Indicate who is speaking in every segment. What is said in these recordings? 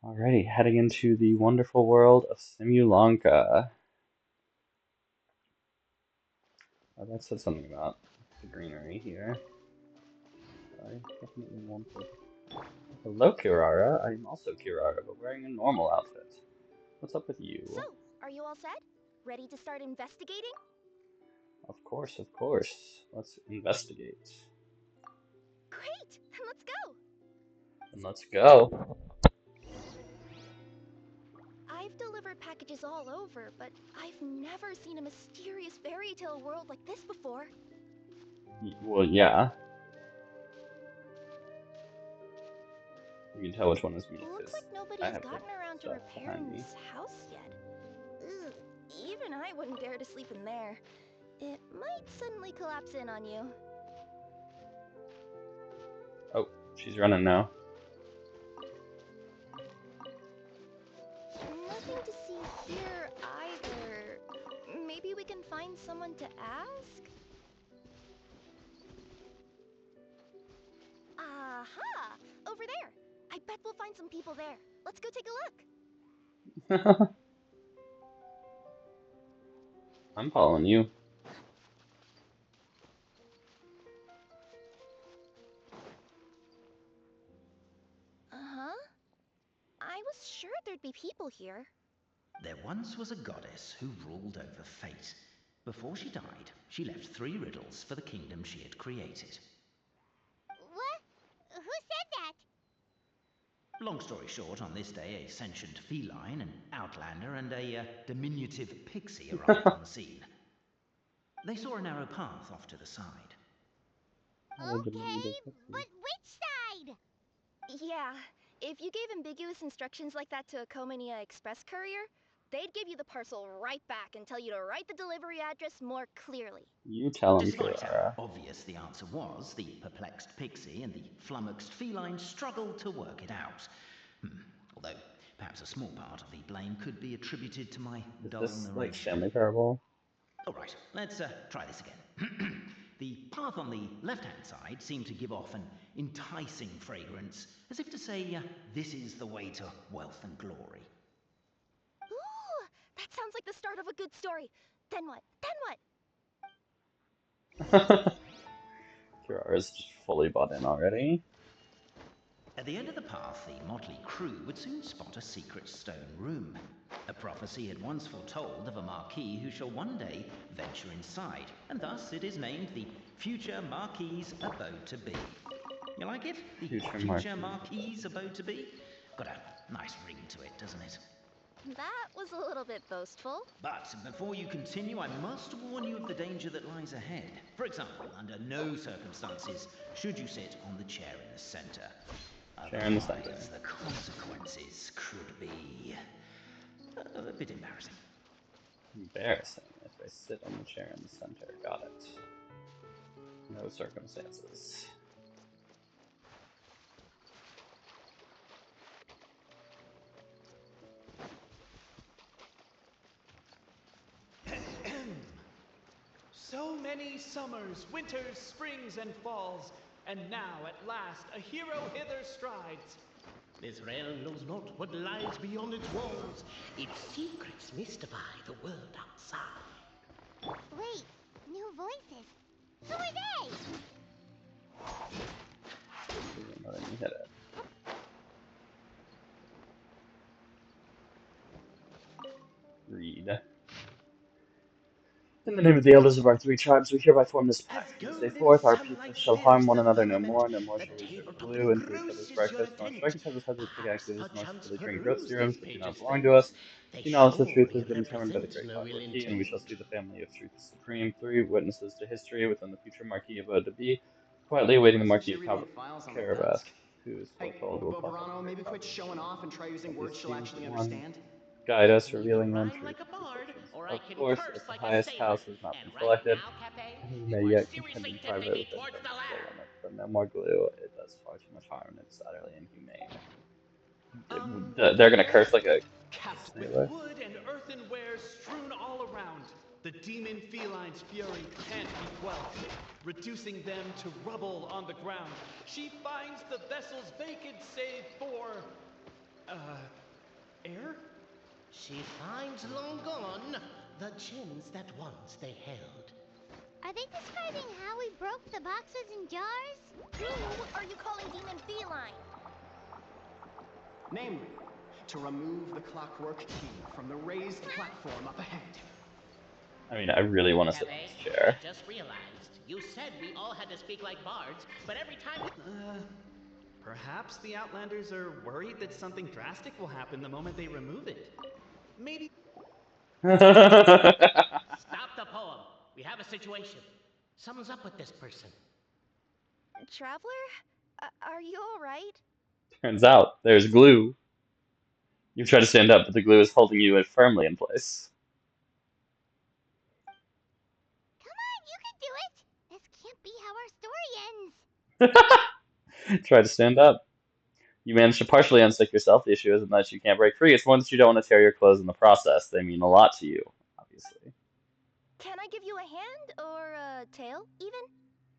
Speaker 1: Alrighty, heading into the wonderful world of Simulanka. That said something about the greenery here. I definitely wanted. Hello, Kirara. I'm also Kirara, but wearing a normal outfit. What's up with
Speaker 2: So,
Speaker 1: you?
Speaker 2: are you all set? Ready to start investigating?
Speaker 1: Of course, of course. Let's investigate.
Speaker 2: Great! Let's go!
Speaker 1: And let's go.
Speaker 2: I've delivered packages all over, but I've never seen a mysterious fairy tale world like this before.
Speaker 1: Well, yeah. You can tell which one is me
Speaker 2: Looks
Speaker 1: because
Speaker 2: like
Speaker 1: I
Speaker 2: nobody's
Speaker 1: have the
Speaker 2: gotten around to
Speaker 1: stuff behind
Speaker 2: repairing
Speaker 1: me.
Speaker 2: this house yet. Ugh, even I wouldn't dare to sleep in there. It might suddenly collapse in on you.
Speaker 1: Oh, she's running now.
Speaker 2: Nothing to see here either. Maybe we can find someone to ask? Aha! Over there! I bet we'll find some people there. Let's go take a look.
Speaker 1: I'm following you.
Speaker 2: Uh-huh. I was sure there'd be people here.
Speaker 3: There once was a goddess who ruled over fate. Before she died, she left 3 riddles for the kingdom she had created.
Speaker 2: What? Who said that?
Speaker 3: Long story short, on this day, a sentient feline, an outlander, and a diminutive pixie arrived on the scene. They saw a narrow path off to the side.
Speaker 2: Okay, but which side? Yeah, if you gave ambiguous instructions like that to a Komania Express courier, they'd give you the parcel right back and tell you to write the delivery address more clearly.
Speaker 1: You tell him,
Speaker 3: Despite how
Speaker 1: Kirara.
Speaker 3: obvious the answer was, the perplexed pixie and the flummoxed feline struggled to work it out. Although, perhaps a small part of the blame could be attributed to my
Speaker 1: Is
Speaker 3: dull
Speaker 1: this like
Speaker 3: narration.
Speaker 1: Stanley Parable?
Speaker 3: Alright, let's try this again. The path on the left-hand side seemed to give off an enticing fragrance, as if to say, this is the way to wealth and glory.
Speaker 2: Ooh, that sounds like the start of a good story. Then what? Then what?
Speaker 1: Kirara's just fully bought in already.
Speaker 3: At the end of the path, the motley crew would soon spot a secret stone room. A prophecy had once foretold of a marquis who shall one day venture inside, and thus it is named the Future Marquis's Abode to Be. You like it? The
Speaker 1: Future
Speaker 3: Future
Speaker 1: Marquis.
Speaker 3: Marquis's Abode to Be? Got a nice ring to it, doesn't it?
Speaker 2: That was a little bit boastful.
Speaker 3: But before you continue, I must warn you of the danger that lies ahead. For example, under no circumstances should you sit on the chair in the center.
Speaker 1: Chair in the center.
Speaker 3: Otherwise, the consequences could be a bit embarrassing.
Speaker 1: Embarrassing if I sit on the chair in the center. Got it. No circumstances.
Speaker 4: So many summers, winters, springs, and falls, and now at last a hero hither strides.
Speaker 5: This realm knows not what lies beyond its walls. Its secrets mystify the world outside.
Speaker 2: Wait, new voices. Who are they?
Speaker 1: Let me hit it. Read. In the name of the elders of our 3 tribes, we hereby form this
Speaker 5: As
Speaker 1: pact. From this day
Speaker 5: golden
Speaker 1: forth, our people
Speaker 5: sunlight
Speaker 1: shall harm
Speaker 5: fills
Speaker 1: one
Speaker 5: the
Speaker 1: another no
Speaker 5: firmament,
Speaker 1: more, no more
Speaker 5: the
Speaker 1: shall we serve
Speaker 5: tabletop
Speaker 1: glue into each other's
Speaker 5: engrosses your
Speaker 1: breakfast, nor strike
Speaker 5: tent.
Speaker 1: each other's heads with
Speaker 5: Perhaps
Speaker 1: pickaxes, nor
Speaker 5: perchance
Speaker 1: secretly drink growth
Speaker 5: peruse the
Speaker 1: serums that do not
Speaker 5: pages
Speaker 1: belong to
Speaker 5: thence.
Speaker 1: us.
Speaker 5: They
Speaker 1: See knowledge of truth
Speaker 5: surely
Speaker 1: has been determined by the
Speaker 5: represent
Speaker 1: great
Speaker 5: no
Speaker 1: god
Speaker 5: ill
Speaker 1: Loki, and we shall
Speaker 5: intent.
Speaker 1: see the family of truth supreme. 3 witnesses to history within the future Marquis of Oda quietly awaiting the
Speaker 6: I see
Speaker 1: Marquis
Speaker 6: she
Speaker 1: of
Speaker 6: reading the files on the
Speaker 1: Carabask,
Speaker 6: desk.
Speaker 1: who is
Speaker 6: Hey,
Speaker 1: foretold will pluck up the
Speaker 6: Bobarano,
Speaker 1: great
Speaker 6: maybe quit
Speaker 1: causes
Speaker 6: showing off and try using
Speaker 1: of these
Speaker 6: words she'll
Speaker 1: choose
Speaker 6: actually
Speaker 1: one.
Speaker 6: understand.
Speaker 1: Guide us,
Speaker 5: I can either
Speaker 1: revealing the
Speaker 5: rhyme
Speaker 1: untruth
Speaker 5: like a
Speaker 1: of
Speaker 5: bard,
Speaker 1: descriptions.
Speaker 5: or I
Speaker 1: Of
Speaker 5: can
Speaker 1: course,
Speaker 5: curse
Speaker 1: if the
Speaker 5: like a
Speaker 1: highest
Speaker 5: sailor.
Speaker 1: house has not
Speaker 5: And
Speaker 1: been
Speaker 5: right
Speaker 1: selected,
Speaker 5: now, Cafe,
Speaker 1: we
Speaker 5: you
Speaker 1: may
Speaker 5: are
Speaker 1: yet contend
Speaker 5: seriously
Speaker 1: in
Speaker 5: tipping
Speaker 1: private
Speaker 5: me
Speaker 1: within
Speaker 5: towards the
Speaker 1: permissible
Speaker 5: ladder.
Speaker 1: limits, but no more glue. It does far too much harm, and it's utterly inhumane. They're gonna curse like a
Speaker 4: Capped with
Speaker 1: sailor.
Speaker 4: wood and earthenware strewn all around, the demon feline's fury can't be quelled. Reducing them to rubble on the ground, she finds the vessel's vacant save for,
Speaker 5: She finds long gone the gems that once they held.
Speaker 6: Are they describing how we broke the boxes and jars?
Speaker 2: Who are you calling Demon Feline?
Speaker 7: Namely, to remove the clockwork key from the raised platform up ahead.
Speaker 1: I mean, I really want to sit on
Speaker 5: Cafe,
Speaker 1: this
Speaker 5: I
Speaker 1: chair.
Speaker 5: just realized you said we all had to speak like bards, but every time you...
Speaker 4: Perhaps the Outlanders are worried that something drastic will happen the moment they remove it. Maybe.
Speaker 5: Stop the poem. We have a situation. Something's up with this person.
Speaker 2: Traveler? Are you alright?
Speaker 1: Turns out there's glue. You try to stand up, but the glue is holding you firmly in place.
Speaker 6: Come on, you can do it! This can't be how our story ends.
Speaker 1: Try to stand up. You manage to partially unstick yourself. The issue isn't that you can't break free, it's more that you don't want to tear your clothes in the process. They mean a lot to you, obviously.
Speaker 2: Can I give you a hand or a tail, even?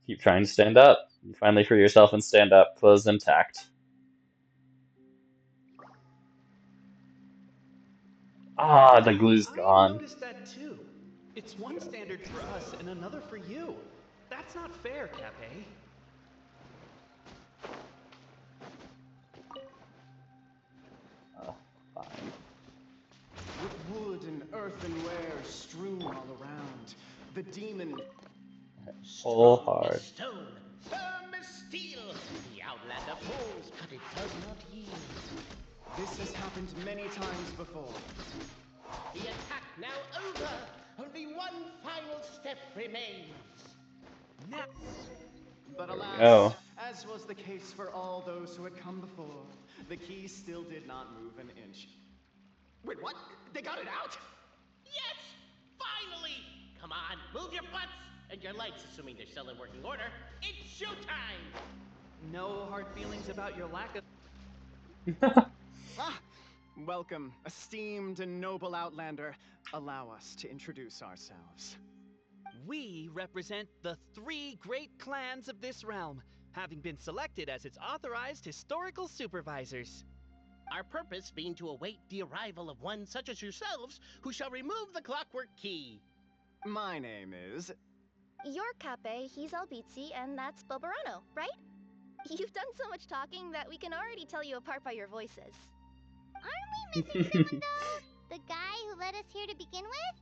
Speaker 1: Keep trying to stand up. You finally free yourself and stand up, clothes intact. Ah, the glue's
Speaker 4: I
Speaker 1: gone.
Speaker 4: noticed that too. It's one standard for us and another for you. That's not fair, Cafe.
Speaker 1: Fine.
Speaker 7: With wood and earthenware strewn all around, the demon...
Speaker 1: Pull
Speaker 5: Strong as
Speaker 1: hard.
Speaker 5: stone, firm as steel. The Outlander pulls, but it does not yield.
Speaker 7: This has happened many times before.
Speaker 5: The attack now over. Only one final step remains.
Speaker 4: Now,
Speaker 7: But
Speaker 1: There we
Speaker 7: alas,
Speaker 1: go.
Speaker 7: as was the case for all those who had come before, the key still did not move an inch. Wait, what? They got it out?
Speaker 5: Yes! Finally! Come on, move your butts and your legs, assuming they're still in working order. It's showtime!
Speaker 4: no hard feelings about your lack of.
Speaker 7: Ah! Welcome, esteemed and noble Outlander. Allow us to introduce ourselves.
Speaker 4: We represent the 3 great clans of this realm, having been selected as its authorized historical supervisors.
Speaker 5: Our purpose being to await the arrival of one such as yourselves who shall remove the clockwork key.
Speaker 7: My name is...
Speaker 2: You're Cape, he's Albizzi, and that's Bobarano, right? You've done so much talking that we can already tell you apart by your voices.
Speaker 6: Aren't we missing someone, though? The guy who led us here to begin with?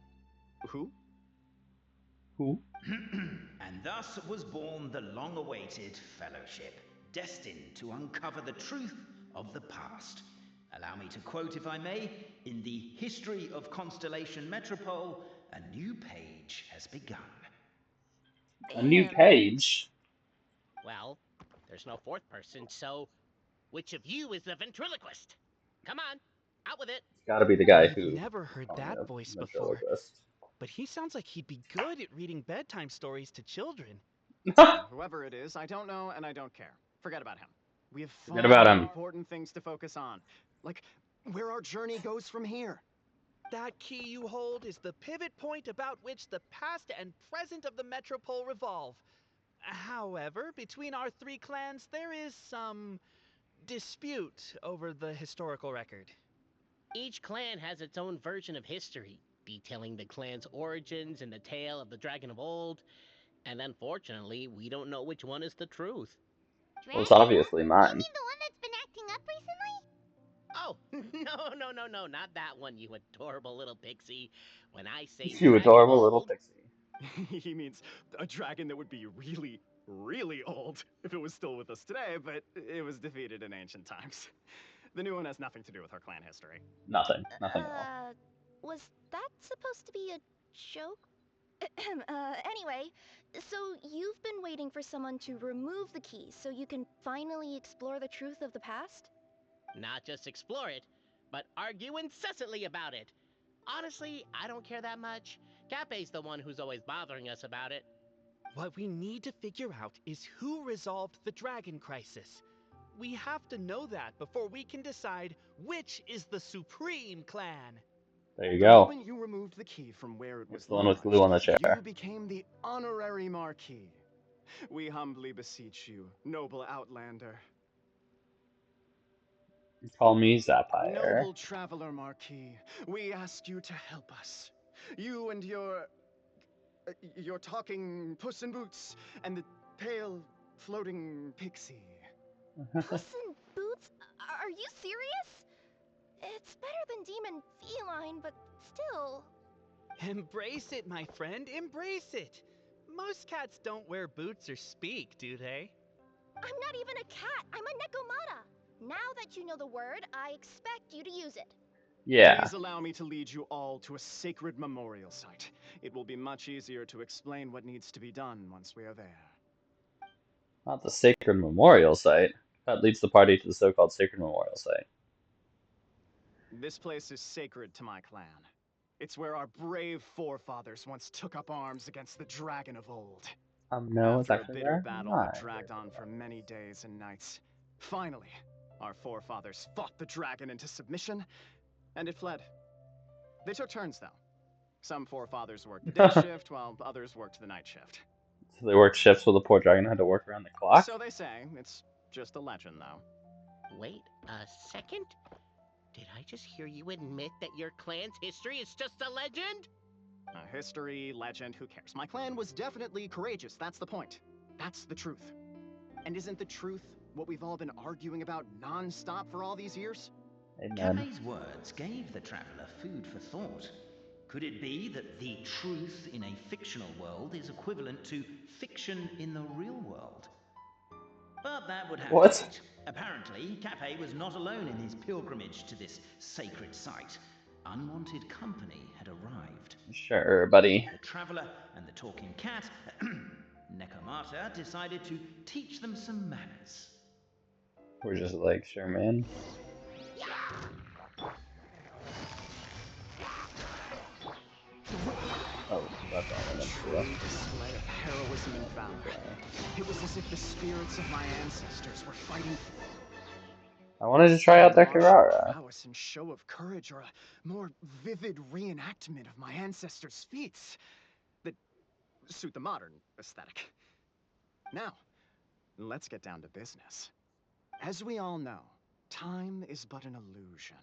Speaker 7: Who?
Speaker 1: Who?
Speaker 3: And thus was born the long-awaited fellowship, destined to uncover the truth of the past. Allow me to quote, if I may, in the history of Constellation Metropole, a new page has begun.
Speaker 1: A new
Speaker 2: Him.
Speaker 1: page?
Speaker 5: Well, there's no fourth person, so which of you is the ventriloquist? Come on, out with it.
Speaker 1: It's gotta be the guy
Speaker 4: We've
Speaker 1: who
Speaker 4: never heard
Speaker 1: calling
Speaker 4: that
Speaker 1: a
Speaker 4: voice before,
Speaker 1: ventriloquist.
Speaker 4: but he sounds like he'd be good at reading bedtime stories to children.
Speaker 7: Whoever it is, I don't know and I don't care. Forget about him. We have
Speaker 1: Forget
Speaker 7: far
Speaker 1: about
Speaker 7: more
Speaker 1: him.
Speaker 7: important things to focus on. Like, where our journey goes from here.
Speaker 4: That key you hold is the pivot point about which the past and present of the Metropole revolve. However, between our 3 clans, there is some dispute over the historical record.
Speaker 5: Each clan has its own version of history, detailing the clan's origins and the tale of the dragon of old, and unfortunately, we don't know which one is the truth.
Speaker 1: Well, it's
Speaker 6: Dragon?
Speaker 1: obviously
Speaker 6: You
Speaker 1: mine.
Speaker 6: mean the one that's been acting up recently?
Speaker 5: Oh, no, not that one, you adorable little pixie. When I say the
Speaker 1: You
Speaker 5: dragon of
Speaker 1: adorable little
Speaker 5: old,
Speaker 1: pixie.
Speaker 7: He means a dragon that would be really, really old if it was still with us today, but it was defeated in ancient times. The new one has nothing to do with our clan history.
Speaker 1: Nothing. Nothing at all.
Speaker 2: Was that supposed to be a joke? Anyway, so you've been waiting for someone to remove the key so you can finally explore the truth of the past?
Speaker 5: not just explore it, but argue incessantly about it. Honestly, I don't care that much. Cape's the one who's always bothering us about it.
Speaker 4: What we need to figure out is who resolved the dragon crisis. We have to know that before we can decide which is the supreme clan.
Speaker 1: There you
Speaker 7: The
Speaker 1: go.
Speaker 7: moment you removed the key from where it
Speaker 1: It's
Speaker 7: was
Speaker 1: the one with glue
Speaker 7: lodged,
Speaker 1: on the
Speaker 7: you
Speaker 1: chair.
Speaker 7: became the honorary Marquis. We humbly beseech you, noble Outlander.
Speaker 1: Call me Zapire.
Speaker 7: Noble traveler Marquis, we ask you to help us. You and your talking Puss in Boots and the pale floating pixie.
Speaker 2: Puss in Boots? Are you serious? It's better than Demon Feline, but still.
Speaker 4: Embrace it, my friend, embrace it. Most cats don't wear boots or speak, do they?
Speaker 2: I'm not even a cat, I'm a Nekomata. Now that you know the word, I expect you to use it.
Speaker 1: Yeah.
Speaker 7: Please allow me to lead you all to a sacred memorial site. It will be much easier to explain what needs to be done once we are there.
Speaker 1: Not the sacred memorial site. That leads the party to the so-called sacred memorial site.
Speaker 7: This place is sacred to my clan. It's where our brave forefathers once took up arms against the dragon of old.
Speaker 1: No, it's
Speaker 7: After a
Speaker 1: actually
Speaker 7: bitter
Speaker 1: there.
Speaker 7: battle that dragged on for many days and nights, finally, our forefathers fought the dragon into submission, and it fled. They took turns, though. Some forefathers worked the day shift, while others worked the night shift.
Speaker 1: So they worked shifts, so the poor dragon had to work around the clock?
Speaker 7: So they say. It's just a legend, though.
Speaker 5: Wait a second? Did I just hear you admit that your clan's history is just a legend?
Speaker 7: History, legend, who cares? My clan was definitely courageous, that's the point. That's the truth. And isn't the truth what we've all been arguing about non-stop for all these years?
Speaker 1: Amen.
Speaker 3: Capet's words gave the traveller food for thought. Could it be that the truth in a fictional world is equivalent to fiction in the real world? But that would have to wait. Apparently, Capet was not alone in his pilgrimage to this sacred site. Unwanted company had arrived.
Speaker 1: Sure, buddy.
Speaker 3: The traveller and the talking cat, Nekomata, decided to teach them some manners.
Speaker 1: We're just like, sure, man. Oh, that's all I meant to do.
Speaker 7: True display of heroism and valor. It was as if the spirits of my ancestors were fighting.
Speaker 1: I wanted to try out that Kirara.
Speaker 7: Prowess and show of courage, or a more vivid reenactment of my ancestors' feats that suit the modern aesthetic. Now, let's get down to business. As we all know, time is but an illusion.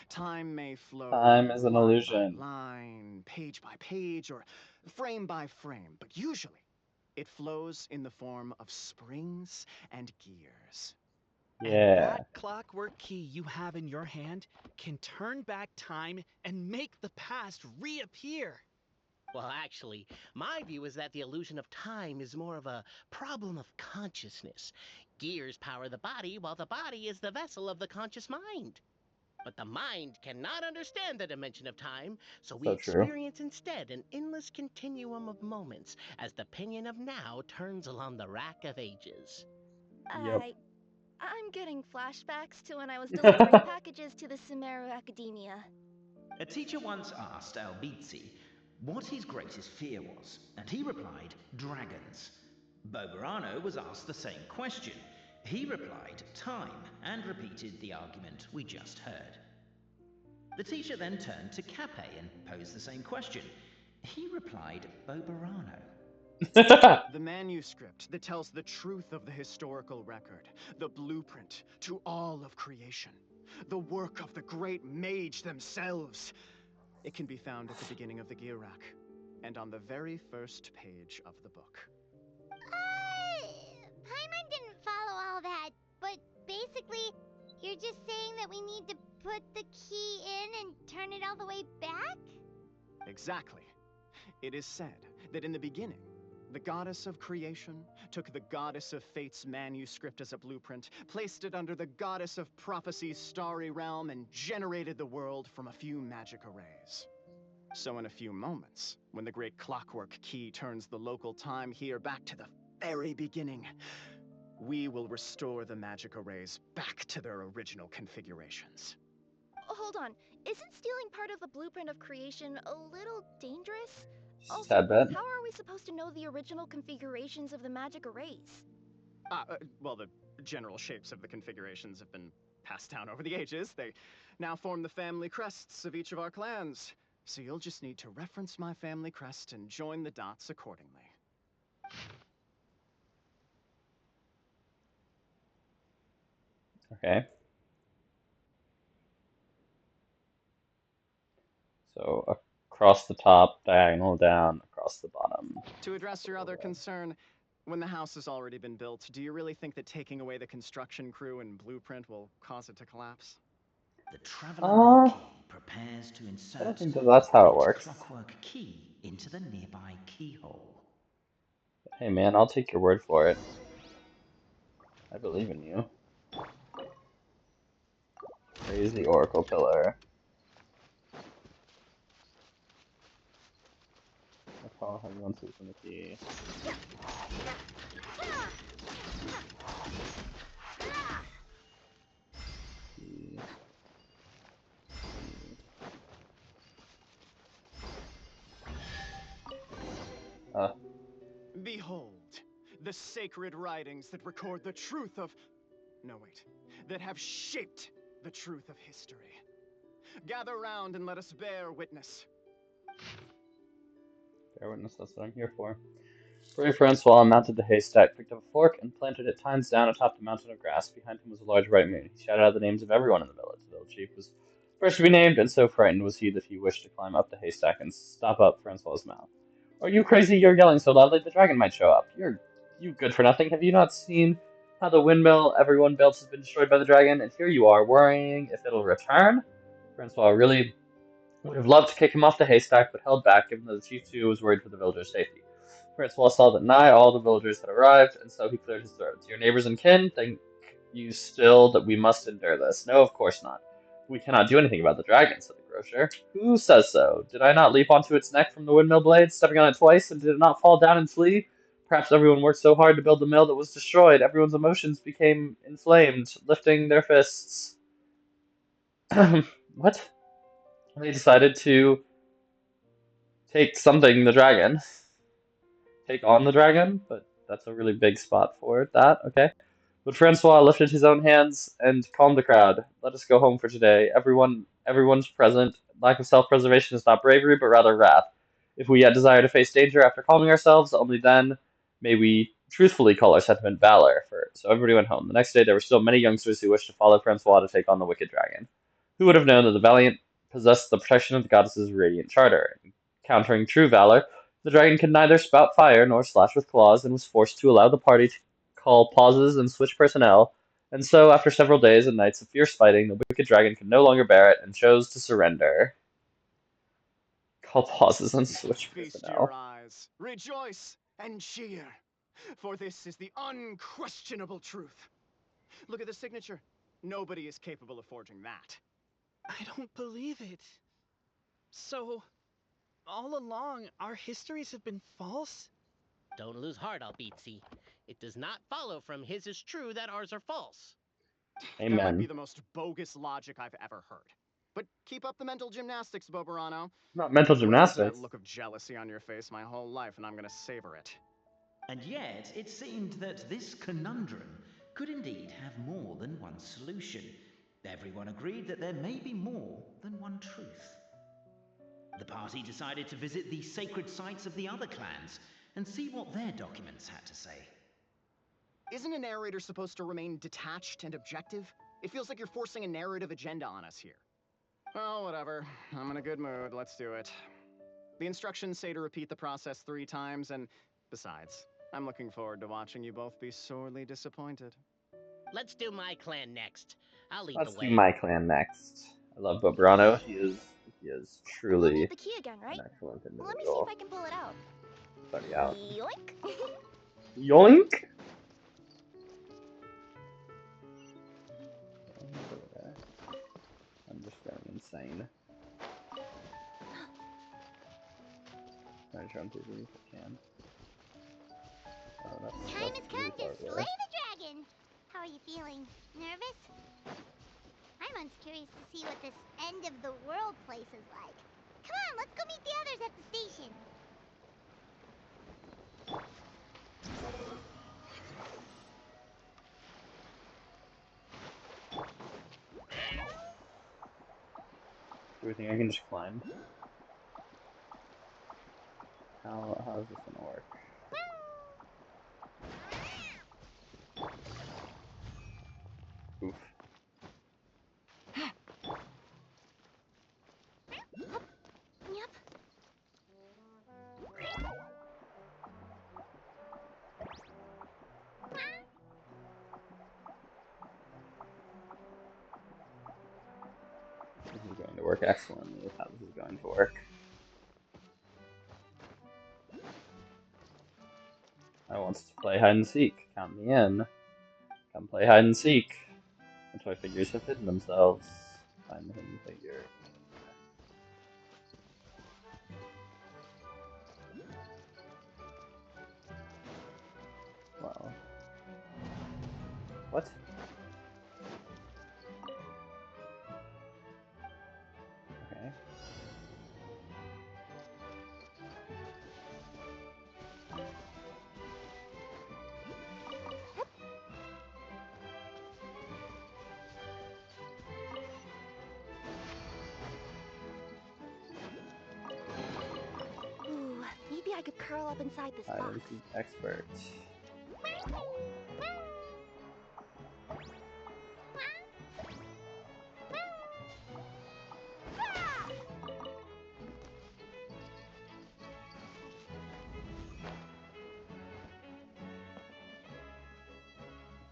Speaker 7: Time may flow
Speaker 1: Time is an
Speaker 7: line
Speaker 1: illusion.
Speaker 7: by line, page by page, or frame by frame, but usually it flows in the form of springs and gears.
Speaker 1: Yeah.
Speaker 4: And that clockwork key you have in your hand can turn back time and make the past reappear.
Speaker 5: Well, actually, my view is that the illusion of time is more of a problem of consciousness. Gears power the body, while the body is the vessel of the conscious mind. But the mind cannot understand the dimension of time, so we experience instead an endless continuum of moments as the pinion of now turns along the rack of ages.
Speaker 1: Yep.
Speaker 2: I'm getting flashbacks to when I was delivering packages to the Sumeru Academia.
Speaker 3: A teacher once asked Albizzi what his greatest fear was, and he replied, dragons. Boberano was asked the same question. He replied, time, and repeated the argument we just heard. The teacher then turned to Capet and posed the same question. He replied, Boberano.
Speaker 7: The manuscript that tells the truth of the historical record, the blueprint to all of creation, the work of the great mage themselves. It can be found at the beginning of the Girak, and on the very first page of the book.
Speaker 6: Paimon didn't follow all that, but basically, you're just saying that we need to put the key in and turn it all the way back?
Speaker 7: Exactly. It is said that in the beginning, the goddess of creation took the goddess of fate's manuscript as a blueprint, placed it under the goddess of prophecy's starry realm, and generated the world from a few magic arrays. So in a few moments, when the great clockwork key turns the local time here back to the very beginning, we will restore the magic arrays back to their original configurations.
Speaker 2: Hold on, isn't stealing part of the blueprint of creation a little dangerous? Also,
Speaker 1: Sad bet.
Speaker 2: how are we supposed to know the original configurations of the magic arrays?
Speaker 7: Well, the general shapes of the configurations have been passed down over the ages. They now form the family crests of each of our clans. So you'll just need to reference my family crest and join the dots accordingly.
Speaker 1: Okay. So across the top, diagonal down, across the bottom.
Speaker 7: To address your other concern, when the house has already been built, do you really think that taking away the construction crew and blueprint will cause it to collapse?
Speaker 3: The Traveler Marquis prepares to
Speaker 1: I don't
Speaker 3: insert
Speaker 1: think
Speaker 3: the
Speaker 1: that's how it
Speaker 3: great
Speaker 1: works.
Speaker 3: clockwork key into the nearby keyhole.
Speaker 1: Hey man, I'll take your word for it. I believe in you. Raise the Oracle Pillar. That's how everyone sees in the key. Key.
Speaker 7: Behold, the sacred writings that record the truth of... No, wait. That have shaped the truth of history. Gather round and let us bear witness.
Speaker 1: Bear witness, that's what I'm here for. Brave Francois mounted the haystack, picked up a fork, and planted it tines down atop the mountain of grass. Behind him was a large bright moon. He shouted out the names of everyone in the village. The village chief was first to be named, and so frightened was he that he wished to climb up the haystack and stop up Francois's mouth. Are you crazy? You're yelling so loudly the dragon might show up. You good for nothing. Have you not seen how the windmill everyone built has been destroyed by the dragon? And here you are, worrying if it'll return? Francois really would have loved to kick him off the haystack, but held back, given that the chief too was worried for the villagers' safety. Francois saw that nigh all the villagers had arrived, and so he cleared his throat. Your neighbors and kin, think you still that we must endure this? No, of course not. We cannot do anything about the dragon, said the grocer. Who says so? Did I not leap onto its neck from the windmill blade, stepping on it twice, and did it not fall down and flee? Perhaps everyone worked so hard to build the mill that was destroyed. Everyone's emotions became inflamed, lifting their fists. What? They decided to take something, the dragon. Take on the dragon, but that's a really big spot for that, okay? But Francois lifted his own hands and calmed the crowd. Let us go home for today. Everyone's present. Lack of self-preservation is not bravery, but rather wrath. If we yet desire to face danger after calming ourselves, only then may we truthfully call our sentiment valor. So everybody went home. The next day there were still many youngsters who wished to follow Francois to take on the wicked dragon. Who would have known that the valiant possessed the protection of the goddess's radiant charter? Countering true valor, the dragon could neither spout fire nor slash with claws, and was forced to allow the party to call pauses and switch personnel. And so, after several days and nights of fierce fighting, the wicked dragon could no longer bear it and chose to surrender. Call pauses and switch
Speaker 7: Feast your
Speaker 1: personnel.
Speaker 7: eyes, rejoice, and cheer. For this is the unquestionable truth. Look at the signature. Nobody is capable of forging that.
Speaker 4: I don't believe it. So, all along, our histories have been false?
Speaker 5: Don't lose heart, Albizzi. It does not follow from his is true that ours are false.
Speaker 7: That might be
Speaker 1: Amen.
Speaker 7: the most bogus logic I've ever heard. But keep up the mental gymnastics, Boberano.
Speaker 1: Not mental
Speaker 7: I've waited for that
Speaker 1: gymnastics.
Speaker 7: look of jealousy on your face my whole life, and I'm gonna savor it.
Speaker 3: And yet, it seemed that this conundrum could indeed have more than one solution. Everyone agreed that there may be more than one truth. The party decided to visit the sacred sites of the other clans and see what their documents had to say.
Speaker 7: Isn't a narrator supposed to remain detached and objective? It feels like you're forcing a narrative agenda on us here. Well, whatever. I'm in a good mood. Let's do it. The instructions say to repeat the process 3 times, and besides, I'm looking forward to watching you both be sorely disappointed.
Speaker 5: Let's do my clan next. I'll lead
Speaker 1: Let's
Speaker 5: the
Speaker 1: do
Speaker 5: way.
Speaker 1: my clan next. I love Bobrano. He is
Speaker 2: We'll
Speaker 1: truly
Speaker 2: need the key again, right?
Speaker 1: an excellent
Speaker 2: Let me see if
Speaker 1: individual.
Speaker 2: I can pull it out.
Speaker 1: It's already out.
Speaker 2: Yoink!
Speaker 1: Yoink! I'm just going insane. Can I jump through if I can? Oh,
Speaker 6: Time
Speaker 1: that's
Speaker 6: has
Speaker 1: blue
Speaker 6: come to
Speaker 1: hardware.
Speaker 6: slay the dragon. How are you feeling? Nervous? I'm curious to see what this end of the world place is like. Come on, let's go meet the others at the station.
Speaker 1: Do we think I can just climb? How is this gonna work? Oof. This is going to work excellently with how this is going to work. I want to play hide and seek. Count me in. Come play hide and seek. The toy figures have hidden themselves. Find the hidden figure. Well. What? Okay.
Speaker 2: Ooh, maybe I could curl up inside this
Speaker 1: Hide and
Speaker 2: box.
Speaker 1: seek expert.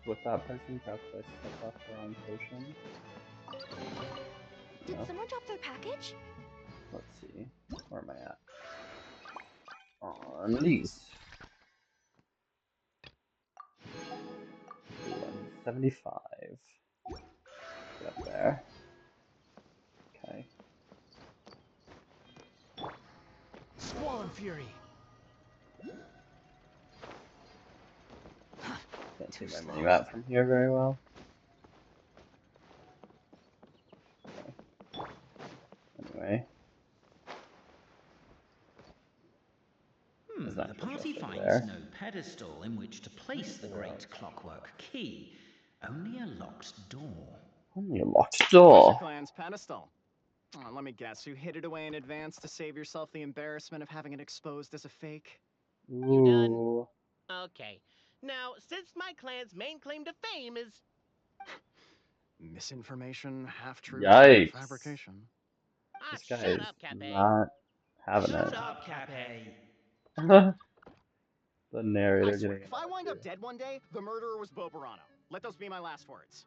Speaker 1: Without pressing, perhaps I stepped off the wrong potion.
Speaker 2: Did
Speaker 1: No.
Speaker 2: someone drop their package?
Speaker 1: Let's see. Where am I at? On these. Ooh, I'm 75. Get up there. Okay.
Speaker 4: Squall and Fury.
Speaker 1: Can't see
Speaker 4: Too
Speaker 1: my
Speaker 4: slow.
Speaker 1: mini map from here very well. Okay. Anyway. There's an
Speaker 3: The
Speaker 1: actual
Speaker 3: party
Speaker 1: chest over
Speaker 3: finds
Speaker 1: there.
Speaker 3: no pedestal in which to place the great clockwork key, only a locked door.
Speaker 1: Only a locked
Speaker 7: Treasure
Speaker 1: door.
Speaker 7: Clan's pedestal. Oh, let me guess, you hid it away in advance to save yourself the embarrassment of having it exposed as a fake?
Speaker 5: You done?
Speaker 1: Ooh.
Speaker 5: Okay. Now, since my clan's main claim to fame is...
Speaker 7: Misinformation, half-truths, and
Speaker 1: Yikes.
Speaker 7: fabrication.
Speaker 5: Ah,
Speaker 1: This guy
Speaker 5: shut
Speaker 1: is
Speaker 5: up, Cape.
Speaker 1: not having
Speaker 3: Shut
Speaker 1: it.
Speaker 3: up, Cape.
Speaker 1: The
Speaker 7: I
Speaker 1: narrator
Speaker 7: swear,
Speaker 1: getting
Speaker 7: if I wind
Speaker 1: annoyed
Speaker 7: up dead one day, the murderer was Bobarano. Let those be my last words.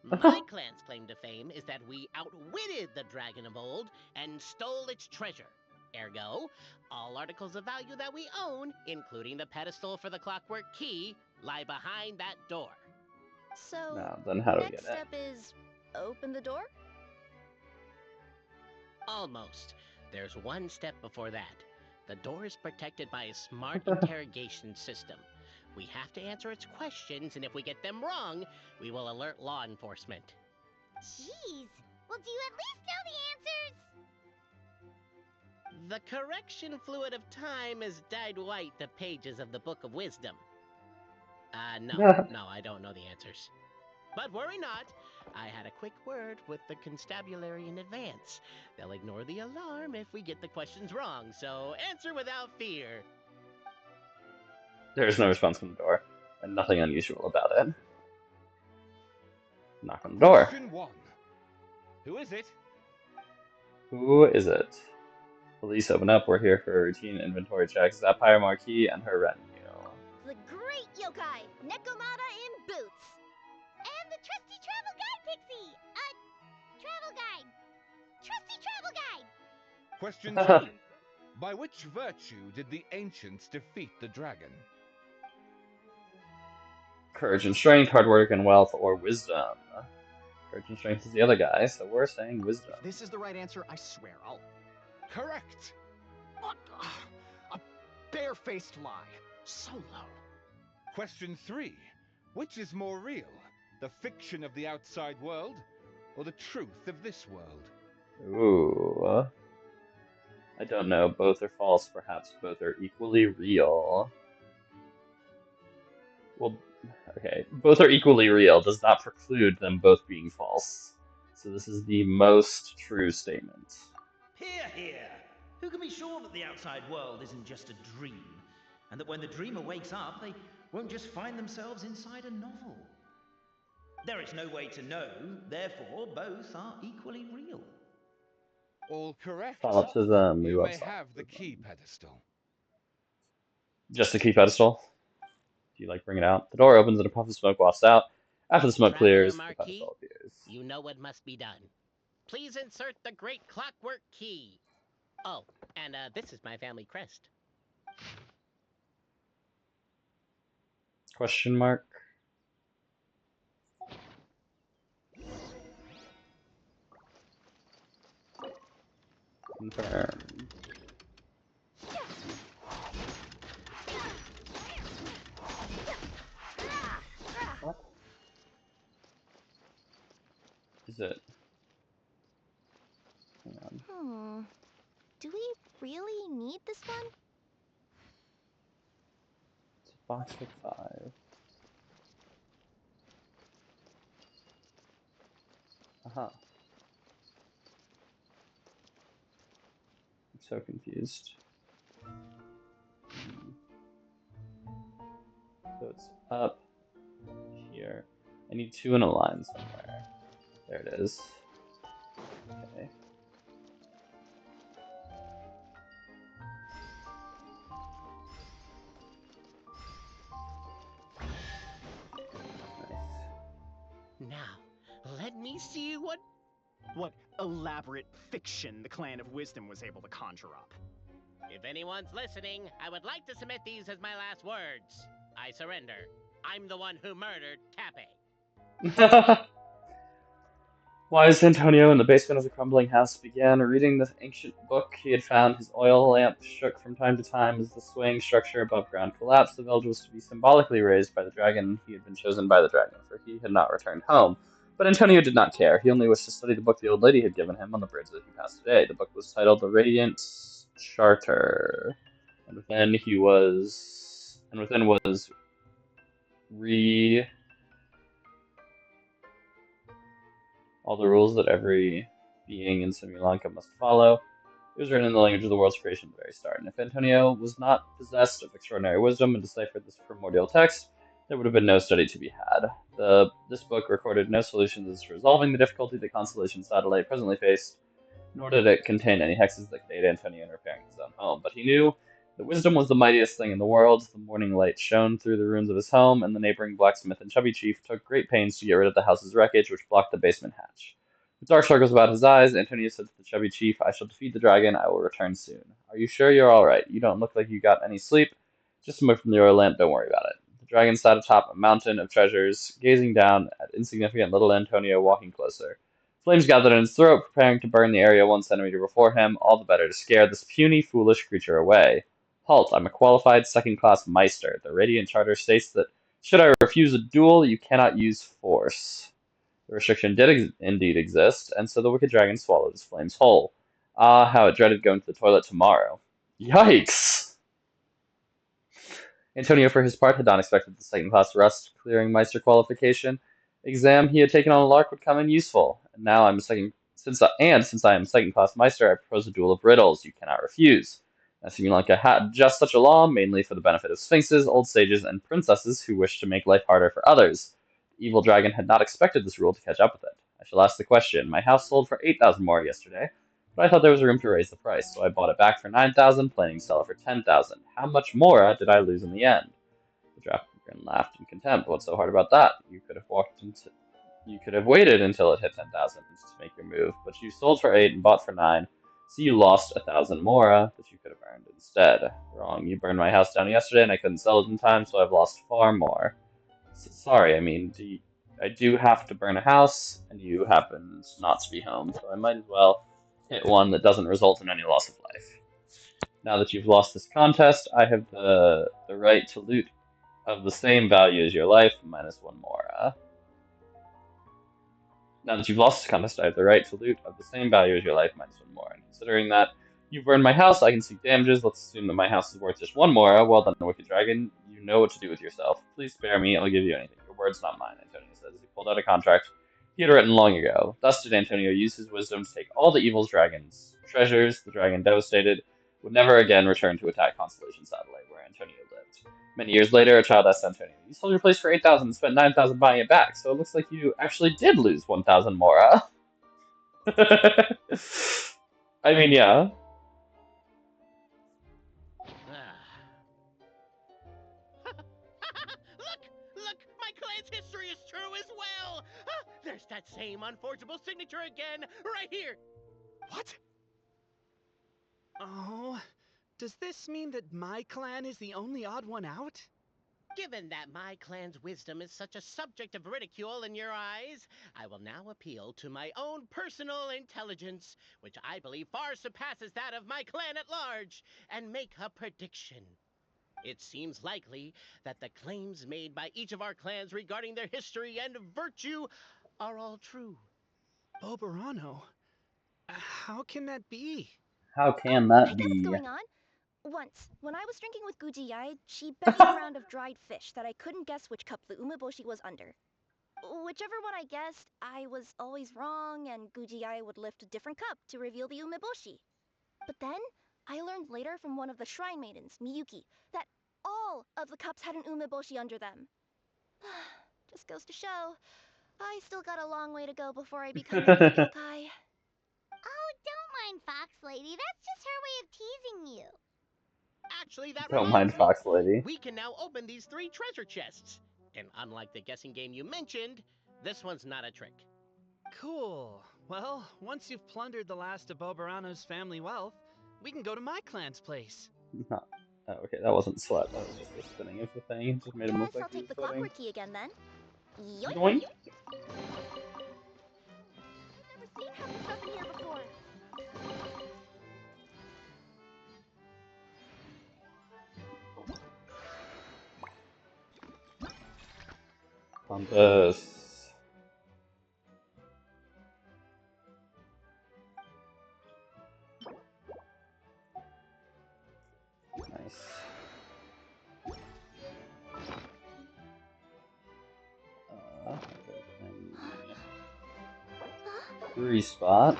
Speaker 5: My clan's claim to fame is that we outwitted the dragon of old and stole its treasure. Ergo, all articles of value that we own, including the pedestal for the clockwork key, lie behind that door.
Speaker 2: So,
Speaker 1: Now, then
Speaker 2: the
Speaker 1: how do we
Speaker 2: next
Speaker 1: get it?
Speaker 2: step is open the door?
Speaker 5: Almost. There's one step before that. The door is protected by a smart interrogation system. We have to answer its questions, and if we get them wrong, we will alert law enforcement.
Speaker 6: Jeez. Well, do you at least know the answers?
Speaker 5: The correction fluid of time has dyed white the pages of the Book of Wisdom. No, I don't know the answers. But worry not, I had a quick word with the constabulary in advance. They'll ignore the alarm if we get the questions wrong, so answer without fear.
Speaker 1: There's no response from the door, and nothing unusual about it. Knock on the door.
Speaker 8: Question 1. Who is it?
Speaker 1: Who is it? Police, open up. We're here for a routine inventory check. Zapire Marquis and her retinue.
Speaker 2: The great yokai, Nekomata in boots.
Speaker 6: And the trusty travel guide, Pixie! Travel guide. Trusty travel guide!
Speaker 8: Question 2. By which virtue did the ancients defeat the dragon?
Speaker 1: Courage and strength, hard work and wealth, or wisdom. Courage and strength is the other guy, so we're saying wisdom.
Speaker 7: If this is the right answer, I swear I'll...
Speaker 8: Correct.
Speaker 7: What? A barefaced lie. So low.
Speaker 8: Question 3. Which is more real? The fiction of the outside world, or the truth of this world?
Speaker 1: Ooh. I don't know. Both are false. Perhaps both are equally real. Well, okay. Both are equally real does not preclude them both being false. So this is the most true statement.
Speaker 3: Hear, hear! Who can be sure that the outside world isn't just a dream? And that when the dreamer wakes up, they won't just find themselves inside a novel? There is no way to know, therefore both are equally real.
Speaker 8: All correct.
Speaker 1: Solipsism. We
Speaker 8: You
Speaker 1: love
Speaker 8: may have the
Speaker 1: solipsism.
Speaker 8: key pedestal.
Speaker 1: Just a key pedestal. Do you like bring it out? The door opens and a puff of smoke wafts out. After the smoke
Speaker 5: Traveler
Speaker 1: clears, the
Speaker 5: Marquis,
Speaker 1: pedestal appears.
Speaker 5: you know what must be done. Please insert the great clockwork key. Oh, and this is my family crest.
Speaker 1: Question mark? Confirm. What? Is it? Hang on.
Speaker 2: Do we really need this one?
Speaker 1: It's a box with 5. Uh-huh. I'm so confused. So it's up here. I need 2 in a line somewhere. There it is. Okay. Nice.
Speaker 5: Now, let me see what
Speaker 7: elaborate fiction the Clan of Wisdom was able to conjure up.
Speaker 5: If anyone's listening, I would like to submit these as my last words. I surrender. I'm the one who murdered Cappe.
Speaker 1: Why is Antonio in the basement of the crumbling house began reading the ancient book he had found. His oil lamp shook from time to time as the swaying structure above ground collapsed. The village was to be symbolically raised by the dragon. He had been chosen by the dragon, for he had not returned home. But Antonio did not care. He only wished to study the book the old lady had given him on the bridge that he passed today. The book was titled The Radiant Charter. And within was all the rules that every being in Simulanka must follow. It was written in the language of the world's creation at the very start, and if Antonio was not possessed of extraordinary wisdom and deciphered this primordial text, there would have been no study to be had. This book recorded no solutions as to resolving the difficulty the Constellation satellite presently faced, nor did it contain any hexes that could aid Antonio in repairing his own home. But he knew that wisdom was the mightiest thing in the world. The morning light shone through the ruins of his home, and the neighboring blacksmith and chubby chief took great pains to get rid of the house's wreckage, which blocked the basement hatch. With dark circles about his eyes, Antonio said to the chubby chief, "I shall defeat the dragon. I will return soon. Are you sure you're all right? You don't look like you got any sleep. Just smoke from the oil lamp. Don't worry about it." The dragon sat atop a mountain of treasures, gazing down at insignificant little Antonio walking closer. Flames gathered in his throat, preparing to burn the area 1 centimeter before him, all the better to scare this puny, foolish creature away. "Halt, I'm a qualified second-class Meister. The Radiant Charter states that should I refuse a duel, you cannot use force." The restriction did indeed exist, and so the wicked dragon swallowed his flames whole. Ah, how it dreaded going to the toilet tomorrow. Yikes! Antonio, for his part, had not expected the second-class rust-clearing Meister qualification. Exam he had taken on a lark would come in useful. And now since I am second-class Meister, I propose a duel of riddles you cannot refuse. Now, Simulanka had just such a law, mainly for the benefit of sphinxes, old sages, and princesses who wished to make life harder for others. The evil dragon had not expected this rule to catch up with it. I shall ask the question. My house sold for 8,000 more yesterday, but I thought there was room to raise the price, so I bought it back for 9,000, planning to sell it for 10,000. How much more did I lose in the end? The dragon laughed in contempt. What's so hard about that? You could have waited until it hit 10,000 to make your move, but you sold for 8 and bought for 9, so you lost 1,000 more that you could have earned instead. Wrong. You burned my house down yesterday, and I couldn't sell it in time, so I've lost far more. Sorry, I mean, I do have to burn a house, and you happen not to be home, so I might as well hit one that doesn't result in any loss of life. Now that you've lost this contest, I have the right to loot of the same value as your life, minus 1 more. Now that you've lost this contest, I have the right to loot of the same value as your life, minus 1 more. And considering that you burned my house, I can seek damages. Let's assume that my house is worth just 1 more. Well done, Wicked Dragon. You know what to do with yourself. Please spare me. I'll give you anything. Your word's not mine, Antonio says. He pulled out a contract he had written long ago. Thus did Antonio use his wisdom to take all the evil dragon's treasures. The dragon, devastated, would never again return to attack Constellation Satellite, where Antonio lived. Many years later, a child asked Antonio, "You sold your place for 8,000 and spent 9,000 buying it back, so it looks like you actually did lose 1,000 more." I mean, yeah.
Speaker 5: Look! My clan's history is true as same unforgeable signature again, right here.
Speaker 7: What?
Speaker 4: Oh, does this mean that my clan is the only odd one out?
Speaker 5: Given that my clan's wisdom is such a subject of ridicule in your eyes, I will now appeal to my own personal intelligence, which I believe far surpasses that of my clan at large, and make a prediction. It seems likely that the claims made by each of our clans regarding their history and virtue are all true.
Speaker 4: Boberano? How can that be?
Speaker 1: How
Speaker 2: Oh,
Speaker 1: can
Speaker 2: I
Speaker 1: that
Speaker 2: get what's
Speaker 1: be?
Speaker 2: going on. Once, when I was drinking with Gujiyai, she bet me a round of dried fish that I couldn't guess which cup the umeboshi was under. Whichever one I guessed, I was always wrong, and Gujiyai would lift a different cup to reveal the umeboshi. But then, I learned later from one of the shrine maidens, Miyuki, that all of the cups had an umeboshi under them. Just goes to show, I still got a long way to go before I become a good yokai.
Speaker 6: Oh, don't mind Fox Lady. That's just her way of teasing you.
Speaker 5: Actually, that
Speaker 1: Don't mind
Speaker 5: reminds me.
Speaker 1: Fox Lady.
Speaker 5: We can now open these 3 treasure chests. And unlike the guessing game you mentioned, this one's not a trick.
Speaker 4: Cool. Well, once you've plundered the last of Boberano's family wealth, we can go to my clan's place.
Speaker 1: Oh, okay, that wasn't sweat. That was just the spinning of the thing. It just made him
Speaker 2: Guess
Speaker 1: look like
Speaker 2: I'll
Speaker 1: he
Speaker 2: take
Speaker 1: was
Speaker 2: the
Speaker 1: sweating.
Speaker 2: clockwork key again then. Yoink!
Speaker 1: Yoink!
Speaker 2: I've never seen half the stuff in here before.
Speaker 1: Compass. Nice. Okay, three spot.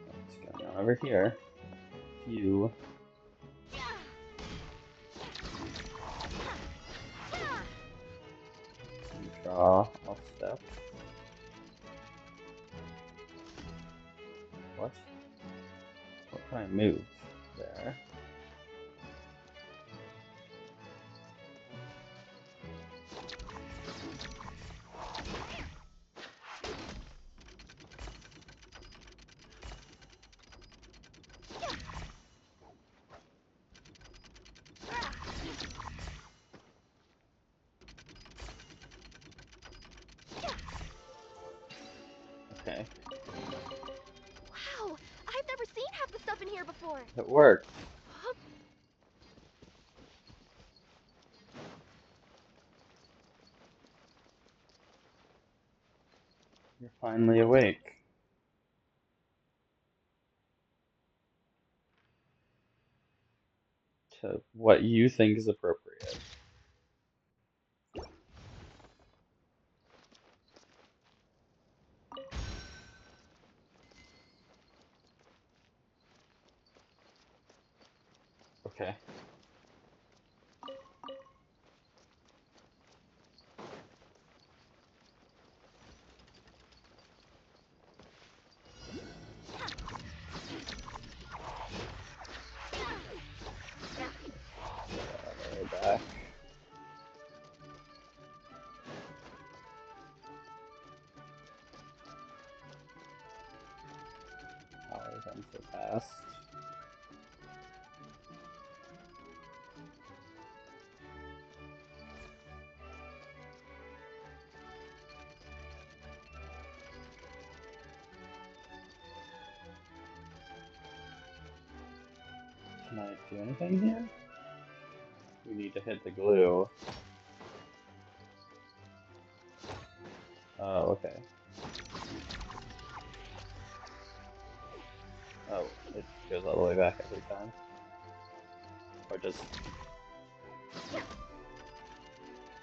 Speaker 1: What's going on over here? Few. Draw off step. What? What can I move there? Okay,
Speaker 2: Wow, I've never seen half the stuff in here before.
Speaker 1: it worked.
Speaker 2: Huh?
Speaker 1: You're finally awake. To what you think is appropriate. Okay. All the way back. Powers unsurpassed. Can I do anything here? We need to hit the glue. Oh, okay. Oh, it goes all the way back every time. Or just...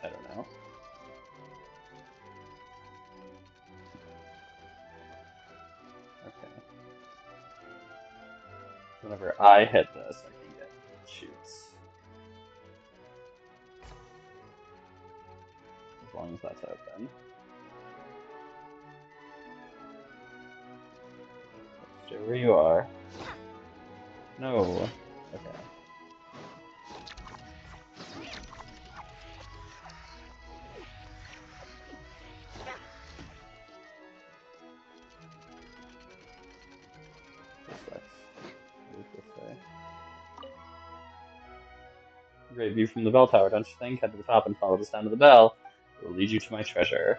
Speaker 1: I don't know. Okay. Whenever I hit this, I can get shoots. As long as that's open. Let's stay where you are. No. Okay. Great view from the bell tower, don't you think? Head to the top and follow the sound of the bell. It will lead you to my treasure.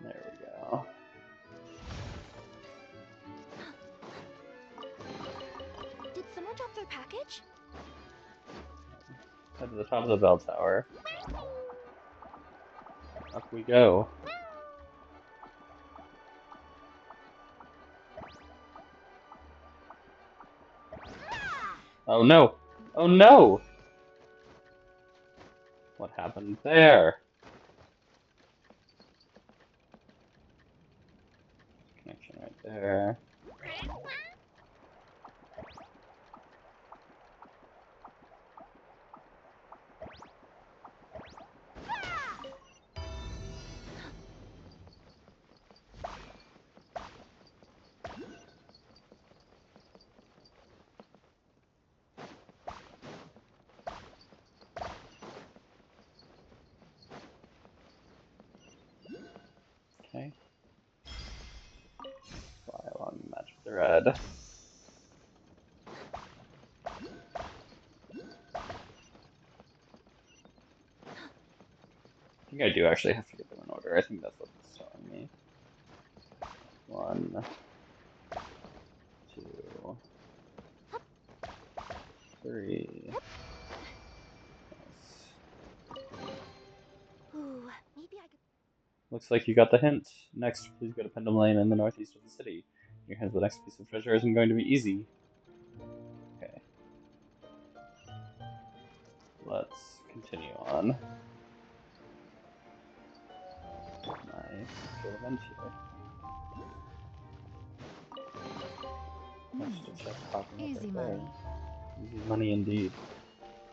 Speaker 1: There we go.
Speaker 2: Did someone drop their package?
Speaker 1: Head to the top of the bell tower. Up we go. Oh no! Oh no! What happened there? Connection right there. Okay. Fly along the magic thread. I think I do actually have to get them in order. I think that's what it's telling me. 1, 2, 3. Nice.
Speaker 2: Ooh, maybe I could.
Speaker 1: Looks like you got the hint. Next, please go to Pendulum Lane in the northeast of the city. Your hands the next piece of treasure isn't going to be easy. Okay. Let's continue on. My future adventure. Extra chest popping up
Speaker 9: Easy
Speaker 1: right there.
Speaker 9: money.
Speaker 1: Easy money indeed.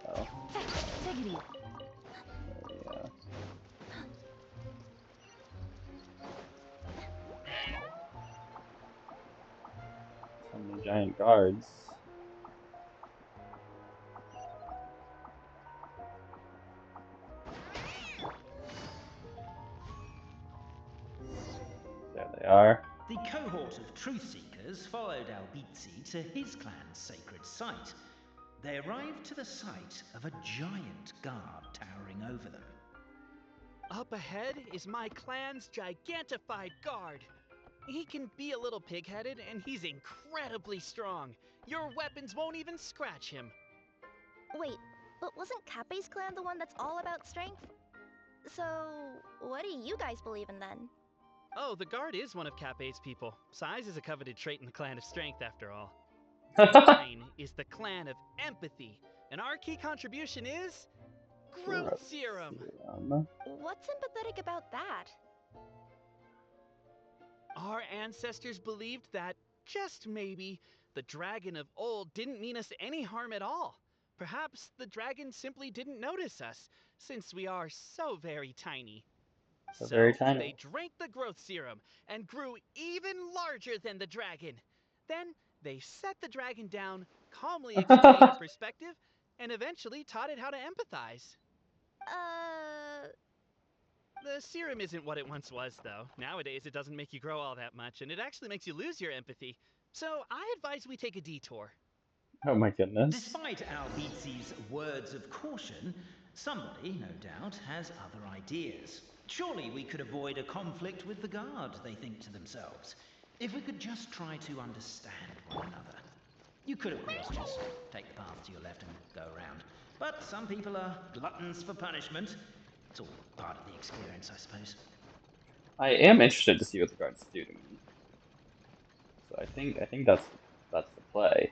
Speaker 1: Oh,
Speaker 9: Take it easy.
Speaker 1: there we go. So many giant guards. There they are.
Speaker 3: The cohort of truth seekers followed Albizzi to his clan's sacred site. They arrived to the site of a giant guard towering over them.
Speaker 4: Up ahead is my clan's gigantified guard. He can be a little pig-headed, and he's incredibly strong. Your weapons won't even scratch him.
Speaker 2: Wait, but wasn't Kappe's clan the one that's all about strength? So, what do you guys believe in then?
Speaker 4: Oh, the guard is one of Kappe's people. Size is a coveted trait in the clan of strength, after all. Mine is the clan of empathy, and our key contribution is growth serum.
Speaker 2: What's empathetic about that?
Speaker 4: Our ancestors believed that, just maybe, the dragon of old didn't mean us any harm at all. Perhaps the dragon simply didn't notice us, since we are so very tiny.
Speaker 1: So
Speaker 4: So,
Speaker 1: very tiny.
Speaker 4: they drank the growth serum and grew even larger than the dragon. Then, they set the dragon down, calmly explained our perspective, and eventually taught it how to empathize. The serum isn't what it once was, though. Nowadays, it doesn't make you grow all that much, and it actually makes you lose your empathy. So, I advise we take a detour.
Speaker 1: Oh my goodness.
Speaker 3: Despite Albizzi's words of caution, somebody, no doubt, has other ideas. Surely we could avoid a conflict with the guard, they think to themselves, if we could just try to understand one another. You could, of course, just take the path to your left and go around. But some people are gluttons for punishment. It's all part of the experience, I suppose.
Speaker 1: I am interested to see what the guards do to me. So I think that's the play.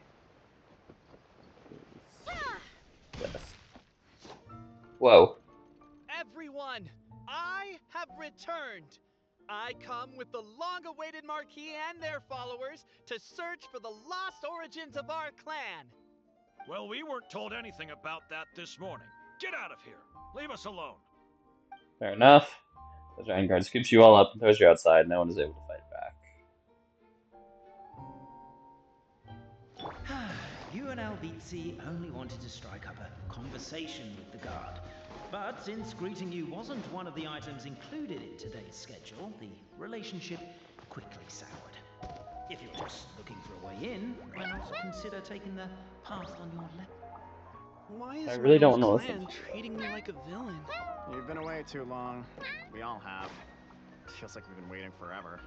Speaker 1: Yes. Whoa.
Speaker 4: Everyone, I have returned. I come with the long-awaited Marquis and their followers to search for the lost origins of our clan.
Speaker 10: Well, we weren't told anything about that this morning. Get out of here. Leave us alone.
Speaker 1: Fair enough. The giant guard scoops you all up and throws you outside. No one is able to fight back.
Speaker 3: You and Albizzi only wanted to strike up a conversation with the guard. But since greeting you wasn't one of the items included in today's schedule, the relationship quickly soured. If you're just looking for a way in, why not consider taking the path on your left?
Speaker 4: Why
Speaker 1: I
Speaker 4: is
Speaker 1: really
Speaker 4: my
Speaker 1: don't
Speaker 4: own
Speaker 1: want to listen
Speaker 4: clan
Speaker 1: to you.
Speaker 4: treating me like a villain?
Speaker 7: You've been away too long. We all have. Feels like we've been waiting forever.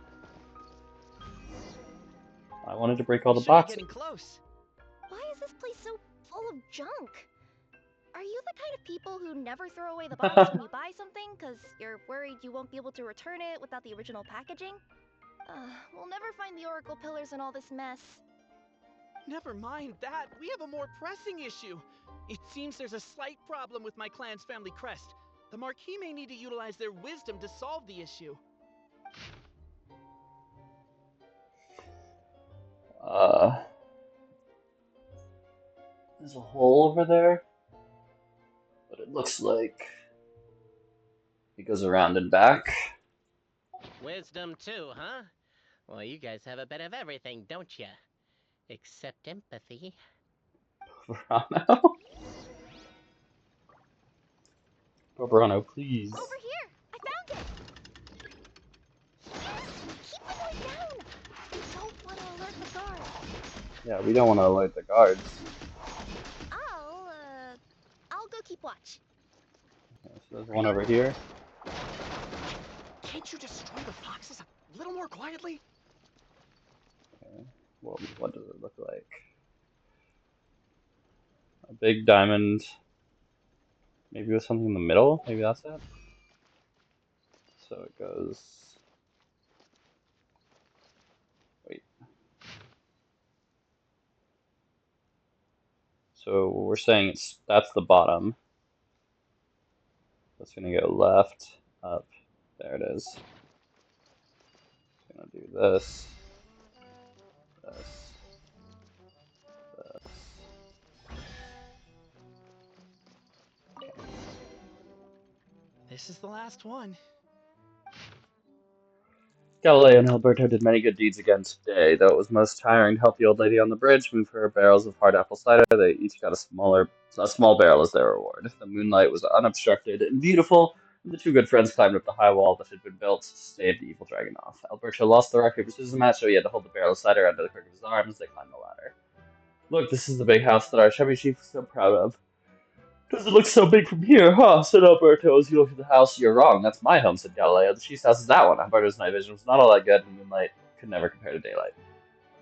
Speaker 1: I wanted to break all the
Speaker 4: Should be
Speaker 1: boxes.
Speaker 4: getting close.
Speaker 2: Why is this place so full of junk? Are you the kind of people who never throw away the box when you buy something because you're worried you won't be able to return it without the original packaging? We'll never find the Oracle Pillars in all this mess.
Speaker 4: Never mind that. We have a more pressing issue. It seems there's a slight problem with my clan's family crest. The Marquis may need to utilize their wisdom to solve the issue.
Speaker 1: There's a hole over there, but it looks like it goes around and back.
Speaker 5: Wisdom too, huh? Well, you guys have a bit of everything, don't ya? Except empathy.
Speaker 1: Verano? Verano, please.
Speaker 2: Over here! I found it! Keep the noise down! We don't want to alert the guards.
Speaker 1: Yeah, we don't want to alert the guards.
Speaker 2: I'll go keep watch.
Speaker 1: Okay, so there's one over here.
Speaker 4: Can't you destroy the boxes a little more quietly?
Speaker 1: Okay. Well, what does it look like? A big diamond. Maybe with something in the middle? Maybe that's it? So it goes... Wait. So we're saying that's the bottom. That's going to go left, up. There it is. It's going to do this. This. This.
Speaker 4: This is the last one.
Speaker 1: Galileo and Alberto did many good deeds again today, though it was most tiring to help the old lady on the bridge move her barrels of hard apple cider. They each got a small barrel as their reward. The moonlight was unobstructed and beautiful, and the two good friends climbed up the high wall that had been built to stave the evil dragon off. Alberto lost the rock paper scissors match, so he had to hold the barrel of cider under the crook of his arm as they climbed the ladder. Look, this is the big house that our chubby chief was so proud of. Doesn't look so big from here, huh? Said Alberto as he looked at the house. You're wrong. That's my home, said Galileo. The chief's house is that one. Alberto's night vision was not all that good, and moonlight could never compare to daylight.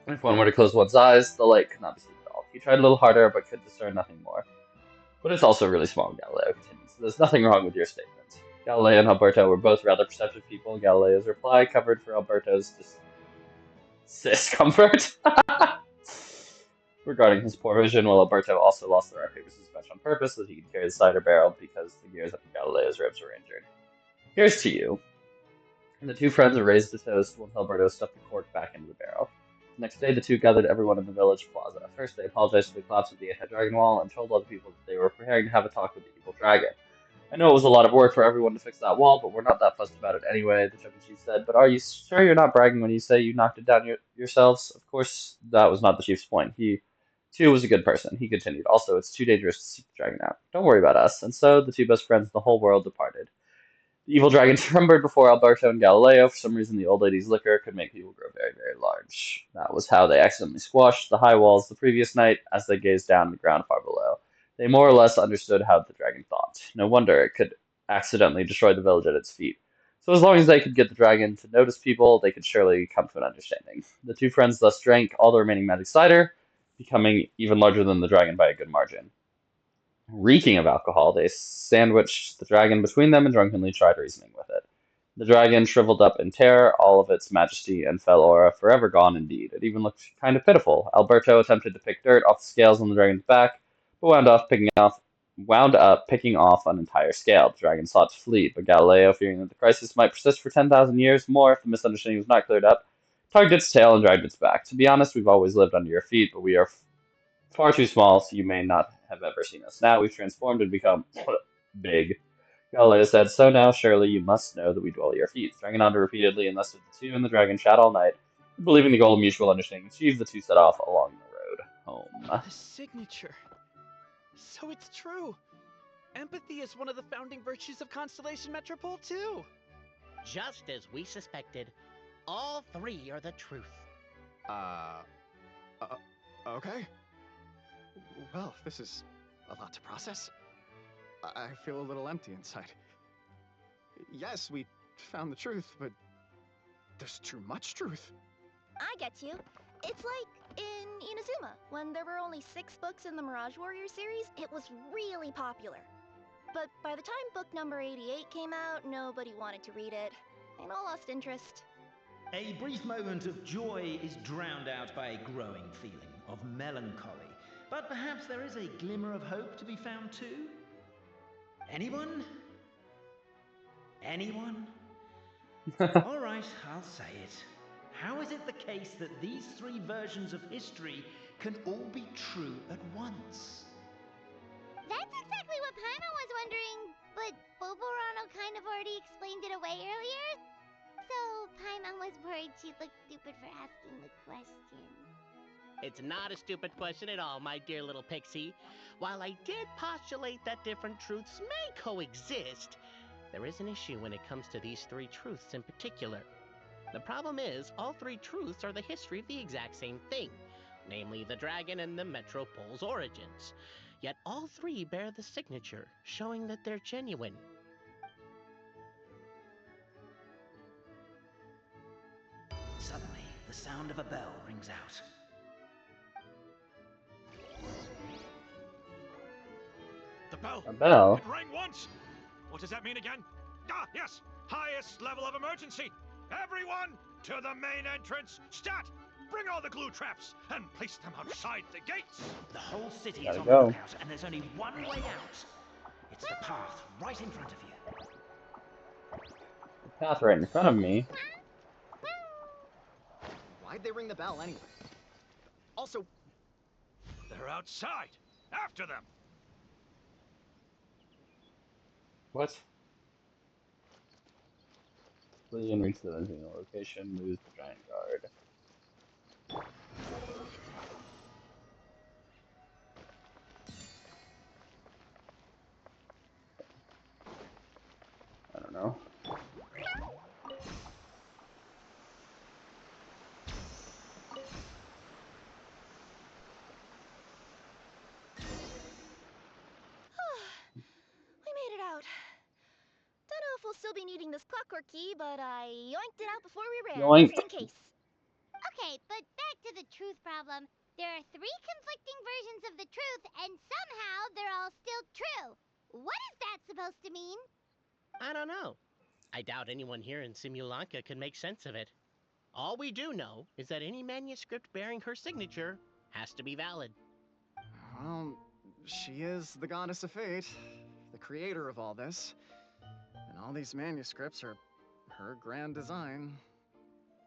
Speaker 1: If one were to close one's eyes, the light could not be seen at all. He tried a little harder, but could discern nothing more. But it's also really small, Galileo continued, so there's nothing wrong with your statement. Galileo and Alberto were both rather perceptive people. Galileo's reply covered for Alberto's discomfort. Regarding his poor vision, while Alberto also lost the rock paper scissors match on purpose so that he could carry the cider barrel because the gears up Galileo's ribs were injured. Here's to you. And the two friends raised a toast once Alberto stuffed the cork back into the barrel. The next day, the two gathered everyone in the village plaza. First, they apologized for the collapse of the anti-dragon wall and told other people that they were preparing to have a talk with the evil dragon. I know it was a lot of work for everyone to fix that wall, but we're not that fussed about it anyway, the chubby chief said. But are you sure you're not bragging when you say you knocked it down yourselves? Of course, that was not the chief's point. He, too, was a good person, he continued. Also, it's too dangerous to seek the dragon out. Don't worry about us. And so, the two best friends in the whole world departed. The evil dragon trembled before Alberto and Galileo. For some reason, the old lady's liquor could make people grow very, very large. That was how they accidentally squashed the high walls the previous night as they gazed down the ground far below. They more or less understood how the dragon thought. No wonder it could accidentally destroy the village at its feet. So as long as they could get the dragon to notice people, they could surely come to an understanding. The two friends thus drank all the remaining magic cider, becoming even larger than the dragon by a good margin. Reeking of alcohol, they sandwiched the dragon between them and drunkenly tried reasoning with it. The dragon shriveled up in terror, all of its majesty and fell aura forever gone indeed. It even looked kind of pitiful. Alberto attempted to pick dirt off the scales on the dragon's back, but wound up picking off an entire scale. The dragon sought to flee, but Galileo, fearing that the crisis might persist for 10,000 years more if the misunderstanding was not cleared up, tugged its tail and dragged its back. To be honest, we've always lived under your feet, but we are far too small, so you may not have ever seen us. Now we've transformed and become big. Galileo said, so now surely you must know that we dwell at your feet. Dragging on repeatedly, and thus did the two and the dragon chat all night. Believing the goal of mutual understanding achieved, the two set off along the road. home.
Speaker 4: The signature. So it's true. Empathy is one of the founding virtues of Constellation Metropole, too.
Speaker 5: Just as we suspected, all three are the truth.
Speaker 7: Okay. Well, this is a lot to process. I feel a little empty inside. Yes, we found the truth, but there's too much truth.
Speaker 2: I get you. It's like in Inazuma, when there were only 6 books in the Mirage Warrior series, it was really popular. But by the time book number 88 came out, nobody wanted to read it. They all lost interest.
Speaker 3: A brief moment of joy is drowned out by a growing feeling of melancholy. But perhaps there is a glimmer of hope to be found too? Anyone? Anyone? All right, I'll say it. How is it the case that these three versions of history can all be true at once?
Speaker 6: That's exactly what Paimon was wondering, but Boborano kind of already explained it away earlier. So Paimon was worried she'd look stupid for asking the question.
Speaker 5: It's not a stupid question at all, my dear little pixie. While I did postulate that different truths may coexist, there is an issue when it comes to these three truths in particular. The problem is, all three truths are the history of the exact same thing, namely the dragon and the Metropole's origins. Yet all three bear the signature, showing that they're genuine.
Speaker 3: Suddenly, the sound of a bell rings out.
Speaker 10: The bell!
Speaker 1: A bell?
Speaker 10: It rang once! What does that mean again? Ah, yes! Highest level of emergency! Everyone, to the main entrance! Stat! Bring all the glue traps and place them outside the gates!
Speaker 3: The whole city is
Speaker 1: Gotta
Speaker 3: on
Speaker 1: go.
Speaker 3: the lookout, and there's only one way out. It's the path right in front of you.
Speaker 1: The path right in front of me.
Speaker 7: Why'd they ring the bell anyway? Also,
Speaker 10: They're outside! After them!
Speaker 1: What? Legion reach the original location, lose the giant guard. I don't know.
Speaker 2: We made it out. Don't know if we'll still be needing this clockwork key, but I yoinked it out before we ran,
Speaker 1: Yoink.
Speaker 2: just in case.
Speaker 6: Okay, but back to the truth problem. There are 3 conflicting versions of the truth, and somehow they're all still true. What is that supposed to mean?
Speaker 5: I don't know. I doubt anyone here in Simulanka can make sense of it. All we do know is that any manuscript bearing her signature has to be valid.
Speaker 7: well, she is the goddess of fate, the creator of all this. And all these manuscripts are her grand design.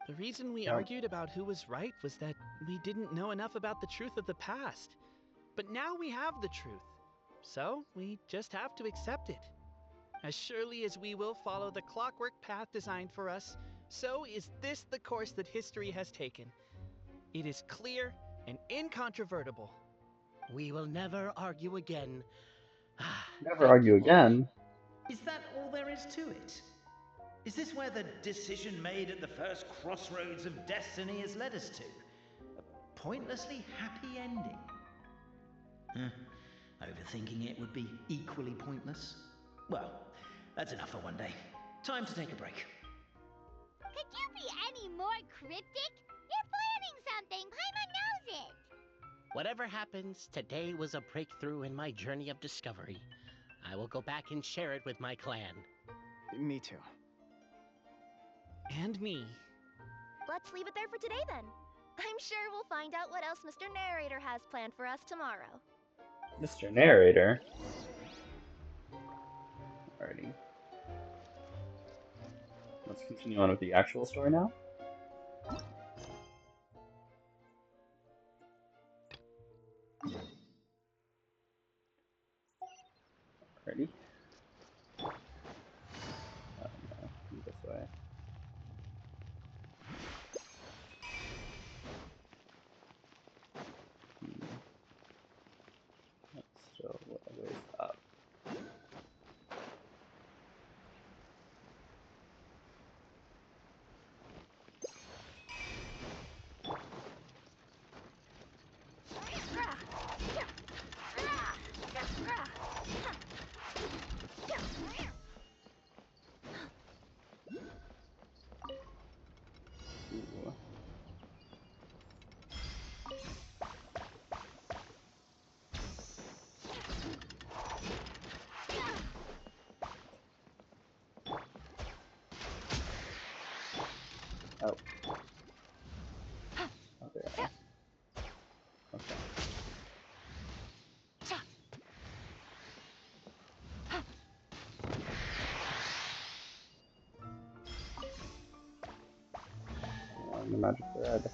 Speaker 4: The reason we
Speaker 1: Yep.
Speaker 4: argued about who was right was that we didn't know enough about the truth of the past. But now we have the truth. So we just have to accept it. As surely as we will follow the clockwork path designed for us, so is this the course that history has taken. It is clear and incontrovertible.
Speaker 5: We will never argue again.
Speaker 1: Never
Speaker 5: Thank
Speaker 1: argue
Speaker 5: you all.
Speaker 1: again.
Speaker 3: Is that all there is to it? Is this where the decision made at the first crossroads of destiny has led us to? A pointlessly happy ending? Overthinking it would be equally pointless. Well, that's enough for one day. Time to take a break.
Speaker 6: Could you be any more cryptic? You're planning something. Paimon knows it.
Speaker 5: Whatever happens, today was a breakthrough in my journey of discovery. I will go back and share it with my clan.
Speaker 7: Me too.
Speaker 4: And me.
Speaker 2: Let's leave it there for today then. I'm sure we'll find out what else Mr. Narrator has planned for us tomorrow.
Speaker 1: Mr. Narrator. Alrighty. Let's continue on with the actual story now. Alrighty. No, this way. the magic thread.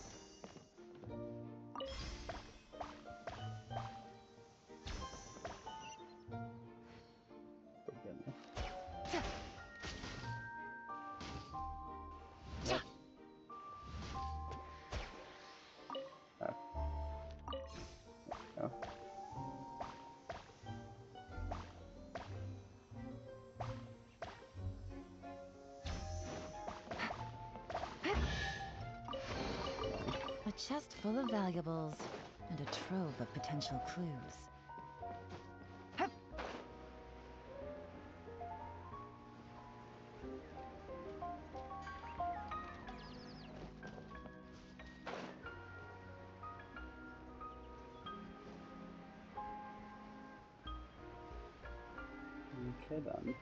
Speaker 1: For goodness. What? Oh. Oh.
Speaker 9: A chest full of valuables and a trove of potential clues.
Speaker 1: Okay then.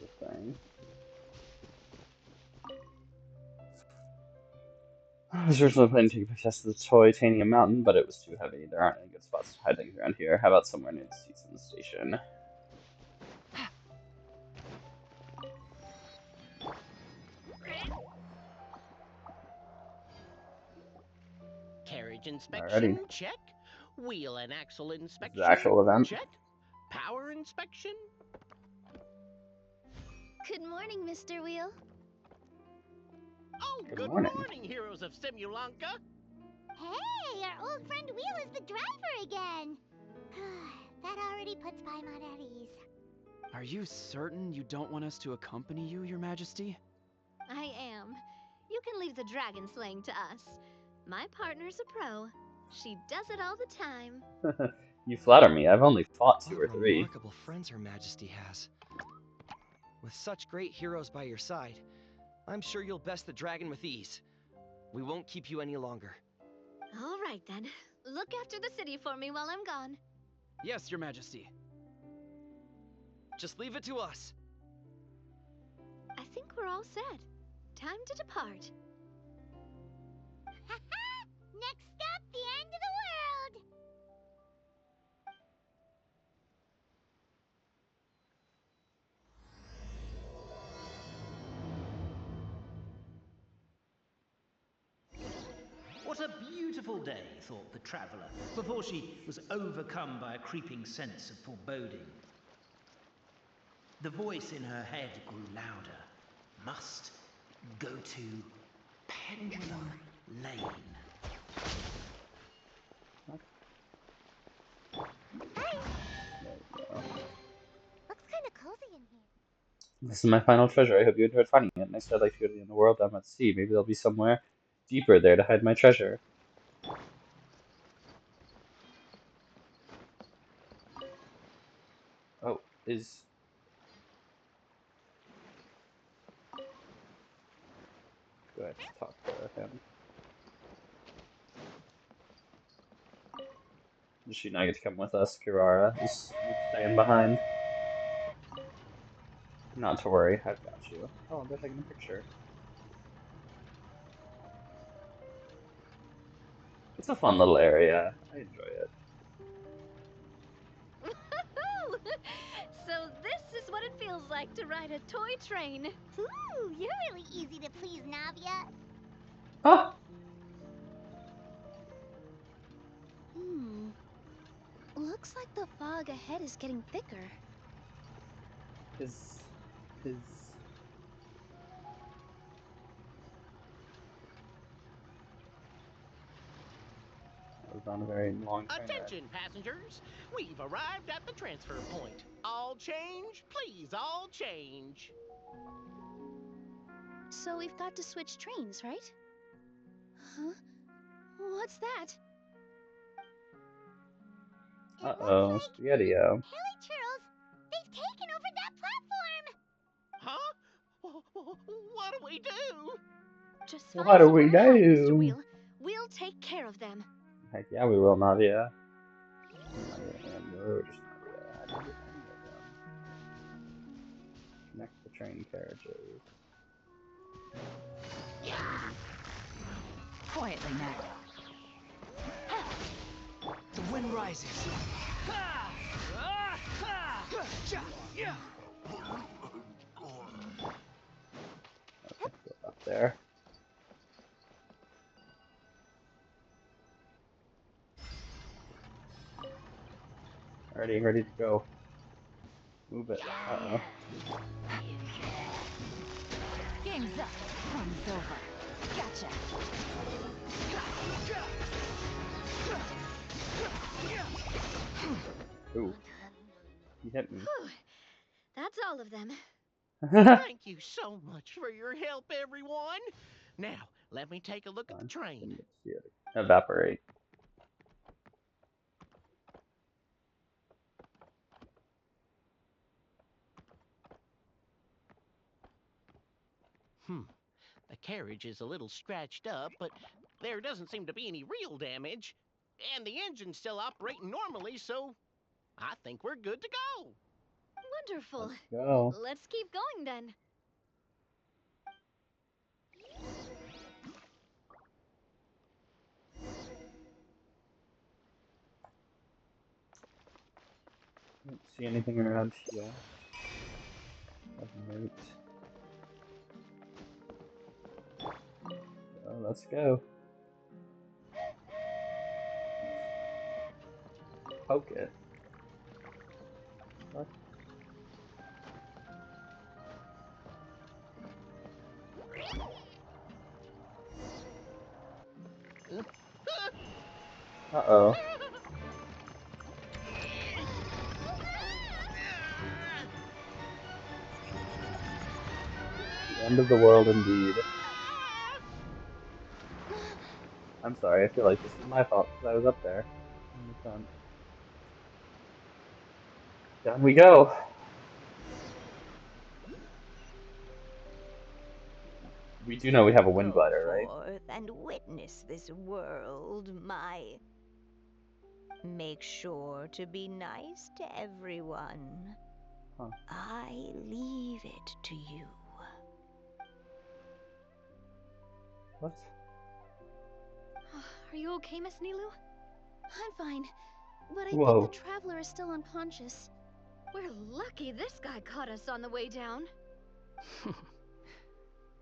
Speaker 1: The thing. I was originally planning to take a test of the toy Titanium Mountain, but it was too heavy. There aren't any good spots to hide things around here. How about somewhere near the seats in the station?
Speaker 5: Carriage
Speaker 1: Alrighty.
Speaker 5: inspection, check. Wheel and axle
Speaker 1: This is
Speaker 5: inspection,
Speaker 1: the actual event.
Speaker 5: check. Power inspection.
Speaker 6: Good morning, Mr. Wheel.
Speaker 5: Oh,
Speaker 1: Good
Speaker 5: good
Speaker 1: morning.
Speaker 5: morning, heroes of Simulanka.
Speaker 6: Hey, our old friend Wheel is the driver again. That already puts Paimon at ease.
Speaker 7: Are you certain you don't want us to accompany you, Your Majesty?
Speaker 11: I am. You can leave the dragon slaying to us. My partner's a pro. She does it all the time.
Speaker 1: You flatter me. I've only fought 2 or
Speaker 12: What
Speaker 1: 3.
Speaker 12: remarkable friends Her Majesty has. With such great heroes by your side, I'm sure you'll best the dragon with ease. We won't keep you any longer.
Speaker 11: All right then. Look after the city for me while I'm gone.
Speaker 12: Yes, Your Majesty. Just leave it to us.
Speaker 11: I think we're all set. Time to depart.
Speaker 6: Next stop, the end of the world!
Speaker 3: What a beautiful day, thought the traveller, before she was overcome by a creeping sense of foreboding. The voice in her head grew louder. Must go to Pendulum Lane.
Speaker 6: Looks kind of cozy in here.
Speaker 1: This is my final treasure. I hope you enjoyed finding it. Next, I'd like to go to the end of the world down by the sea. Maybe there'll be somewhere deeper there to hide my treasure. Oh, is... Do I have to talk to him? Does she not get to come with us, Kirara? Is staying behind? Not to worry, I've got you. Oh, they're taking a picture. It's a fun little area. I enjoy it.
Speaker 11: So this is what it feels like to ride a toy train.
Speaker 6: Ooh, you're really easy to please, Navia.
Speaker 1: Ah!
Speaker 2: Looks like the fog ahead is getting thicker.
Speaker 1: His... I was on a very long train ride.
Speaker 5: Attention, passengers. We've arrived at the transfer point. All change, please, all change.
Speaker 2: So we've got to switch trains, right? Huh? What's that?
Speaker 1: Uh-oh, Spaghetti-O.
Speaker 6: Hilly Churls, they've taken over that platform!
Speaker 5: Huh? What do we do?
Speaker 2: Just
Speaker 1: What
Speaker 2: find
Speaker 1: do
Speaker 2: somewhere
Speaker 1: we
Speaker 2: to hide, Mr.
Speaker 1: do?
Speaker 2: Wheel. We'll take care of them.
Speaker 1: Heck yeah, we will, Navia. Navia and Gorgeous Navia. How do you get any of them? Connect the train carriages.
Speaker 9: Quietly now.
Speaker 12: The wind rises.
Speaker 1: Okay, go up there. Already ready to go. Move it. Uh-oh.
Speaker 9: Game's up. Fun's over. Gotcha.
Speaker 1: Ooh. You hit me.
Speaker 11: Whew. That's all of them.
Speaker 5: Thank you so much for your help, everyone. Now, let me take a look at the train.
Speaker 1: Didn't get to see it evaporate.
Speaker 5: The carriage is a little scratched up, but there doesn't seem to be any real damage. And the engine's still operating normally, so I think we're good to go.
Speaker 11: Wonderful.
Speaker 1: Let's go.
Speaker 11: Let's keep going then.
Speaker 1: Don't see anything around here. Of note. So let's go. Poke it. What? Uh-oh. The end of the world indeed. I'm sorry, I feel like this is my fault because I was up there in the front. Down we go. We do know we have a wind glider, right?
Speaker 13: Go forth and witness this world, my... Make sure to be nice to everyone.
Speaker 1: Huh.
Speaker 13: I leave it to you.
Speaker 1: What?
Speaker 2: Are you okay, Miss Nilu? I'm fine, but I
Speaker 1: Whoa.
Speaker 2: think the traveler is still unconscious.
Speaker 11: We're lucky this guy caught us on the way down.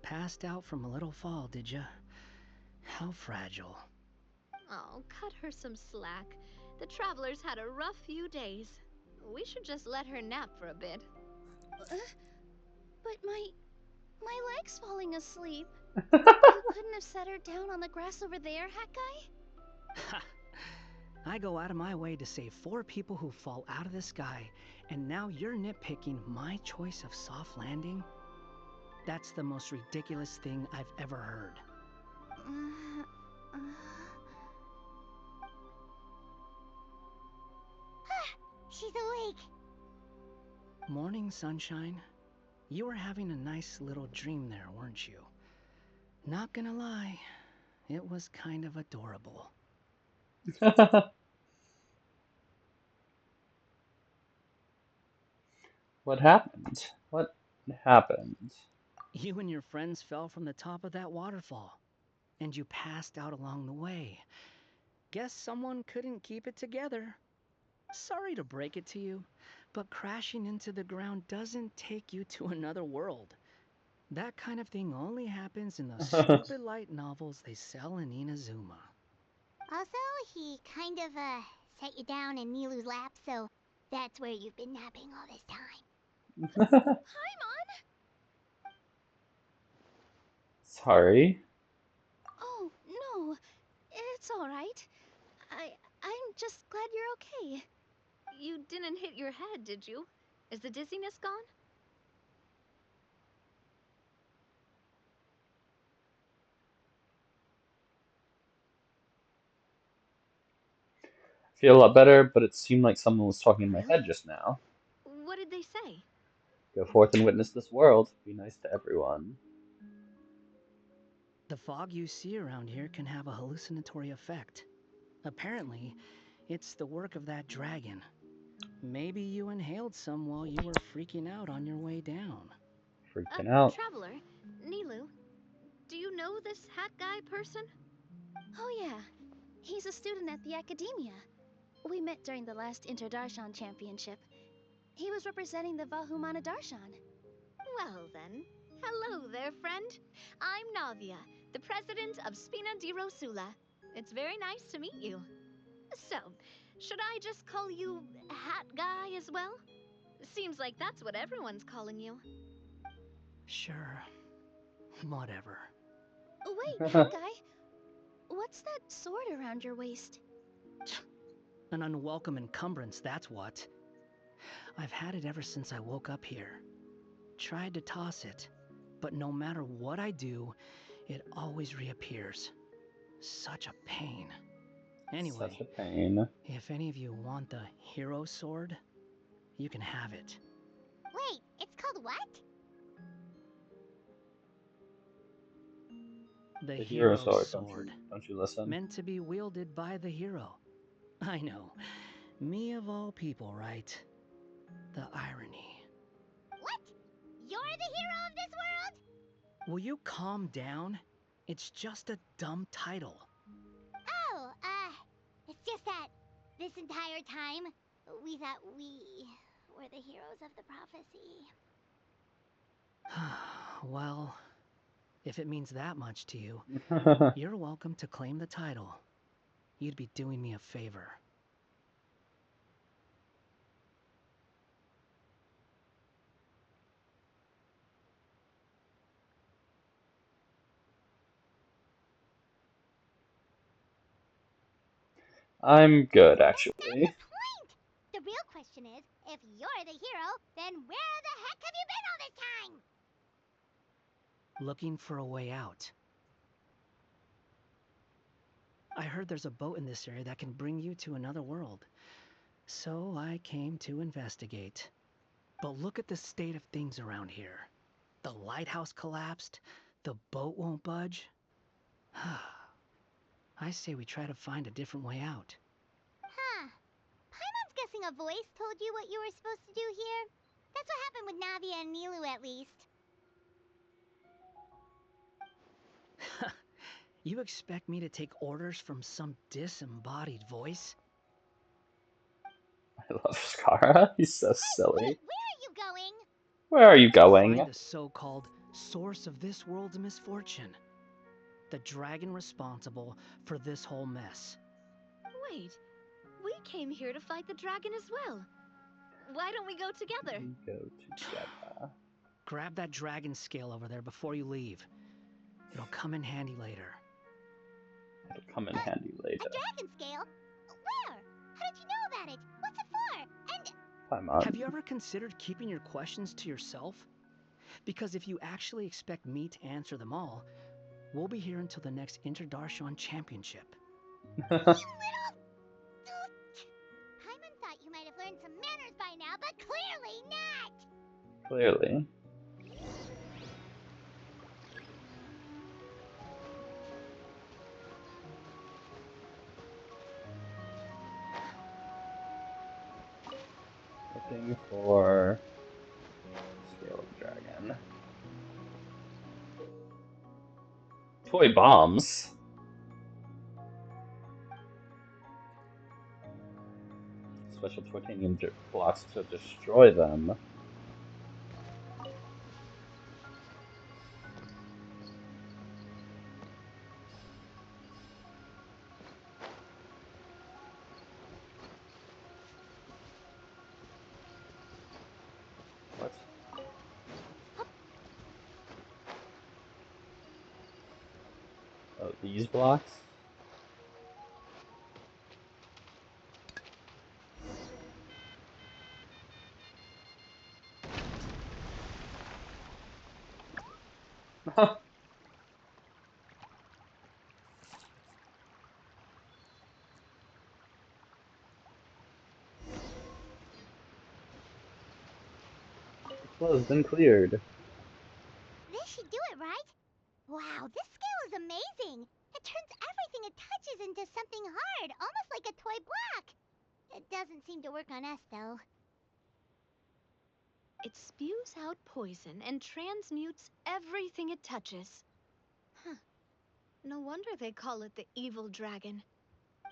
Speaker 14: Passed out from a little fall, did ya? How fragile.
Speaker 11: Oh, cut her some slack. The traveler's had a rough few days. We should just let her nap for a bit.
Speaker 2: But my leg's falling asleep. You couldn't have set her down on the grass over there, Hat Guy?
Speaker 14: Ha! I go out of my way to save 4 people who fall out of the sky, and now you're nitpicking my choice of soft landing? That's the most ridiculous thing I've ever heard.
Speaker 6: She's awake.
Speaker 14: Morning, sunshine. You were having a nice little dream there, weren't you? Not gonna lie, it was kind of adorable.
Speaker 1: What happened? What happened?
Speaker 14: You and your friends fell from the top of that waterfall, and you passed out along the way. Guess someone couldn't keep it together. Sorry to break it to you, but crashing into the ground doesn't take you to another world. That kind of thing only happens in those stupid light novels they sell in Inazuma.
Speaker 6: Also, he kind of, set you down in Nilu's lap, so that's where you've been napping all this time.
Speaker 2: Paimon!
Speaker 1: Sorry.
Speaker 2: Oh, no. It's alright. I'm just glad you're okay.
Speaker 11: You didn't hit your head, did you? Is the dizziness gone?
Speaker 1: Feel a lot better, but it seemed like someone was talking in my
Speaker 11: Really?
Speaker 1: head just now.
Speaker 11: What did they say?
Speaker 1: Go forth and witness this world. Be nice to everyone.
Speaker 14: The fog you see around here can have a hallucinatory effect. Apparently, it's the work of that dragon. Maybe you inhaled some while you were freaking out on your way down.
Speaker 1: Freaking out.
Speaker 11: Traveler, Nilu, do you know this hat guy person?
Speaker 2: Oh yeah, he's a student at the academia. We met during the last Interdarshan Championship. He was representing the Vahumana Darshan.
Speaker 11: Well then, hello there, friend. I'm Navia, the president of Spina di Rosula. It's very nice to meet you. So, should I just call you Hat Guy as well? Seems like that's what everyone's calling you.
Speaker 14: Sure. Whatever.
Speaker 2: Wait, Hat Guy. What's that sword around your waist?
Speaker 14: An unwelcome encumbrance, that's what. I've had it ever since I woke up here. Tried to toss it, but no matter what I do, it always reappears. Such a pain. Anyway,
Speaker 1: Such a pain.
Speaker 14: if any of you want the hero sword, you can have it.
Speaker 6: Wait, it's called what?
Speaker 14: The
Speaker 1: hero
Speaker 14: hero
Speaker 1: sword.
Speaker 14: sword.
Speaker 1: Don't you listen?
Speaker 14: Meant to be wielded by the hero. I know. Me of all people, right? The irony.
Speaker 6: What? You're the hero of this world?
Speaker 14: Will you calm down? It's just a dumb title.
Speaker 6: Oh, it's just that this entire time, we thought we were the heroes of the prophecy.
Speaker 14: Well, if it means that much to you, you're welcome to claim the title. You'd be doing me a favor.
Speaker 1: I'm good, actually.
Speaker 6: That's the point! The real question is, if you're the hero, then where the heck have you been all this time?
Speaker 14: Looking for a way out. I heard there's a boat in this area that can bring you to another world. So I came to investigate. But look at the state of things around here. The lighthouse collapsed. The boat won't budge. I say we try to find a different way out.
Speaker 6: Huh. Paimon's guessing a voice told you what you were supposed to do here. That's what happened with Navia and Nilu, at least.
Speaker 14: You expect me to take orders from some disembodied voice?
Speaker 1: I love Skara. He's so silly.
Speaker 6: Wait, where are you going?
Speaker 1: Where are you going?
Speaker 14: Find the so-called source of this world's misfortune. The dragon responsible for this whole mess.
Speaker 11: Wait, we came here to fight the dragon as well. Why don't we go together?
Speaker 1: We go together.
Speaker 14: Grab that dragon scale over there before you leave. It'll come in handy later.
Speaker 1: It'll come in handy later.
Speaker 6: A dragon scale? Where? How did you know about it? What's it for? And...
Speaker 1: Paimon.
Speaker 14: Have you ever considered keeping your questions to yourself? Because if you actually expect me to answer them all, we'll be here until the next Interdarshan Championship.
Speaker 6: You little... Paimon thought you might have learned some manners by now, but clearly not!
Speaker 1: Clearly. Looking for Scale of the Dragon. Toy bombs. Special titanium blocks to destroy them. What? Oh, these blocks? The flow's been cleared.
Speaker 6: This should do it, right? Wow, this scale is amazing! It turns everything it touches into something hard, almost like a toy block! It doesn't seem to work on us, though.
Speaker 11: It spews out poison and transmutes everything it touches. Huh. No wonder they call it the evil dragon.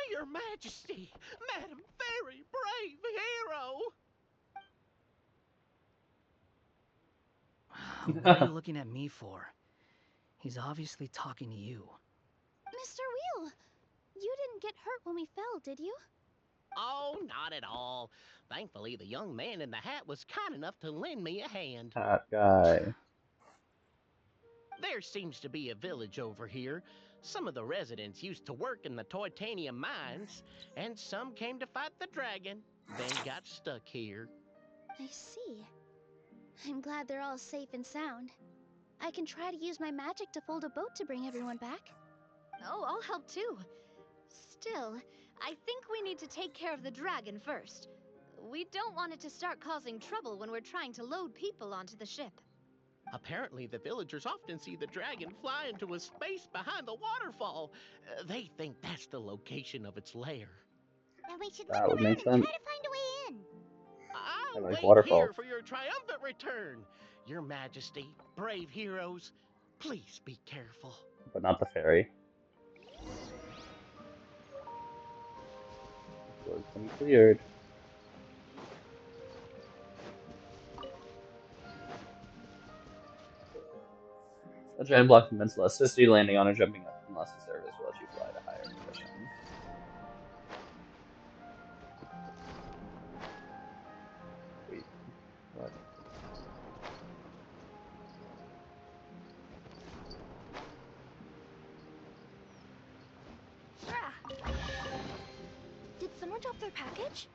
Speaker 5: Your Majesty, Madam Very Brave Hero!
Speaker 14: What are you looking at me for? He's obviously talking to you.
Speaker 2: Mr. Wheel, you didn't get hurt when we fell, did you?
Speaker 5: Oh, not at all. Thankfully, the young man in the hat was kind enough to lend me a hand.
Speaker 1: Hat guy.
Speaker 5: There seems to be a village over here. Some of the residents used to work in the titanium mines, and some came to fight the dragon, then got stuck here.
Speaker 2: I see. I'm glad they're all safe and sound. I can try to use my magic to fold a boat to bring everyone back.
Speaker 11: Oh, I'll help too. Still, I think we need to take care of the dragon first. We don't want it to start causing trouble when we're trying to load people onto the ship.
Speaker 5: Apparently, the villagers often see the dragon fly into a space behind the waterfall. They think that's the location of its lair.
Speaker 6: Then we should
Speaker 1: That
Speaker 6: look
Speaker 1: would
Speaker 6: around
Speaker 1: make
Speaker 6: and try
Speaker 1: sense.
Speaker 6: to find a way in.
Speaker 1: I
Speaker 5: I'll
Speaker 1: like
Speaker 5: wait
Speaker 1: waterfalls.
Speaker 5: here for your triumphant return. Your Majesty, brave heroes, please be careful.
Speaker 1: But not the ferry. Road's been cleared. A giant block of mental elasticity, landing on or jumping up unless the surface will let you fly to higher positions. Wait, what?
Speaker 2: Did someone drop their package?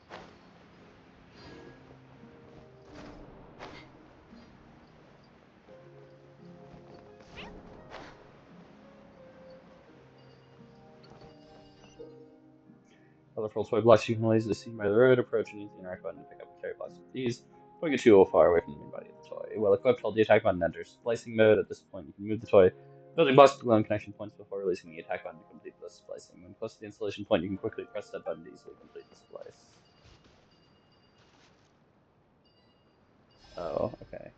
Speaker 1: Colorful toy blocks you can easily see by the road. Approach and use the interact button to pick up and carry blocks with these. Toy gets you far away from the main body of the toy. Well equipped, hold the attack button enters splicing mode. At this point, you can move the toy, building blocks to glowing connection points before releasing the attack button to complete the splicing. When close to the installation point, you can quickly press that button to easily complete the splice. Oh, okay.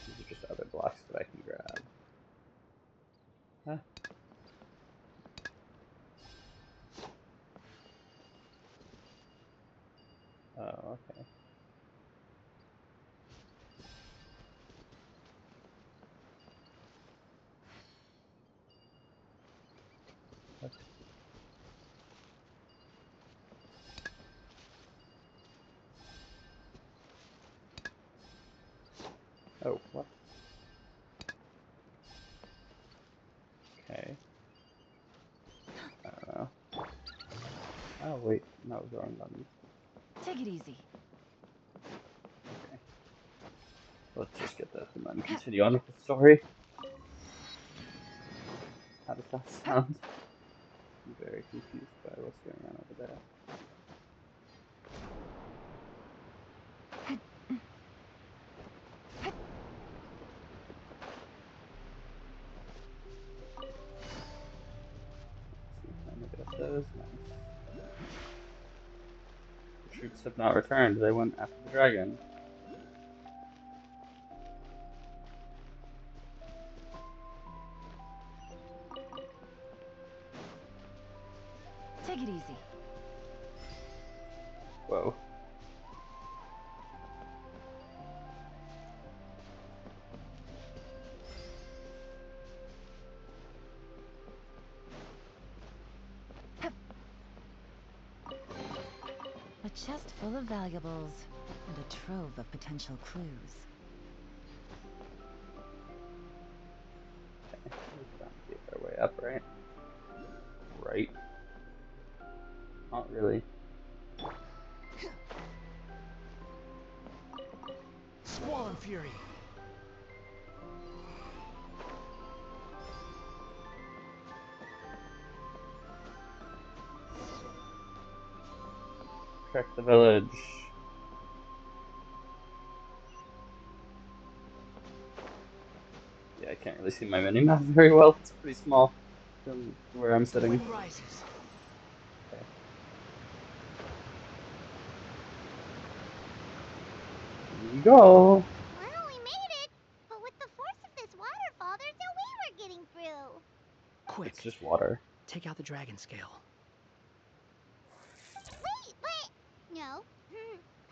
Speaker 1: These are just other blocks that I can grab. Huh? Oh, okay. What? Oh, what? Okay. I don't know. Oh, wait. No, it was the wrong button.
Speaker 9: Take it easy.
Speaker 1: Okay. Let's just get this and then continue on with the story. How does that sound? I'm very confused by what's going on over there. Let's see, can I make it up those? Nice. The troops have not returned. They went after the dragon.
Speaker 9: Take it easy.
Speaker 1: Whoa.
Speaker 9: A chest full of valuables and a trove of potential clues.
Speaker 1: Okay, we've got to get our way up, right? Right. Not really.
Speaker 4: Swollen Fury!
Speaker 1: Check the village. Yeah, I can't really see my mini-map very well. It's pretty small from where I'm sitting.
Speaker 4: Wind rises.
Speaker 1: Okay. Here you go.
Speaker 6: Well, we made it. But with the force of this waterfall, there's no way we're getting through.
Speaker 14: Quick,
Speaker 1: It's just water.
Speaker 14: take out the dragon scale.
Speaker 6: Wait! No.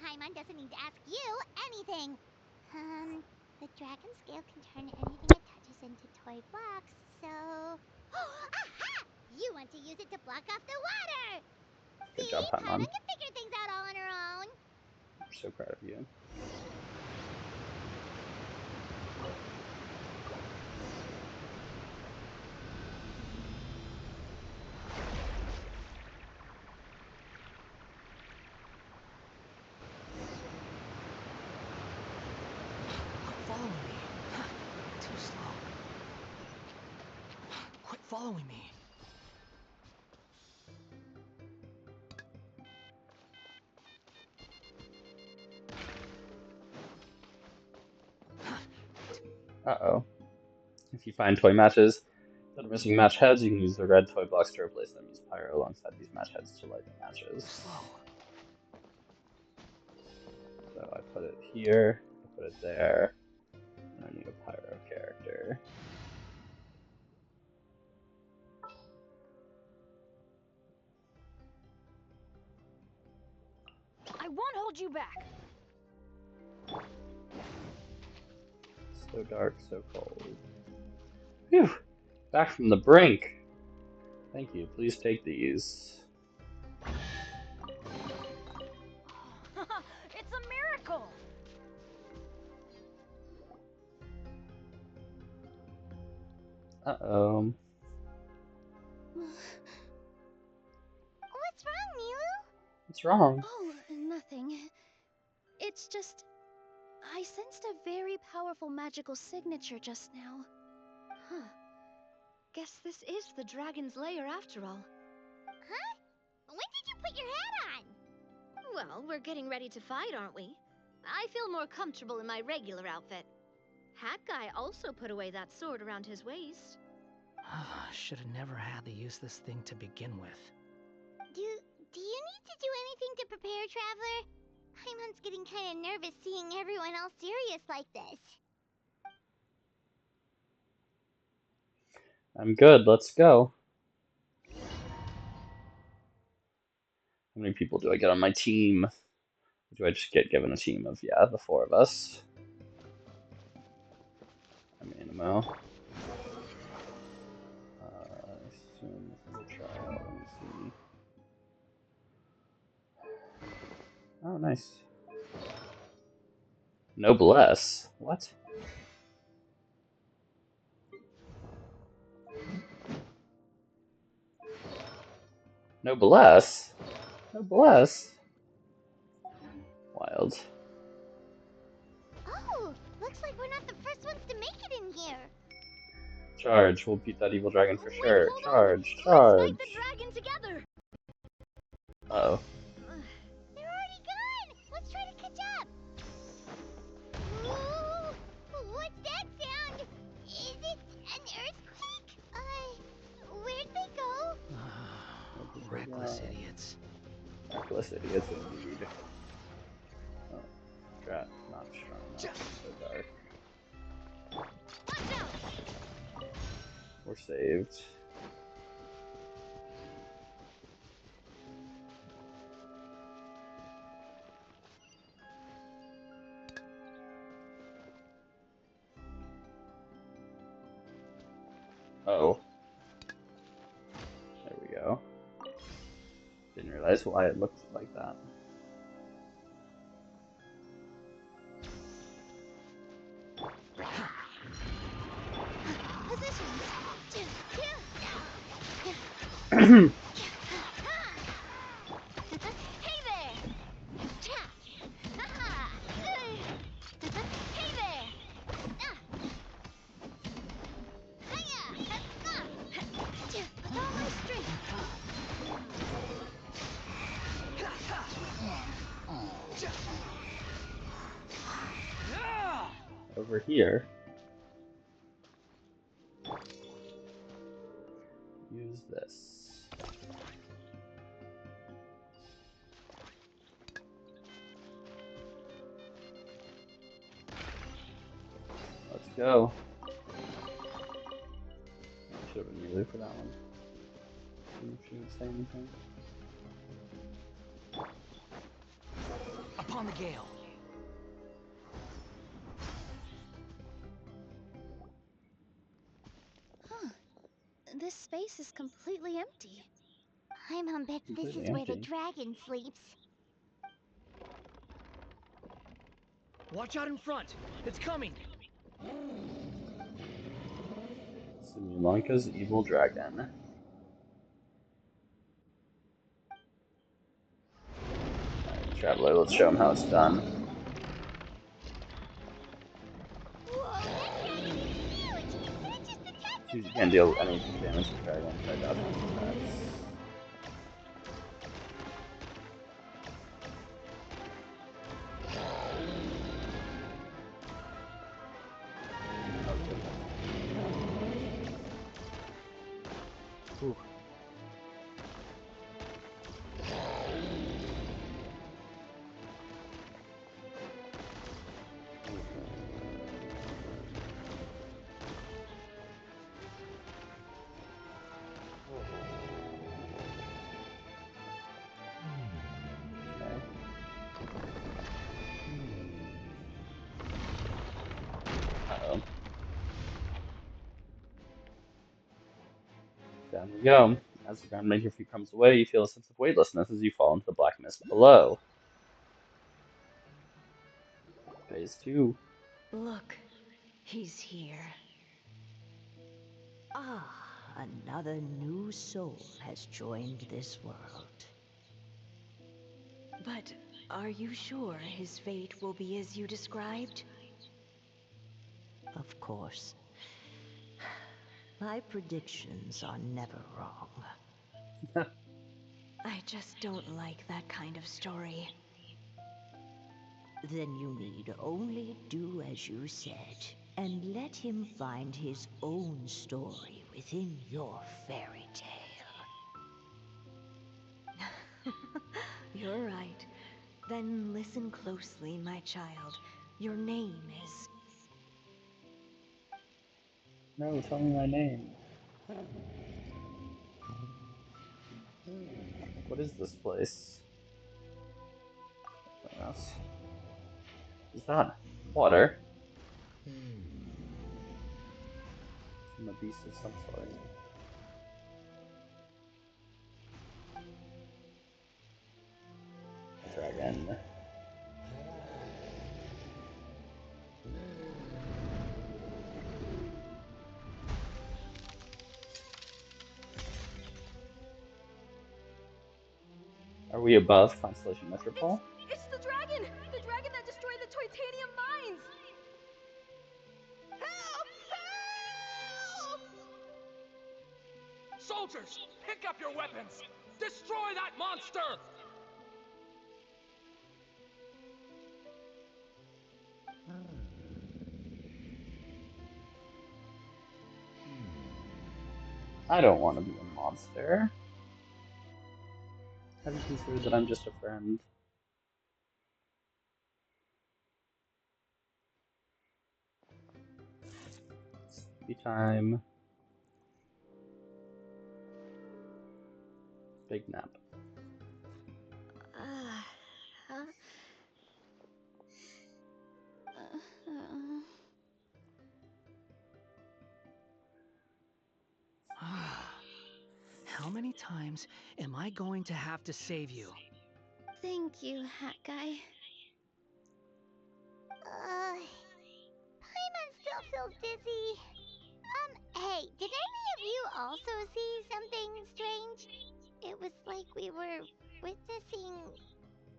Speaker 6: Paimon doesn't need to ask you anything. The dragon scale can turn anything it touches into toy blocks, so... Aha! You want to use it to block off the water!
Speaker 1: Good
Speaker 6: See?
Speaker 1: job,
Speaker 6: Paimon
Speaker 1: Paimon.
Speaker 6: can figure things out all on her own.
Speaker 1: I'm so proud of you.
Speaker 14: Following me. Too slow. Quit following me.
Speaker 1: Uh-oh. If you find toy matches that are missing match heads, you can use the red toy blocks to replace them. Use pyro alongside these match heads to light the matches.
Speaker 14: Slow.
Speaker 1: So I put it here, I put it there, and I need a pyro character.
Speaker 2: I won't hold you back.
Speaker 1: So dark, so cold. Phew! Back from the brink! Thank you, please take these.
Speaker 2: It's a miracle!
Speaker 1: Uh-oh.
Speaker 6: What's wrong, Nilu?
Speaker 1: What's wrong?
Speaker 2: Oh, nothing. It's just... I sensed a very powerful magical signature just now. Huh. Guess this is the dragon's lair after all.
Speaker 6: Huh? When did you put your hat on?
Speaker 11: Well, we're getting ready to fight, aren't we? I feel more comfortable in my regular outfit. Hat Guy also put away that sword around his waist.
Speaker 14: Should have never had to use this thing to begin with.
Speaker 6: Do you need to do anything to prepare, Traveler? Paimon's getting kind of nervous seeing everyone else serious like this.
Speaker 1: I'm good, let's go. How many people do I get on my team? Or do I just get given a team of, yeah, the four of us? I'm Animo. I assume this is a trial, let me see. Oh, nice. Noblesse? What? Noblesse? Noblesse? Wild.
Speaker 6: Oh, looks like we're not the first ones to make it in here.
Speaker 1: Charge, we'll beat that evil dragon for sure.
Speaker 2: Hold
Speaker 1: Charge,
Speaker 2: on.
Speaker 1: charge.
Speaker 2: Let's fight the dragon together.
Speaker 1: Uh-oh.
Speaker 6: They're already gone. Let's try to catch up. Ooh, what's that sound? Is it an earthquake? Where'd they go?
Speaker 14: Reckless idiots.
Speaker 1: Reckless idiots indeed. Oh, drat, not strong enough. So dark.
Speaker 2: Watch out.
Speaker 1: We're saved. Oh. There we go. Didn't realize why it looked like that.
Speaker 6: Positions. Hey there. Hey there. With all my strength.
Speaker 1: Over here. Use this. Let's go. Should have been Milu for that one. She didn't say anything.
Speaker 14: Upon the gale.
Speaker 2: This space is completely empty.
Speaker 6: Paimon bets this
Speaker 1: Completely
Speaker 6: is where the
Speaker 1: empty.
Speaker 6: dragon sleeps.
Speaker 14: Watch out in front! It's coming!
Speaker 1: Simulanka's evil dragon. Alright, Traveler, let's show him how it's done.
Speaker 6: Whoa, that dragon is huge! And it just attacked
Speaker 1: See
Speaker 6: us
Speaker 1: if you
Speaker 6: from
Speaker 1: can
Speaker 6: the
Speaker 1: deal any
Speaker 6: side!
Speaker 1: damage to the dragon. Try dodging its attacks.
Speaker 14: Ooh.
Speaker 1: Uh-oh. Down we go. As the ground beneath your feet comes away, you feel a sense of weightlessness as you fall into the black mist below. Phase 2.
Speaker 13: Look, he's here. Ah, another new soul has joined this world. But are you sure his fate will be as you described? Of course. My predictions are never wrong. I just don't like that kind of story. Then you need only do as you said, and let him find his own story within your fairy tale. You're right. Then listen closely, my child. Your name is...
Speaker 1: No, tell me my name. What is this place? Something else. Is that water? From a beast of some sort. A dragon. Are we above Constellation Metropole?
Speaker 2: It's the dragon! The dragon that destroyed the titanium mines! Help! Help!
Speaker 15: Soldiers, pick up your weapons! Destroy that monster!
Speaker 1: I don't want to be a monster. Have you considered that I'm just a friend? Sleepy time. Big nap.
Speaker 2: Huh?
Speaker 14: How many times am I going to have to save you?
Speaker 2: Thank you, Hat Guy.
Speaker 6: Paimon still feels dizzy. Hey, did any of you also see something strange? It was like we were witnessing...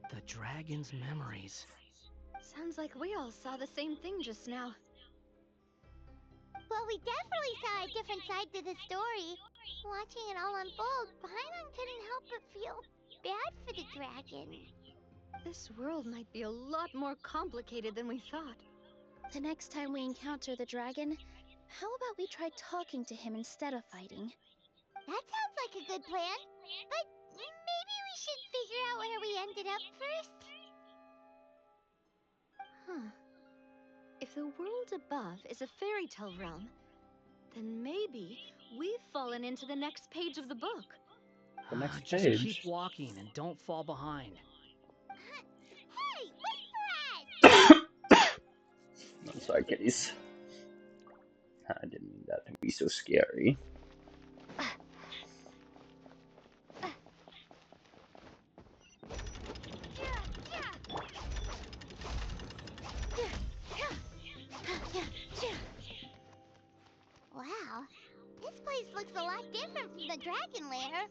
Speaker 14: The dragon's memories.
Speaker 2: Sounds like we all saw the same thing just now.
Speaker 6: Well, we definitely saw a different side to the story. Watching it all unfold, Paimon couldn't help but feel bad for the dragon.
Speaker 2: This world might be a lot more complicated than we thought. The next time we encounter the dragon, how about we try talking to him instead of fighting?
Speaker 6: That sounds like a good plan. But maybe we should figure out where we ended up first?
Speaker 2: Huh. If the world above is a fairy tale realm, then maybe we've fallen into the next page of the book.
Speaker 1: The next
Speaker 14: Just
Speaker 1: page.
Speaker 14: keep walking and don't fall behind.
Speaker 6: Hey, wait for us!
Speaker 1: I'm sorry, kitties. I didn't mean that to be so scary.
Speaker 6: lot different from the dragon lair.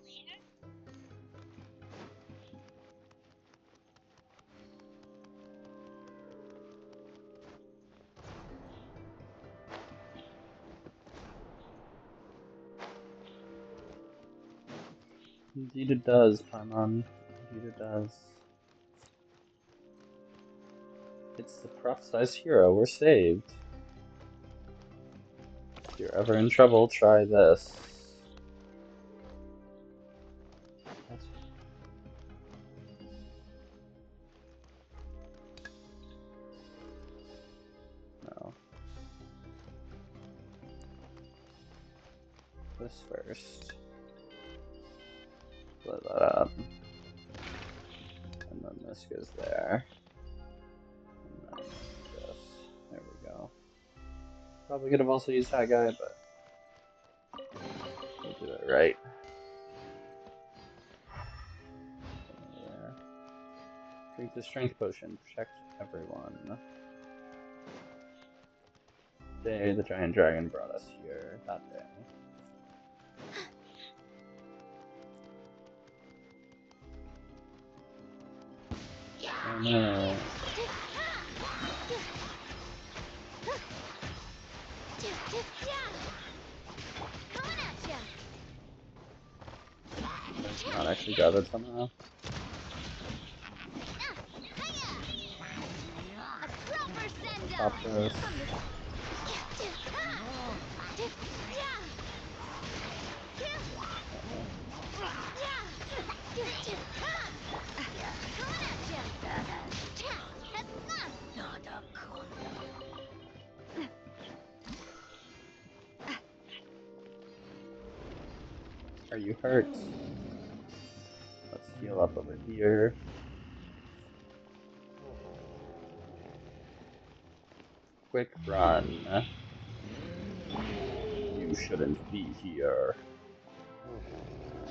Speaker 1: Indeed it does, Paimon. Indeed it does. It's the prophesized hero. We're saved. If you're ever in trouble, try this. That's... No. This first. Split that up. And then this goes there. And then this. There we go. Probably could have also used that guy, but we'll do it right. There. Drink the strength potion. Protect everyone. Day the giant dragon brought us here. That day. Oh no. Not actually got it somehow. Stop this. Are you hurt? Let's heal up over here. Quick run. You shouldn't be here.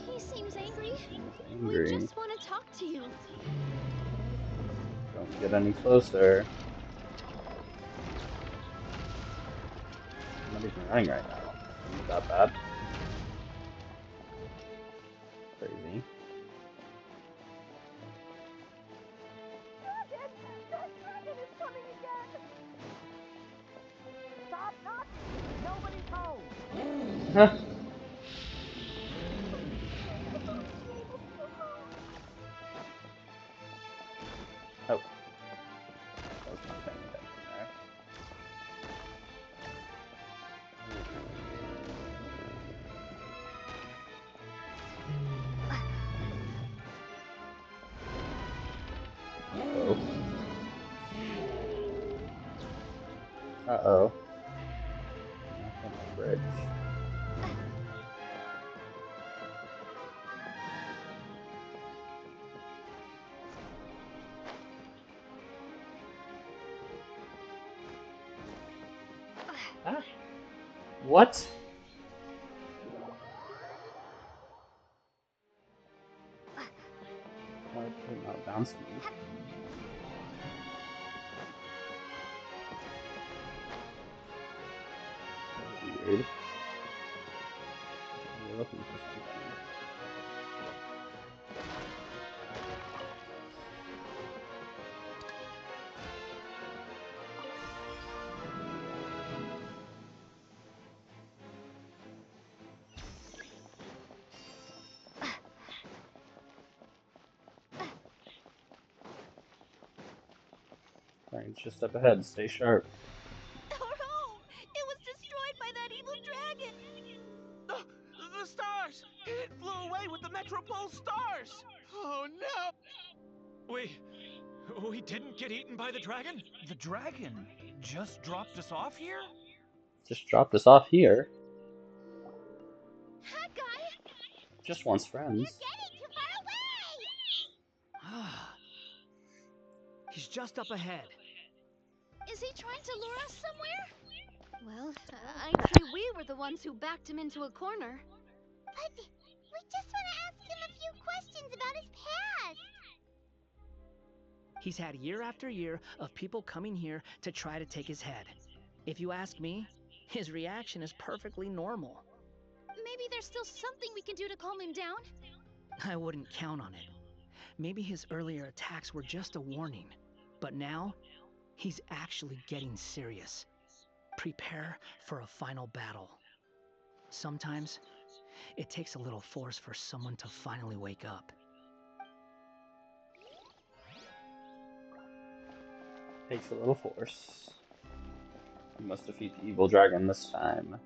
Speaker 2: He seems angry.
Speaker 1: Angry.
Speaker 2: We just want to talk to you.
Speaker 1: Don't get any closer. I'm not even running right now. Isn't that bad? Crazy.
Speaker 16: That dragon is coming again! Stop knocking! Nobody's home!
Speaker 1: Oh. I was not paying attention there. Uh-oh. Uh-oh. Knocked on the bridge. Ah. What? Why did it not bounce me? Weird. We're looking for something. Alright, just up ahead. Stay sharp.
Speaker 2: Our home! It was destroyed by that evil dragon!
Speaker 4: The stars! It flew away with the Metropole stars! Oh no!
Speaker 10: We didn't get eaten by the dragon?
Speaker 15: The dragon just dropped us off here?
Speaker 1: Just dropped us off here.
Speaker 6: Hi, guys!
Speaker 1: Just wants friends.
Speaker 6: You're getting too far away!
Speaker 14: He's just up ahead.
Speaker 2: Is he trying to lure us somewhere?
Speaker 11: Well, I'd say we were the ones who backed him into a corner.
Speaker 6: But we just want to ask him a few questions about his past.
Speaker 14: He's had year after year of people coming here to try to take his head. If you ask me, his reaction is perfectly normal.
Speaker 2: Maybe
Speaker 11: there's still something we can do to calm him down.
Speaker 14: I wouldn't count on it. Maybe his earlier attacks were just a warning. But now, he's actually getting serious. Prepare for a final battle. Sometimes, it takes a little force for someone to finally wake up.
Speaker 1: Takes a little force. We must defeat the evil dragon this time.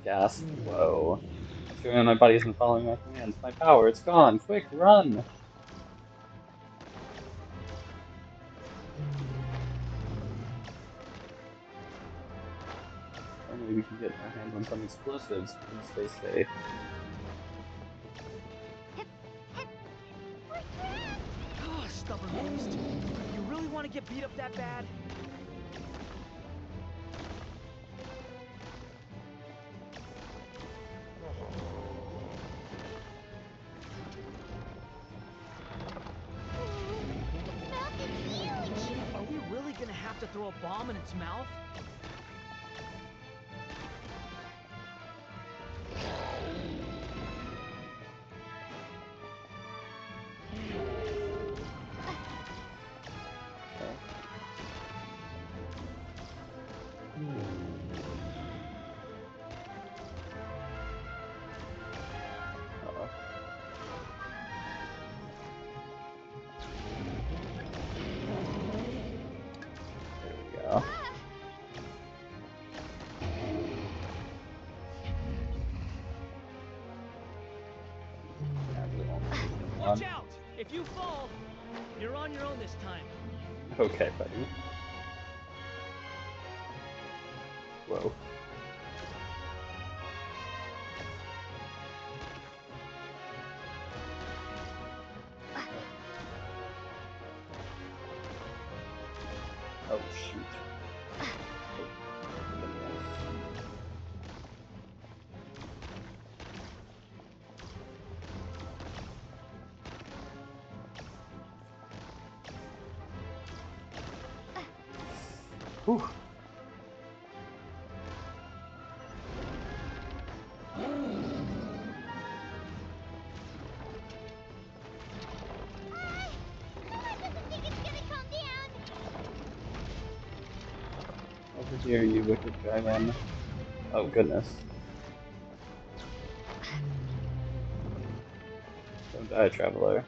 Speaker 1: Gasp. Whoa. What's going on? My body isn't following my commands. My power, it's gone. Quick, run! Finally, we can get our hands on some explosives. Please stay safe.
Speaker 12: Oh, stubborn beast. You really want to get beat up that bad? Are we really gonna have to throw a bomb in its mouth? Watch out! If you fall, you're on your own this time.
Speaker 1: Okay, buddy. Whoa. Oh, shoot. Whew. Over here, you wicked dragon. Oh, goodness. Don't die, traveler.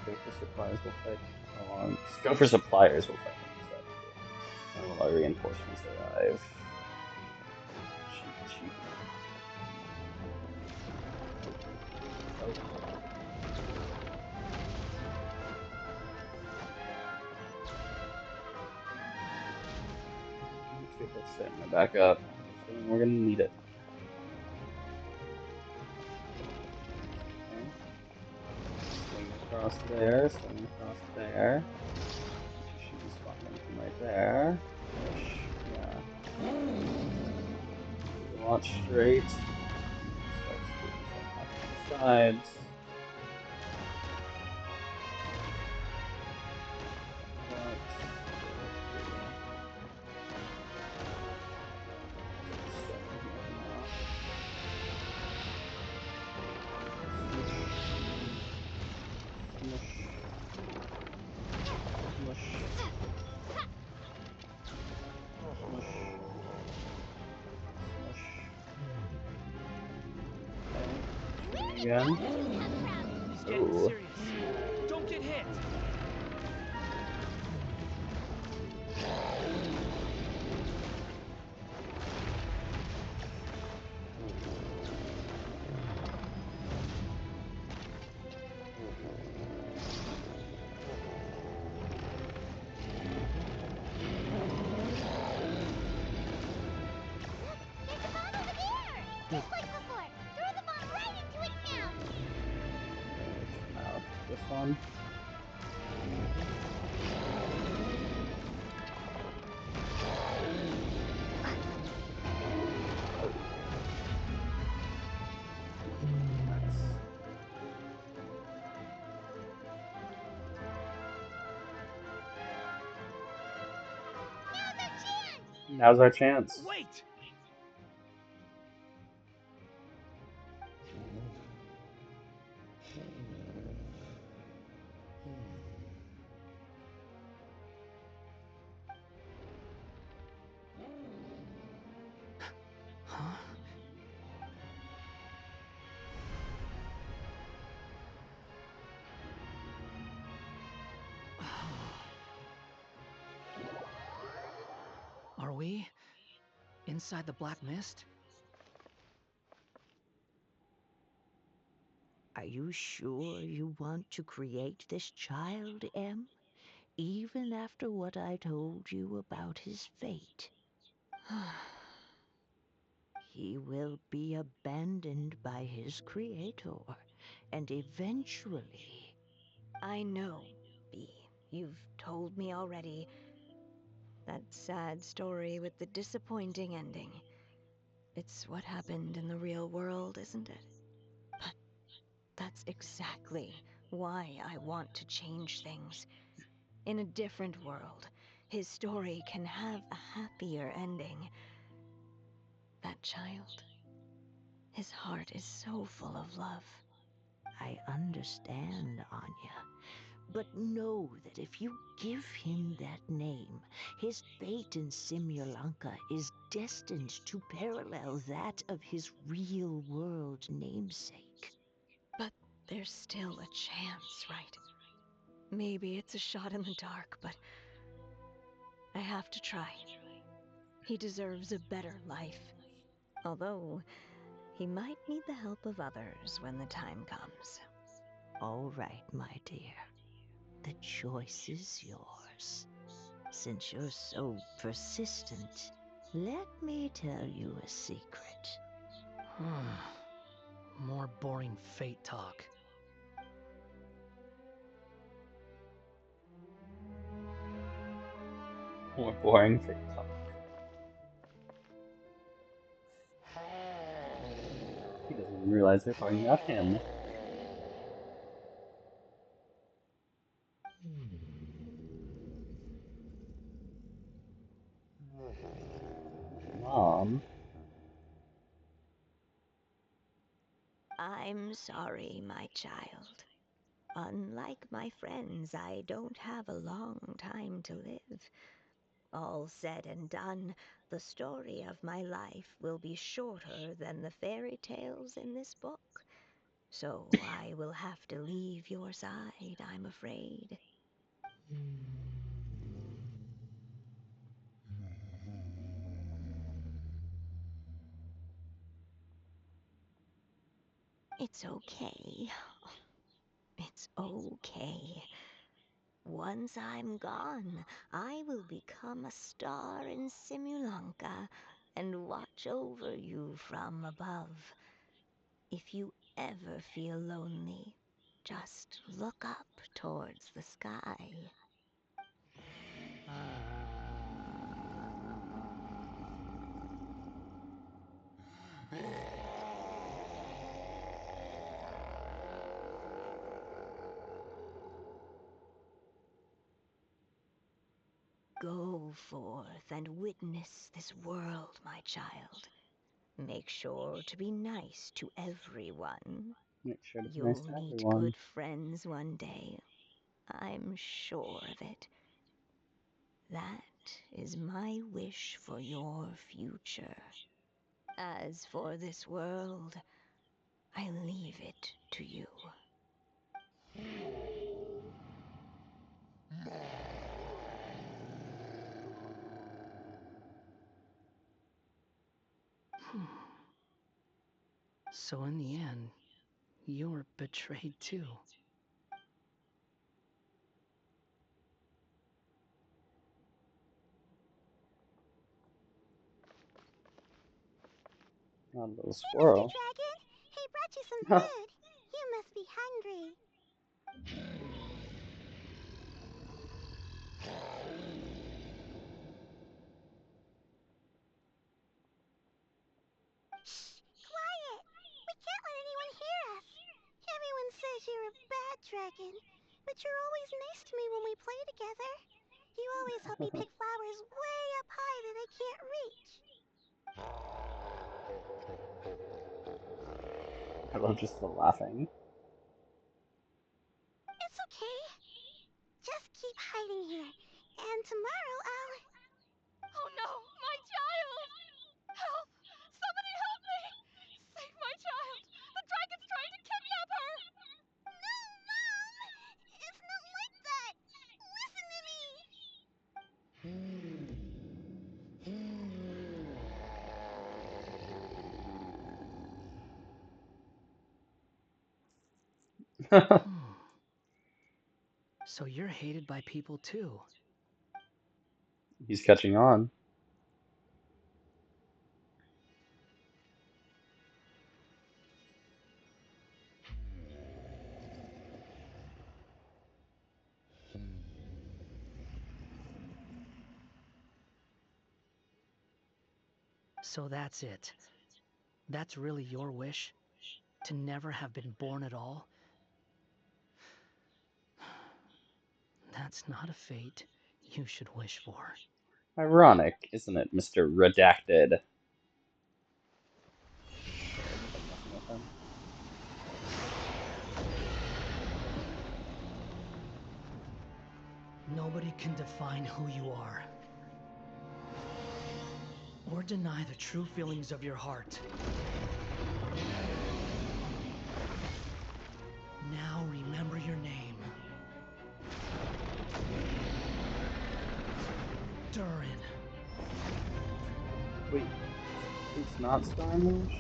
Speaker 1: Go for supplies, we'll fight along. Go for suppliers, we'll fight alongside you. While our reinforcements arrive. Cheap. Oh. Let's get that stamina back up. We're gonna need it. Okay. Swing across there, swing across there. She should be spawning from right there. Ish. Yeah. Launch straight. Start shooting some up the sides. Again.
Speaker 12: He's getting serious. Don't get hit.
Speaker 1: This one. Now's our chance.
Speaker 4: Wait!
Speaker 14: Huh? Are we inside the black mist?
Speaker 13: Are you sure you want to create this child, Em? Even after what I told you about his fate? He will be abandoned by his creator, and eventually...
Speaker 11: I know, Bee. You've told me already. That sad story with the disappointing ending. It's what happened in the real world, isn't it? But that's exactly why I want to change things. In a different world, his story can have a happier ending. That child, his heart is so full of love.
Speaker 13: I understand, Anya. But know that if you give him that name, his fate in Simulanka is destined to parallel that of his real-world namesake.
Speaker 11: But there's still a chance, right? Maybe it's a shot in the dark, but I have to try. He deserves a better life. Although, he might need the help of others when the time comes.
Speaker 13: All right, my dear. The choice is yours. Since you're so persistent, let me tell you a secret.
Speaker 14: More boring fate talk.
Speaker 1: More boring fake talk. He doesn't even realize they're talking about him. Mom?
Speaker 13: I'm sorry, my child. Unlike my friends, I don't have a long time to live. All said and done, the story of my life will be shorter than the fairy tales in this book. So I will have to leave your side, I'm afraid. It's okay. It's okay. Once I'm gone, I will become a star in Simulanka and watch over you from above. If you ever feel lonely, just look up towards the sky. Go forth and witness this world, my child. Make sure to be nice to everyone.
Speaker 1: Make sure to be nice
Speaker 13: You'll
Speaker 1: to
Speaker 13: meet
Speaker 1: everyone.
Speaker 13: good friends one day. I'm sure of it. That is my wish for your future. As for this world, I leave it to you.
Speaker 14: So in the end, you were betrayed too.
Speaker 1: Not a little
Speaker 6: Hey, Mr.
Speaker 1: squirrel.
Speaker 6: Dragon! He brought you some
Speaker 1: Huh.
Speaker 6: food. You must be hungry. Shh! Quiet! We can't let anyone hear us. Everyone says you're a bad dragon, but you're always nice to me when we play together. You always help me pick flowers way up high that I can't reach.
Speaker 1: I love just the laughing.
Speaker 6: It's okay. Just keep hiding here. And tomorrow I'll...
Speaker 2: Oh no, my child! Help! Somebody help me! Save my child! The dragon's trying to kidnap her!
Speaker 6: No, Mom! It's not like that! Listen to me!
Speaker 14: So you're hated by people too.
Speaker 1: He's catching on.
Speaker 14: So that's it. That's really your wish? To never have been born at all? That's not a fate you should wish for.
Speaker 1: Ironic, isn't it, Mr. Redacted? Sorry, I think I'm messing with him.
Speaker 14: Nobody can define who you are. Or deny the true feelings of your heart. Now remember your name. Durin.
Speaker 1: Wait, it's not Starmish?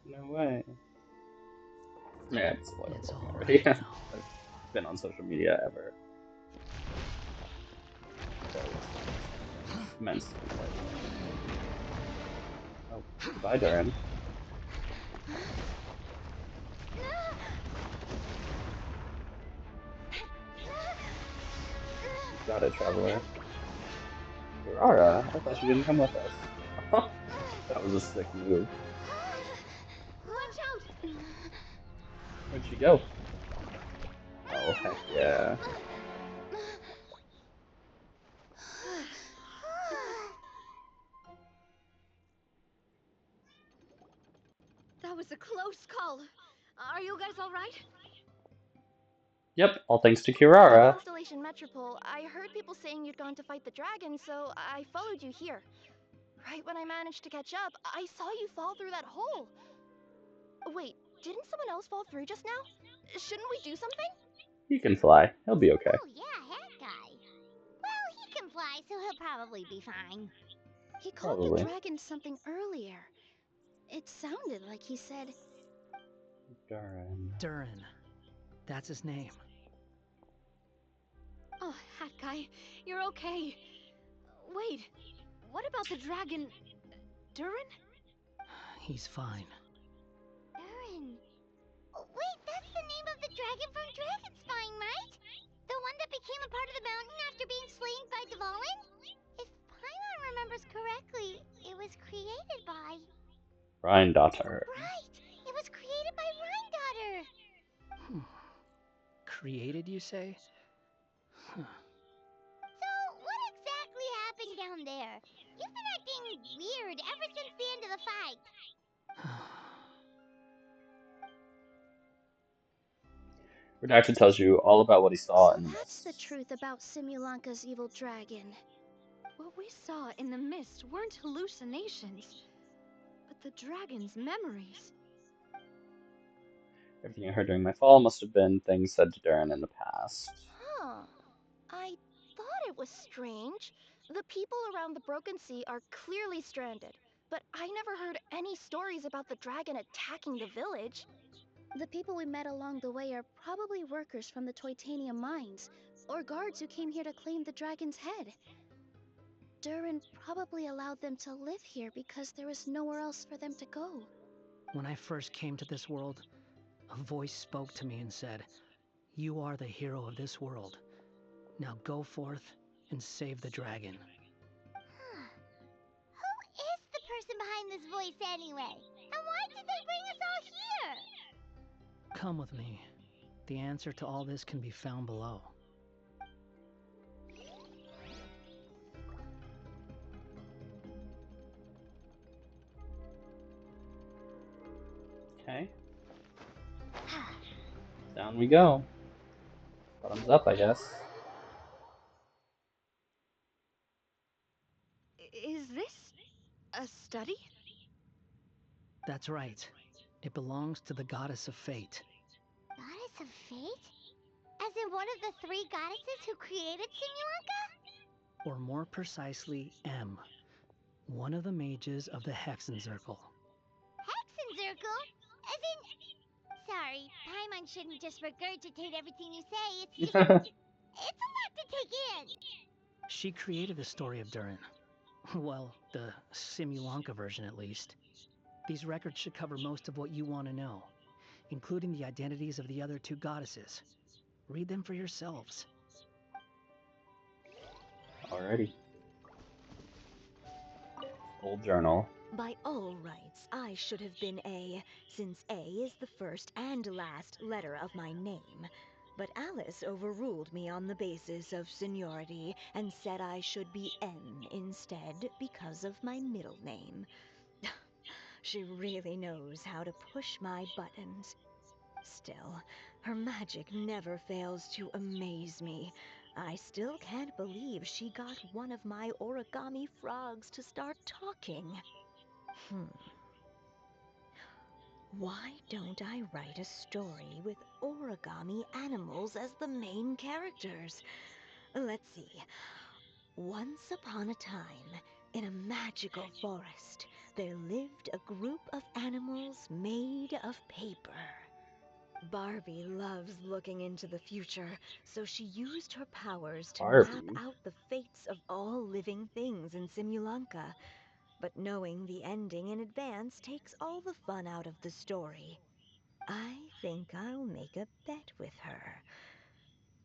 Speaker 1: No way. Yeah, it's spoiled
Speaker 14: It's all
Speaker 1: already.
Speaker 14: right now.
Speaker 1: I've been on social media ever. So it's meant to be like that. Oh, goodbye, Durin. Got it, Traveler. Urara, I thought you didn't come with us. That was a sick move.
Speaker 11: Watch out!
Speaker 1: Where'd she go? Oh, heck yeah.
Speaker 11: That was a close call. Are you guys all right?
Speaker 1: Yep, all thanks to
Speaker 2: At
Speaker 1: Kirara.
Speaker 2: Constellation Metropole, I heard people saying you'd gone to fight the dragon, so I followed you here. Right when I managed to catch up, I saw you fall through that hole. Wait, didn't someone else fall through just now? Shouldn't we do something?
Speaker 1: He can fly. He'll be okay.
Speaker 6: Oh yeah, that guy. Well, he can fly, so he'll probably be fine.
Speaker 2: He called
Speaker 1: Probably.
Speaker 2: the dragon something earlier. It sounded like he said...
Speaker 1: Durin.
Speaker 14: Durin. That's his name.
Speaker 11: Oh, Hat Guy, you're okay. Wait, what about the dragon... Durin?
Speaker 14: He's fine.
Speaker 6: Durin. Oh, wait, that's the name of the dragon from Dragonspine, right? The one that became a part of the mountain after being slain by Dvalin? If Paimon remembers correctly, it was created by...
Speaker 1: Rhindaughter.
Speaker 6: Right! It was created by Rhindaughter!
Speaker 14: Created, you say? Huh.
Speaker 6: So, what exactly happened down there? You've been acting weird ever since the end of the fight.
Speaker 1: Redacted tells you all about what he saw in the
Speaker 2: That's the
Speaker 1: mist.
Speaker 2: truth about Simulanka's evil dragon.
Speaker 11: What we saw in the mist weren't hallucinations, but the dragon's memories.
Speaker 1: Everything I heard during my fall must have been things said to Durin in the past.
Speaker 2: Huh. I thought it was strange. The people around the Broken Sea are clearly stranded, but I never heard any stories about the dragon attacking the village. The people we met along the way are probably workers from the Toitanium mines, or guards who came here to claim the dragon's head. Durin probably allowed them to live here because there was nowhere else for them to go.
Speaker 14: When I first came to this world, a voice spoke to me and said, "You are the hero of this world. Now go forth and save the dragon."
Speaker 6: Who is the person behind this voice anyway? And why did they bring us all here?
Speaker 14: Come with me. The answer to all this can be found below.
Speaker 1: Okay. Down we go. Bottoms up, I guess.
Speaker 11: Is this a study?
Speaker 14: That's right. It belongs to the Goddess of Fate.
Speaker 6: Goddess of Fate? As in one of the three goddesses who created Simulanka?
Speaker 14: Or more precisely, M. One of the mages of the Hexenzirkel.
Speaker 6: Hexenzirkel? As in... Sorry, Paimon shouldn't just regurgitate everything you say. It's just... it's a lot to take in!
Speaker 14: She created the story of Durin. Well, the Simulanka version at least. These records should cover most of what you want to know, including the identities of the other two goddesses. Read them for yourselves.
Speaker 1: Alrighty. Old journal.
Speaker 13: By all rights, I should have been A, since A is the first and last letter of my name. But Alice overruled me on the basis of seniority and said I should be M instead because of my middle name. She really knows how to push my buttons. Still, her magic never fails to amaze me. I still can't believe she got one of my origami frogs to start talking. Why don't I write a story with origami animals as the main characters? Let's see. Once upon a time, in a magical forest, there lived a group of animals made of paper. Barbie loves looking into the future, so she used her powers to map out the fates of all living things in Simulanka. But knowing the ending in advance takes all the fun out of the story. I think I'll make a bet with her.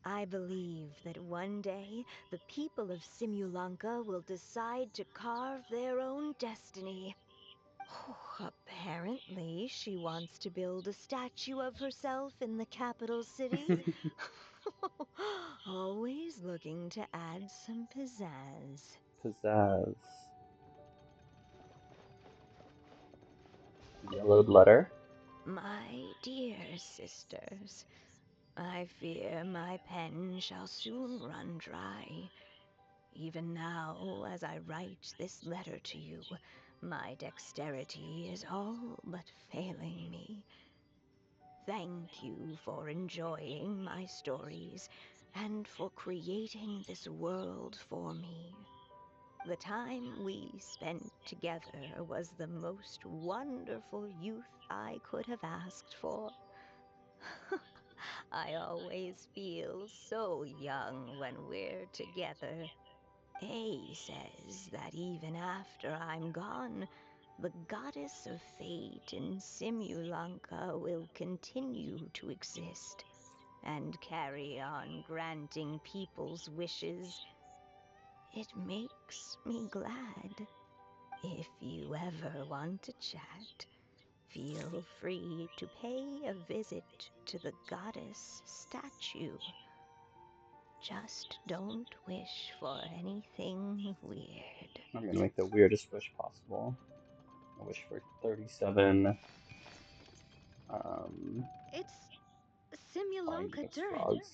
Speaker 13: I believe that one day the people of Simulanka will decide to carve their own destiny. Apparently, she wants to build a statue of herself in the capital city. Always looking to add some pizzazz.
Speaker 1: Pizzazz. Yellowed letter.
Speaker 13: My dear sisters, I fear my pen shall soon run dry. Even now, as I write this letter to you, my dexterity is all but failing me. Thank you for enjoying my stories and for creating this world for me. The time we spent together was the most wonderful youth I could have asked for. I always feel so young when we're together. A says that even after I'm gone, the goddess of fate in Simulanka will continue to exist and carry on granting people's wishes. It makes me glad. If you ever want to chat, feel free to pay a visit to the goddess statue. Just don't wish for anything weird.
Speaker 1: I'm gonna make the weirdest wish possible. I wish for 37
Speaker 11: It's
Speaker 1: flying
Speaker 11: Simulanka
Speaker 1: Venus
Speaker 11: Durin.
Speaker 1: frogs.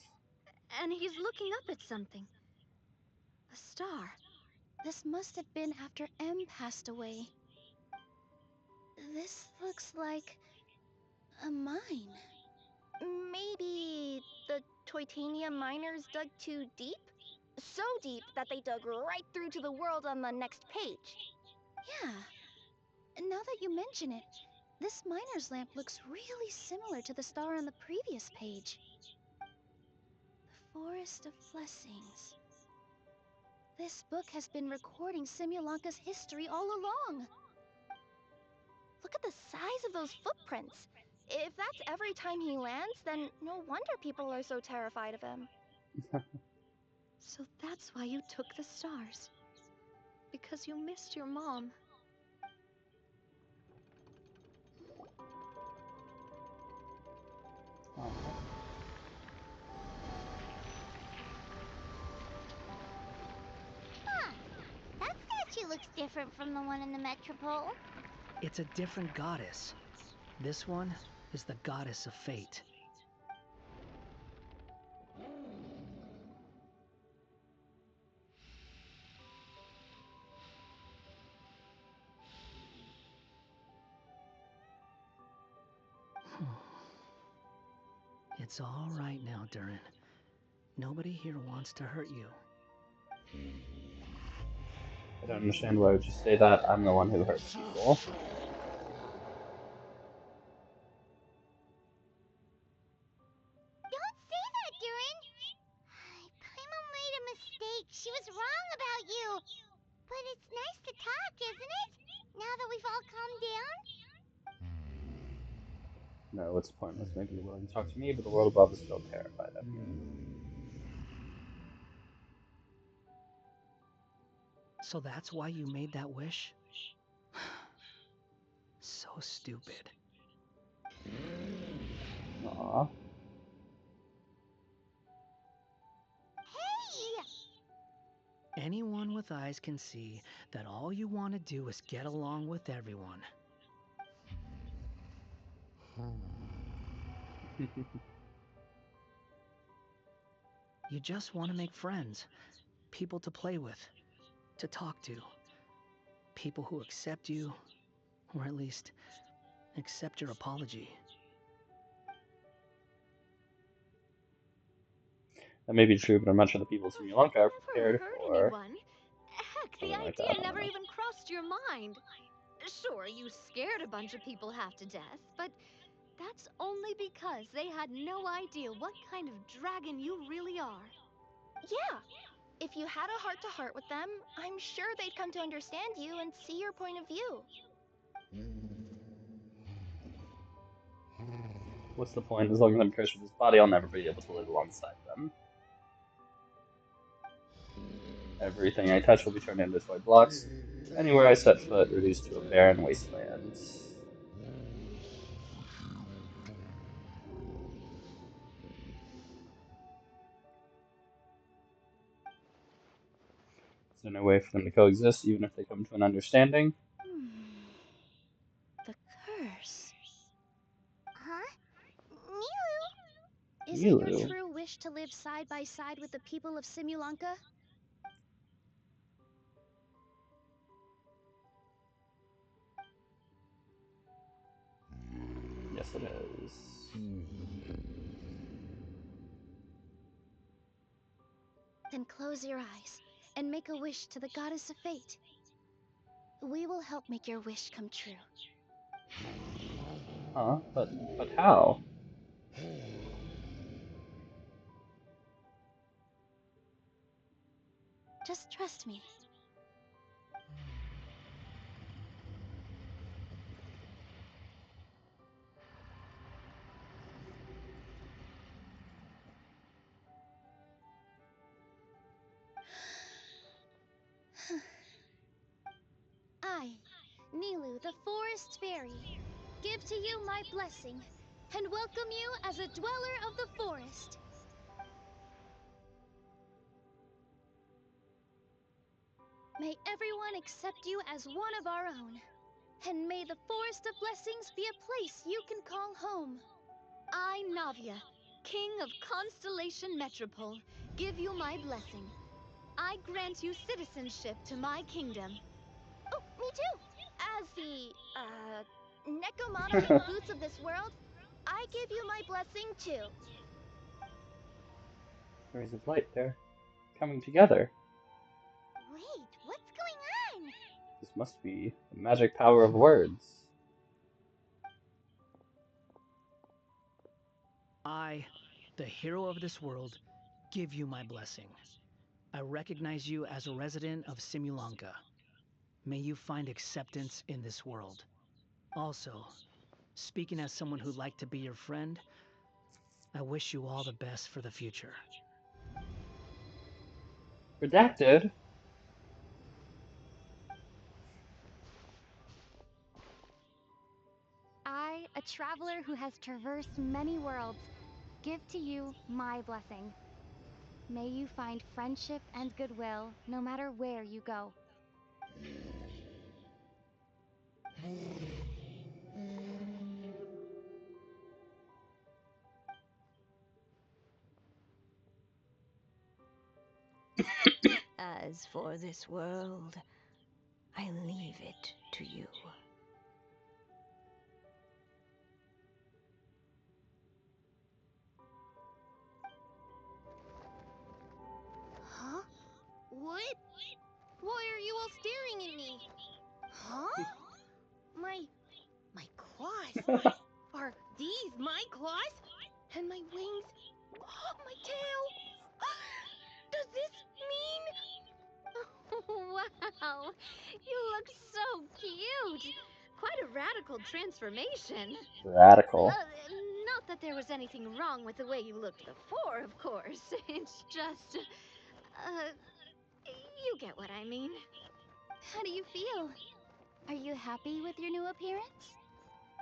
Speaker 11: And he's looking up at something. A star.
Speaker 2: This must have been after M passed away. This looks like a mine. Maybe the Toitania miners dug too deep? So deep that they dug right through to the world on the next page. Yeah. Now that you mention it, this miner's lamp looks really similar to the star on the previous page. The Forest of Blessings. This book has been recording Simulanka's history all along. Look at the size of those footprints. If that's every time he lands, then no wonder people are so terrified of him.
Speaker 11: So that's why you took the stars. Because you missed your mom.
Speaker 1: Oh.
Speaker 6: looks different from the one in the Metropole.
Speaker 14: It's a different goddess. This one is the goddess of fate. It's all right now, Durin. Nobody here wants to hurt you.
Speaker 1: I don't understand why would you say that. I'm the one who hurts people.
Speaker 6: Don't say that, Durin! Paimon made a mistake. She was wrong about you. But it's nice to talk, isn't it? Now that we've all calmed down?
Speaker 1: No, it's pointless. Maybe you're willing to talk to me, but the world above is still terrified of you.
Speaker 14: So that's why you made that wish? So stupid.
Speaker 1: Aww.
Speaker 6: Hey!
Speaker 14: Anyone with eyes can see that all you want to do is get along with everyone. You just want to make friends, people to play with, to talk to. People who accept you, or at least accept your apology.
Speaker 1: That may be true, but I'm not sure the people of Simulanka are
Speaker 11: Never
Speaker 1: prepared
Speaker 11: hurt
Speaker 1: for
Speaker 11: anyone. Heck, the
Speaker 1: something like
Speaker 11: idea
Speaker 1: that. I don't
Speaker 11: never
Speaker 1: know.
Speaker 11: even crossed your mind. Sure, you scared a bunch of people half to death, but that's only because they had no idea what kind of dragon you really are.
Speaker 2: Yeah, if you had a heart-to-heart with them, I'm sure they'd come to understand you and see your point of view.
Speaker 1: What's the point? As long as I'm cursed with this body, I'll never be able to live alongside them. Everything I touch will be turned into toy blocks. Anywhere I set foot, reduced to a barren wasteland. Is there no way for them to coexist, even if they come to an understanding?
Speaker 2: The curse.
Speaker 6: Huh? Nilu?
Speaker 2: Is it your
Speaker 1: Nilu?
Speaker 2: true wish to live side by side with the people of Simulanka?
Speaker 1: Yes, it is.
Speaker 2: Then close your eyes and make a wish to the goddess of fate. We will help make your wish come true.
Speaker 1: Huh? But how?
Speaker 2: Just trust me. I, Nilu, the Forest Fairy, give to you my blessing and welcome you as a dweller of the forest. May everyone accept you as one of our own, and may the Forest of Blessings be a place you can call home.
Speaker 11: I, Navia, King of Constellation Metropole, give you my blessing. I grant you citizenship to my kingdom.
Speaker 2: Oh, me too! As the, Nekomata Big Boots of this world, I give you my blessing too.
Speaker 1: Rays of light, they're coming together.
Speaker 6: Wait, what's going on?
Speaker 1: This must be the magic power of words.
Speaker 14: I, the hero of this world, give you my blessing. I recognize you as a resident of Simulanka. May you find acceptance in this world. Also, speaking as someone who'd like to be your friend, I wish you all the best for the future.
Speaker 1: Redacted?
Speaker 17: I, a traveler who has traversed many worlds, give to you my blessing. May you find friendship and goodwill no matter where you go.
Speaker 13: As for this world, I leave it to you.
Speaker 2: Huh? What? Why are you all staring at me? Huh? My claws? Are these my claws? And my wings? Oh, my tail? Does this mean...
Speaker 11: Wow, you look so cute. Quite a radical transformation.
Speaker 1: Radical.
Speaker 11: Not that there was anything wrong with the way you looked before, of course. It's just, you get what I mean.
Speaker 17: How do you feel? Are you happy with your new appearance?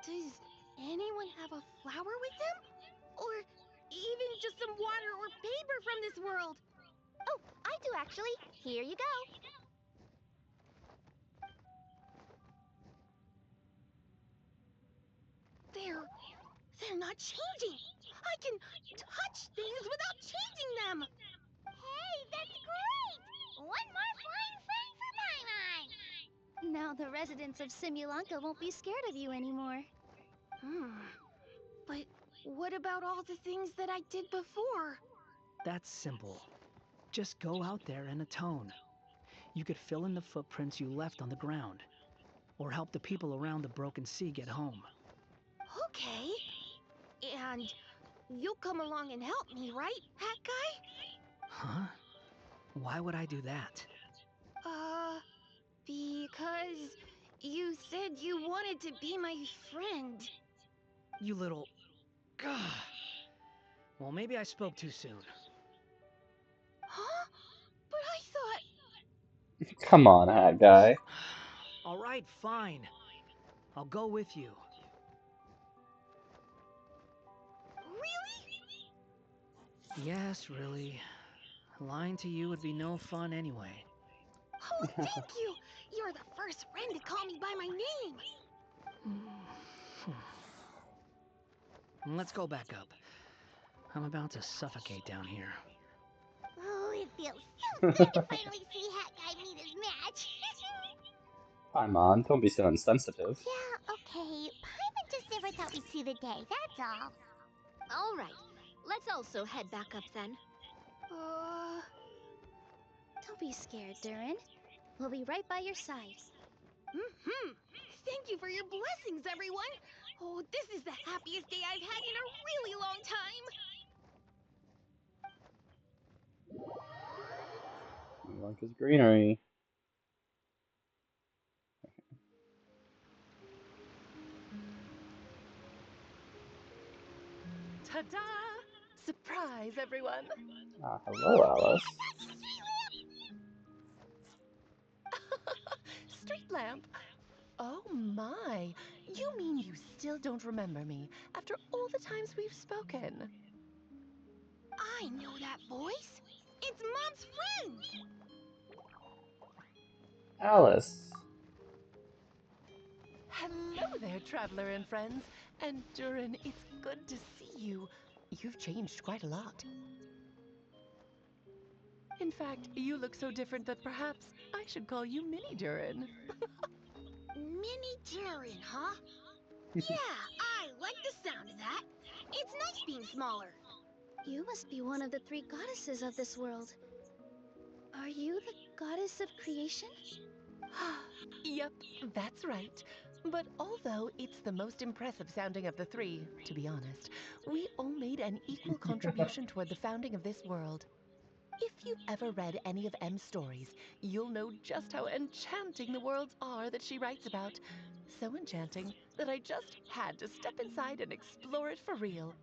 Speaker 2: Does anyone have a flower with them? Or even just some water or paper from this world?
Speaker 6: Oh, I do actually. Here you go.
Speaker 2: They're not changing. I can touch things without changing them.
Speaker 6: Hey, that's great! One more flying friend for Paimon!
Speaker 17: Now the residents of Simulanka won't be scared of you anymore.
Speaker 2: But what about all the things that I did before?
Speaker 14: That's simple. Just go out there and atone. You could fill in the footprints you left on the ground, or help the people around the broken sea get home.
Speaker 2: Okay. And you'll come along and help me, right, Hat Guy?
Speaker 14: Huh? Why would I do that?
Speaker 2: Because you said you wanted to be my friend.
Speaker 14: You little... Gah. Well, maybe I spoke too soon.
Speaker 2: Huh? But I thought...
Speaker 1: Come on, hat guy.
Speaker 14: All right, fine. I'll go with you.
Speaker 2: Really?
Speaker 14: Yes, really. Lying to you would be no fun anyway.
Speaker 2: Oh, thank you! You're the first friend to call me by my name!
Speaker 14: Let's go back up. I'm about to suffocate down here.
Speaker 6: Oh, it feels so good to finally see Hat Guy meet his match.
Speaker 1: Paimon, don't be so insensitive.
Speaker 6: Yeah, okay. Paimon just never thought we'd see the day, that's all.
Speaker 11: All right, let's also head back up then.
Speaker 17: Don't be scared, Durin. We'll be right by your side.
Speaker 2: Thank you for your blessings, everyone! Oh, this is the happiest day I've had in a really long time!
Speaker 1: Simulanka's greenery.
Speaker 18: Ta-da! Surprise, everyone!
Speaker 1: Ah, hello, Alice.
Speaker 18: Street lamp? Oh my! You mean you still don't remember me after all the times we've spoken?
Speaker 2: I know that voice! It's Mom's friend!
Speaker 1: Alice.
Speaker 18: Hello there, traveler and friends. And Durin, it's good to see you. You've changed quite a lot. In fact, you look so different that perhaps I should call you Mini Durin.
Speaker 2: Mini Durin, huh? Yeah, I like the sound of that. It's nice being smaller.
Speaker 17: You must be one of the three goddesses of this world. Are you the goddess of creation?
Speaker 18: Yep, that's right. But although it's the most impressive sounding of the three, to be honest, we all made an equal contribution toward the founding of this world. If you've ever read any of M's stories, you'll know just how enchanting the worlds are that she writes about. So enchanting that I just had to step inside and explore it for real.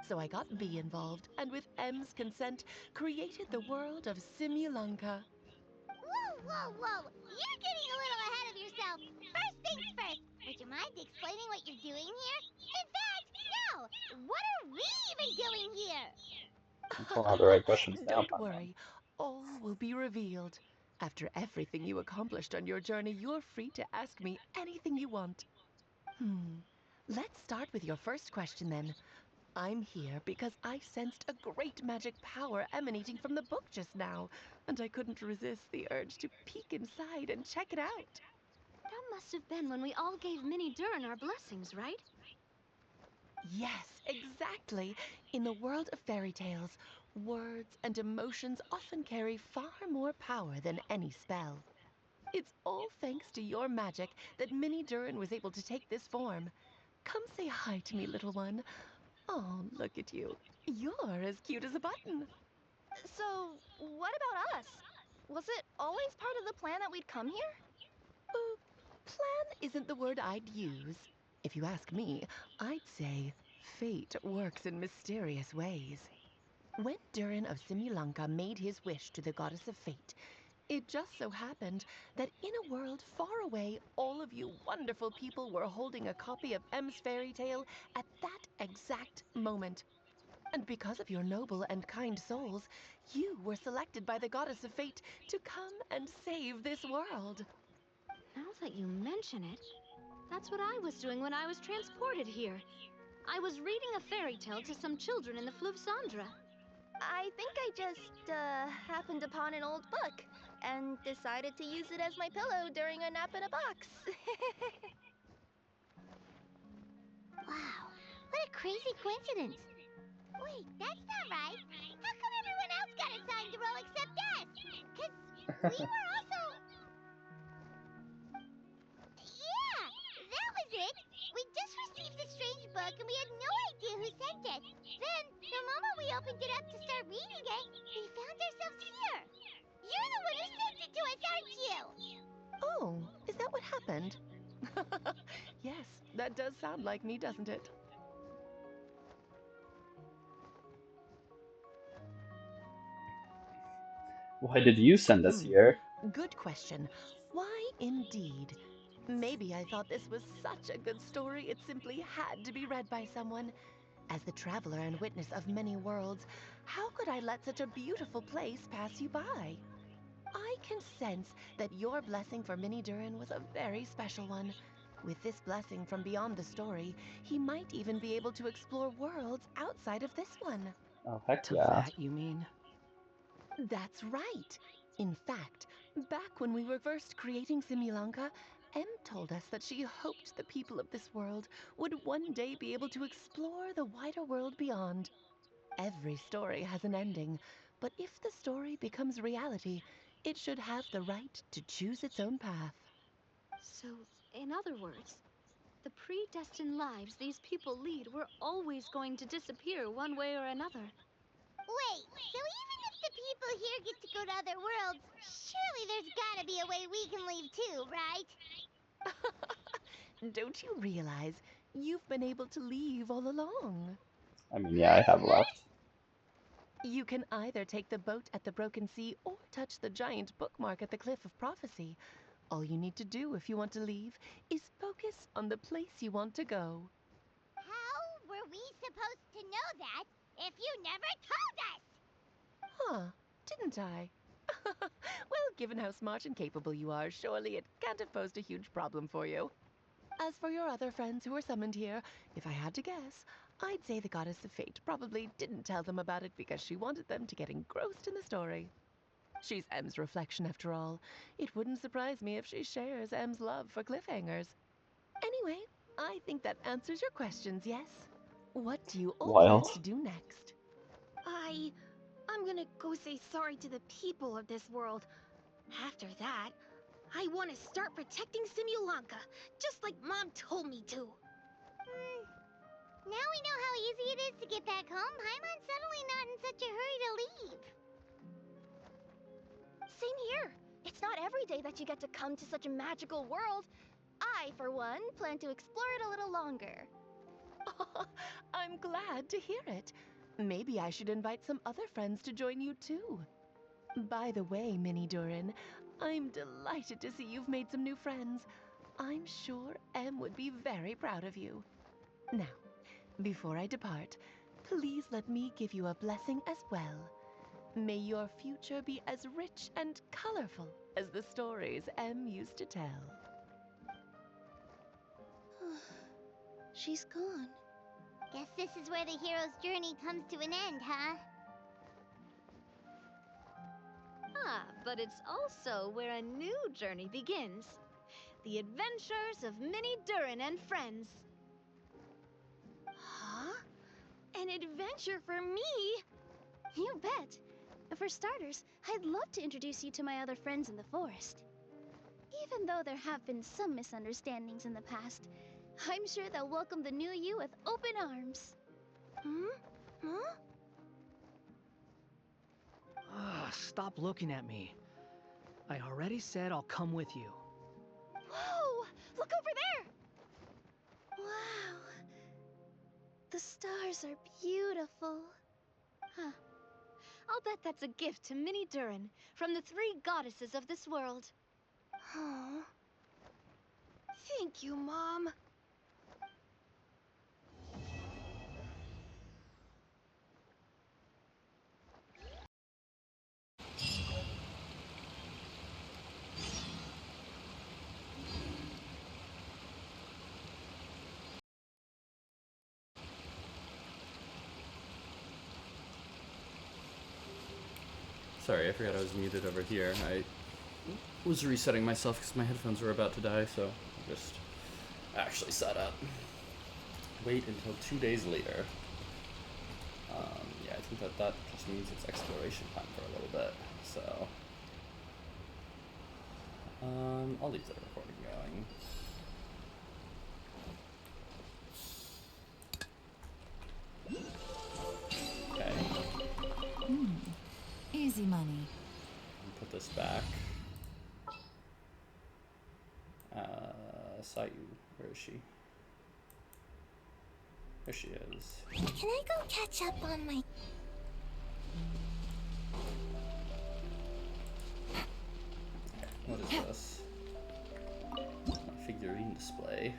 Speaker 18: So I got V involved, and with M's consent, created the world of Simulanka.
Speaker 6: Whoa! You're getting a little ahead of yourself. First things first, would you mind explaining what you're doing here? In fact, no! What are we even doing here?
Speaker 1: I'm pulling out the right questions now,
Speaker 18: Don't
Speaker 1: Paimon.
Speaker 18: worry, all will be revealed. After everything you accomplished on your journey, you're free to ask me anything you want. Let's start with your first question then. I'm here because I sensed a great magic power emanating from the book just now, and I couldn't resist the urge to peek inside and check it out.
Speaker 11: That must have been when we all gave Minnie Durin our blessings, right?
Speaker 18: Yes, exactly. In the world of fairy tales, words and emotions often carry far more power than any spell. It's all thanks to your magic that Minnie Durin was able to take this form. Come say hi to me, little one. Oh, look at you. You're as cute as a button.
Speaker 2: So, what about us? Was it always part of the plan that we'd come here?
Speaker 18: Plan isn't the word I'd use. If you ask me, I'd say fate works in mysterious ways. When Durin of Simulanka made his wish to the goddess of fate, it just so happened that in a world far away, all of you wonderful people were holding a copy of M's fairy tale at that exact moment. And because of your noble and kind souls, you were selected by the goddess of fate to come and save this world.
Speaker 11: Now that you mention it, that's what I was doing when I was transported here. I was reading a fairy tale to some children in the Fleuve Cendra.
Speaker 2: I think I just, happened upon an old book and decided to use it as my pillow during a nap in a box.
Speaker 6: Wow, what a crazy coincidence. Wait, that's not right. How come everyone else got assigned the role except us? Because we were also... Yeah, that was it. We just received the strange book and we had no idea who sent it. Then, the moment we opened it up to start reading it, we found ourselves here. You're the one who sent it to us, aren't you?
Speaker 18: Oh, is that what happened? Yes, that does sound like me, doesn't it?
Speaker 1: Why did you send us here?
Speaker 18: Good question. Why indeed? Maybe I thought this was such a good story it simply had to be read by someone. As the traveler and witness of many worlds, how could I let such a beautiful place pass you by? I can sense that your blessing for Minnie Durin was a very special one. With this blessing from beyond the story, he might even be able to explore worlds outside of this one.
Speaker 1: Oh, heck
Speaker 14: To
Speaker 1: yeah.
Speaker 14: that, you mean?
Speaker 18: That's right. In fact, back when we were first creating Simulanka, Em told us that she hoped the people of this world would one day be able to explore the wider world beyond. Every story has an ending, but if the story becomes reality, it should have the right to choose its own path.
Speaker 11: So, in other words, the predestined lives these people lead were always going to disappear one way or another.
Speaker 6: Wait, so even if the people here get to go to other worlds, surely there's gotta be a way we can leave too, right?
Speaker 18: Don't you realize you've been able to leave all along?
Speaker 1: I mean, yeah, I have left.
Speaker 18: You can either take the boat at the Broken Sea or touch the giant bookmark at the Cliff of Prophecy. All you need to do if you want to leave is focus on the place you want to go.
Speaker 6: How were we supposed to know that if you never told us?
Speaker 18: Huh, didn't I? Well, given how smart and capable you are, surely it can't have posed a huge problem for you. As for your other friends who were summoned here, if I had to guess, I'd say the Goddess of Fate probably didn't tell them about it because she wanted them to get engrossed in the story. She's M's reflection, after all. It wouldn't surprise me if she shares M's love for cliffhangers. Anyway, I think that answers your questions, yes? What do you all plan
Speaker 1: Wild.
Speaker 18: to do next?
Speaker 2: I'm gonna go say sorry to the people of this world. After that, I want to start protecting Simulanka, just like Mom told me to.
Speaker 6: Now we know how easy it is to get back home. Paimon's suddenly not in such a hurry to leave.
Speaker 2: Same here. It's not every day that you get to come to such a magical world. I, for one, plan to explore it a little longer.
Speaker 18: I'm glad to hear it. Maybe I should invite some other friends to join you too. By the way, Minnie Durin, I'm delighted to see you've made some new friends. I'm sure Em would be very proud of you. Now, before I depart, please let me give you a blessing as well. May your future be as rich and colorful as the stories Em used to tell.
Speaker 17: She's gone.
Speaker 6: Guess this is where the hero's journey comes to an end, huh?
Speaker 11: Ah, but it's also where a new journey begins. The adventures of Minnie Durin and friends.
Speaker 17: Huh? An adventure for me? You bet. For starters, I'd love to introduce you to my other friends in the forest. Even though there have been some misunderstandings in the past, I'm sure they'll welcome the new you with open arms. Huh?
Speaker 14: Stop looking at me. I already said I'll come with you.
Speaker 17: Whoa! Look over there! Wow. The stars are beautiful.
Speaker 11: Huh. I'll bet that's a gift to Minnie Durin from the 3 goddesses of this world.
Speaker 17: Oh. Thank you, Mom.
Speaker 1: Sorry, I forgot I was muted over here. I was resetting myself because my headphones were about to die, so I just actually sat up. Wait until 2 days later. Yeah, I think that just means it's exploration time for a little bit, so I'll leave the recording going. Okay.
Speaker 9: Easy money.
Speaker 1: Put this back. Sayu, where is she? There she is.
Speaker 6: Can I go catch up on my...
Speaker 1: What is this? A figurine display.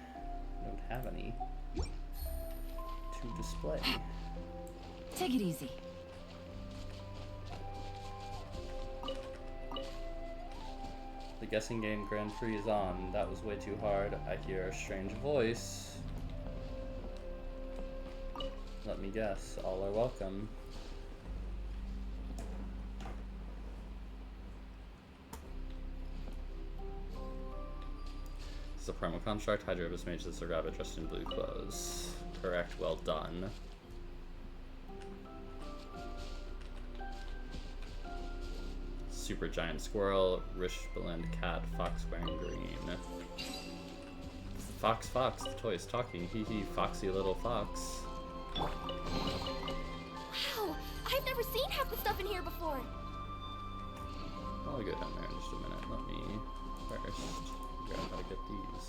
Speaker 1: I don't have any to display.
Speaker 9: Take it easy.
Speaker 1: The guessing game Grand Prix is on. That was way too hard. I hear a strange voice. Let me guess. All are welcome. This is a primal construct. Hydrobus mage this rabbit dressed in blue clothes. Correct. Well done. Super giant squirrel, Rishblend cat, fox wearing green. Fox, the toy is talking. Hee hee, foxy little fox.
Speaker 17: Wow! I've never seen half the stuff in here before!
Speaker 1: I'll go down there in just a minute. Let me first figure out how to get these.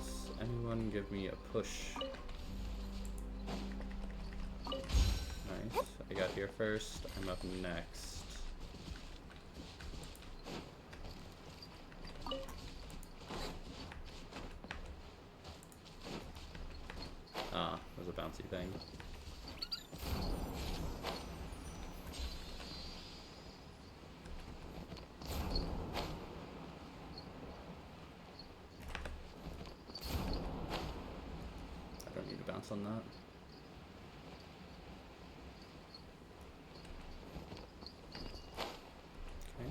Speaker 1: Does anyone give me a push? Nice. I got here first. I'm up next. Ah, there's a bouncy thing. I don't need to bounce on that. Okay.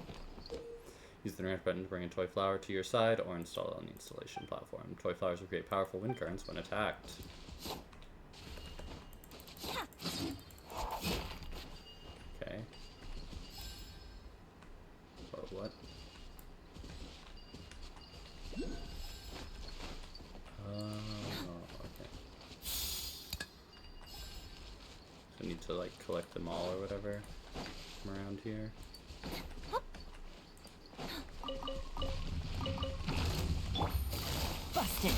Speaker 1: Use the nerf button to bring a toy flower to your side or install it on the installation platform. Toy flowers will create powerful wind currents when attacked. Okay. But what? Okay. So I need to like collect them all or whatever from around here.
Speaker 9: Busted.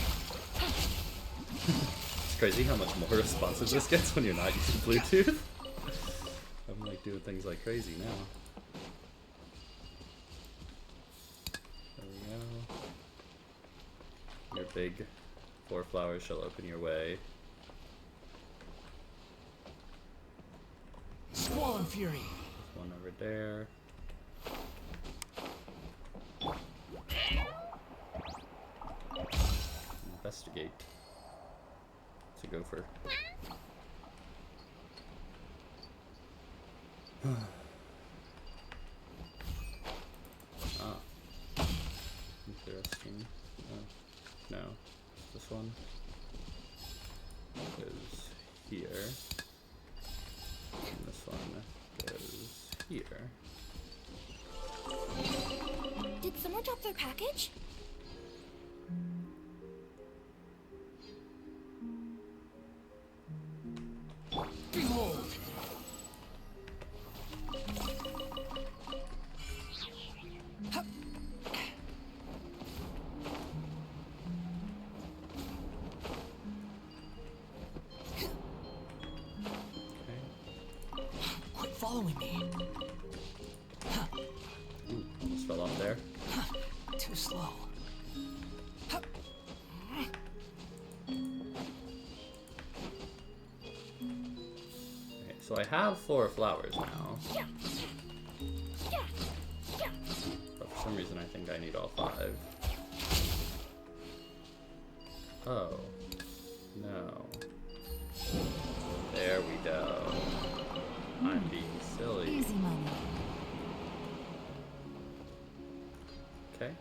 Speaker 1: It's crazy how much more responsive this gets when you're not using Bluetooth. I'm like doing things like crazy now. There we go. Your big 4 flowers shall open your way.
Speaker 15: Squall and Fury.
Speaker 1: There's one over there. Investigate. It's a gopher. Ah. Interesting. No. This one goes here. And this one goes here.
Speaker 17: Did someone drop their package?
Speaker 15: Behold! Quit following me.
Speaker 1: Ooh, almost fell off there.
Speaker 15: Too slow.
Speaker 1: Okay, so I have 4 flowers now. But for some reason I think I need all 5. Oh. No. There we go. I'm being silly.
Speaker 9: Easy money.
Speaker 1: Okay.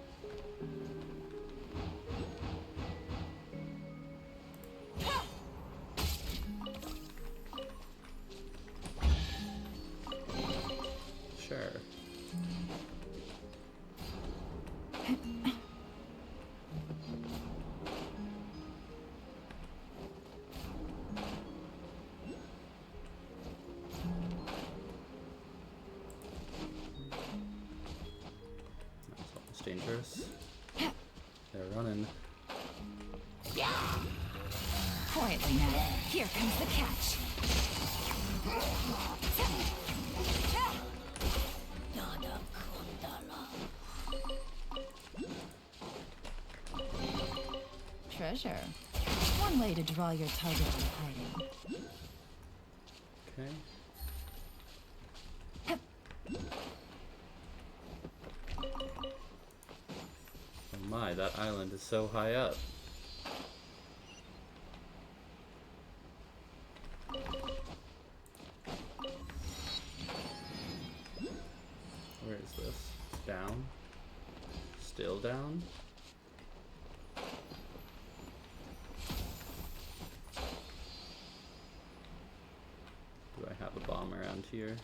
Speaker 1: Sure. That's almost dangerous. They're running.
Speaker 9: Quietly now. Here comes the catch. Treasure. One way to draw your target from hiding.
Speaker 1: Okay. Oh my, that island is so high up. Where is this? Down? Still down? Do I have a bomb around here?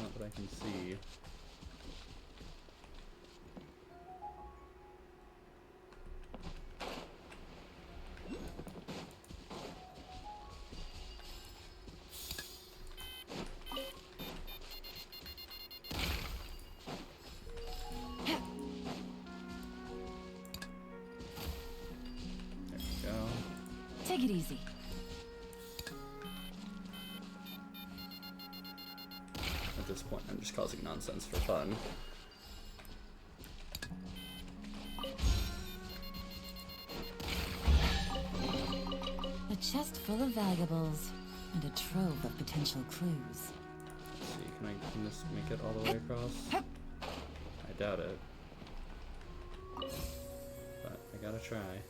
Speaker 1: Not that I can see. There we go.
Speaker 9: Take it easy.
Speaker 1: At this point, I'm just causing nonsense for fun.
Speaker 9: A chest full of valuables and a trove of potential clues.
Speaker 1: Let's see, can this make it all the way across? I doubt it. But I gotta try.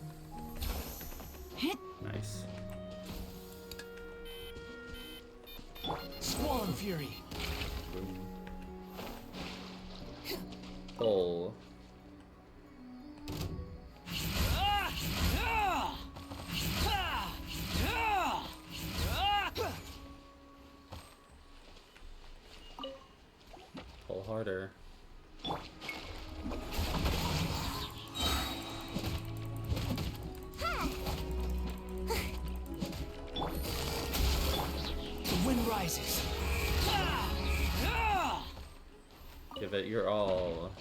Speaker 1: Nice.
Speaker 15: Squall and Fury.
Speaker 1: Boom. Pull. Pull harder.
Speaker 15: The wind rises.
Speaker 1: Give it your all.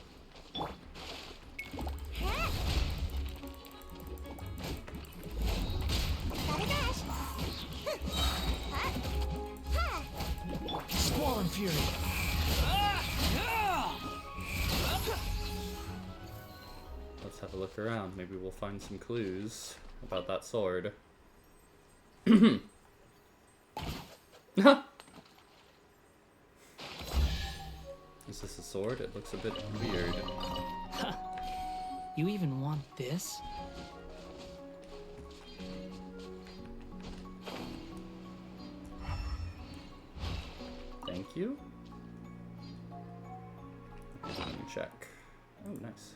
Speaker 15: Squall and Fury.
Speaker 1: Let's have a look around. Maybe we'll find some clues about that sword. Is this a sword? It looks a bit weird.
Speaker 14: You even want this?
Speaker 1: Thank you. Let me check. Oh, nice.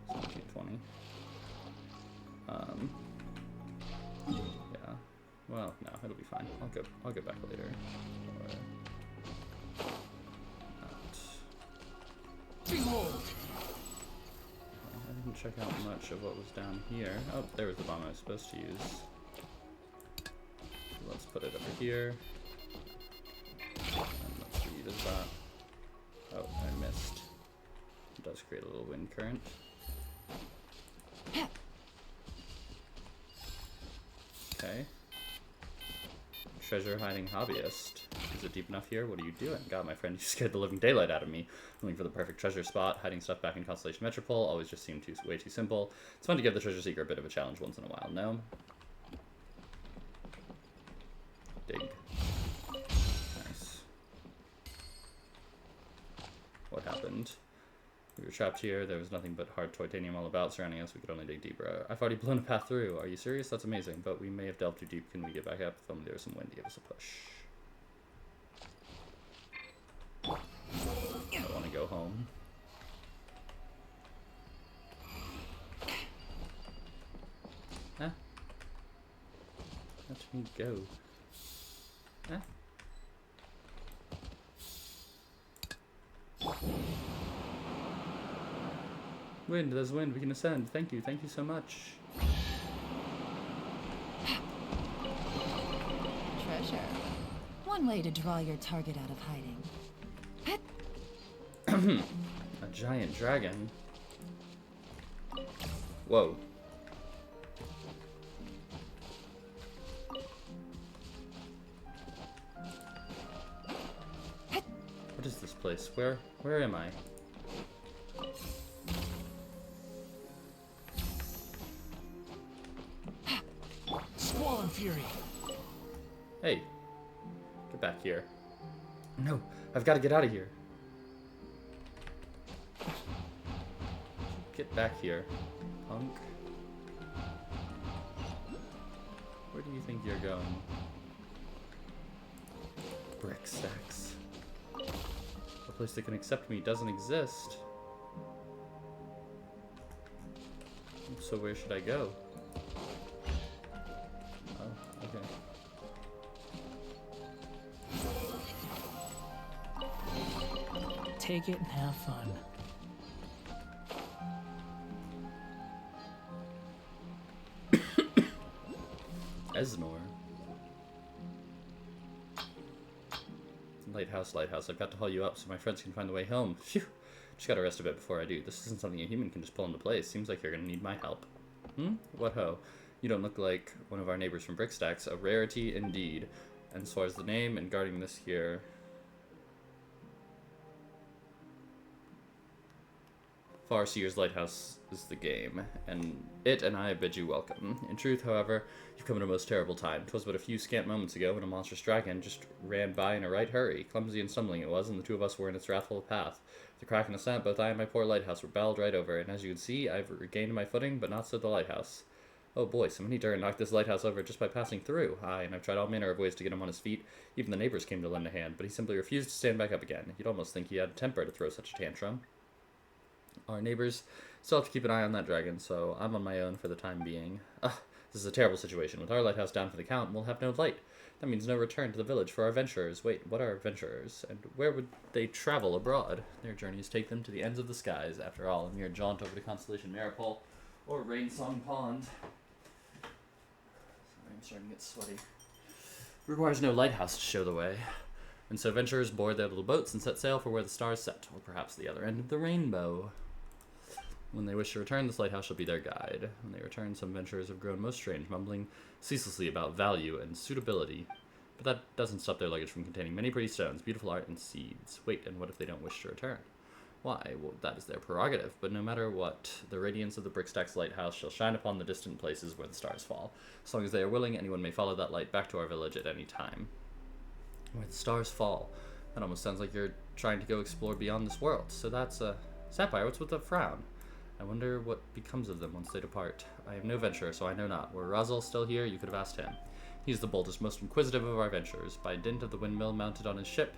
Speaker 1: 1720. Yeah. Well, no, it'll be fine. I'll go back later. Or not.
Speaker 14: Behold!
Speaker 1: I didn't check out much of what was down here. Oh, there was the bomb I was supposed to use. So let's put it over here. And let's reuse that. Oh, I missed. It does create a little wind current. Okay. Treasure hiding hobbyist. Is it deep enough here? What are you doing? God, my friend, you scared the living daylight out of me. Looking for the perfect treasure spot. Hiding stuff back in Constellation Metropole always just seemed way too simple. It's fun to give the treasure seeker a bit of a challenge once in a while, no? Dig. Nice. What happened? We were trapped here. There was nothing but hard titanium all about surrounding us. We could only dig deeper. I've already blown a path through. Are you serious? That's amazing. But we may have delved too deep. Can we get back up? If only there was some wind to give us a push. I want to go home. Huh? Let me go. Huh? Wind, there's wind, we can ascend. Thank you so much.
Speaker 9: Treasure. One way to draw your target out of hiding.
Speaker 1: A giant dragon. Whoa. What is this place? Where am I?
Speaker 14: Squall Fury.
Speaker 1: Hey, get back here. No, I've got to get out of here. Get back here, punk. Where do you think you're going? Brick stacks. A place that can accept me doesn't exist. So where should I go? Oh, okay.
Speaker 14: Take it and have fun.
Speaker 1: Esnor. Lighthouse, I've got to haul you up so my friends can find the way home. Phew. Just gotta rest a bit before I do. This isn't something a human can just pull into place. Seems like you're gonna need my help. What ho? You don't look like one of our neighbors from Brickstacks. A rarity indeed. And as far as the name and guarding this here... Farseer's Lighthouse is the game, and it and I bid you welcome. In truth, however, you've come at a most terrible time. 'Twas but a few scant moments ago when a monstrous dragon just ran by in a right hurry. Clumsy and stumbling it was, and the two of us were in its wrathful path. The crack in the slant, both I and my poor lighthouse were bowled right over, and as you can see, I've regained my footing, but not so the lighthouse. Oh boy, somebody dared knock this lighthouse over just by passing through. Aye, and I've tried all manner of ways to get him on his feet. Even the neighbors came to lend a hand, but he simply refused to stand back up again. You'd almost think he had temper to throw such a tantrum. Our neighbors still have to keep an eye on that dragon, so I'm on my own for the time being. This is a terrible situation. With our lighthouse down for the count, we'll have no light. That means no return to the village for our venturers. Wait, what are venturers? And where would they travel abroad? Their journeys take them to the ends of the skies. After all, a mere jaunt over to Constellation Maripole or Rainsong Pond. Sorry, I'm starting to get sweaty. Requires no lighthouse to show the way. And so venturers board their little boats and set sail for where the stars set, or perhaps the other end of the rainbow. When they wish to return, this lighthouse shall be their guide. When they return, some venturers have grown most strange, mumbling ceaselessly about value and suitability. But that doesn't stop their luggage from containing many pretty stones, beautiful art, and seeds. Wait, and what if they don't wish to return? Why, well, that is their prerogative, but no matter what, the radiance of the Brickstacks lighthouse shall shine upon the distant places where the stars fall. As long as they are willing, anyone may follow that light back to our village at any time. Where the stars fall. That almost sounds like you're trying to go explore beyond this world. So that's Sapphire, what's with the frown? I wonder what becomes of them once they depart. I am no venturer, so I know not. Were Razel still here, you could have asked him. He is the boldest, most inquisitive of our venturers. By dint of the windmill mounted on his ship,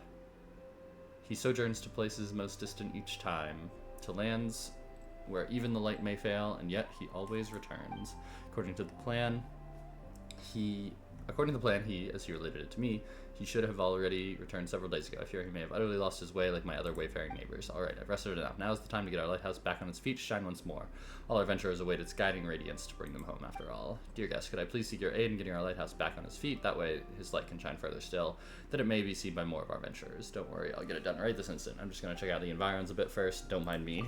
Speaker 1: he sojourns to places most distant each time, to lands where even the light may fail, and yet he always returns. According to the plan, he, as he related it to me, he should have already returned several days ago. I fear he may have utterly lost his way like my other wayfaring neighbors. Alright, I've rested enough. Now is the time to get our lighthouse back on its feet to shine once more. All our venturers await its guiding radiance to bring them home after all. Dear guest, could I please seek your aid in getting our lighthouse back on its feet? That way his light can shine further still, that it may be seen by more of our venturers. Don't worry, I'll get it done right this instant. I'm just going to check out the environs a bit first. Don't mind me.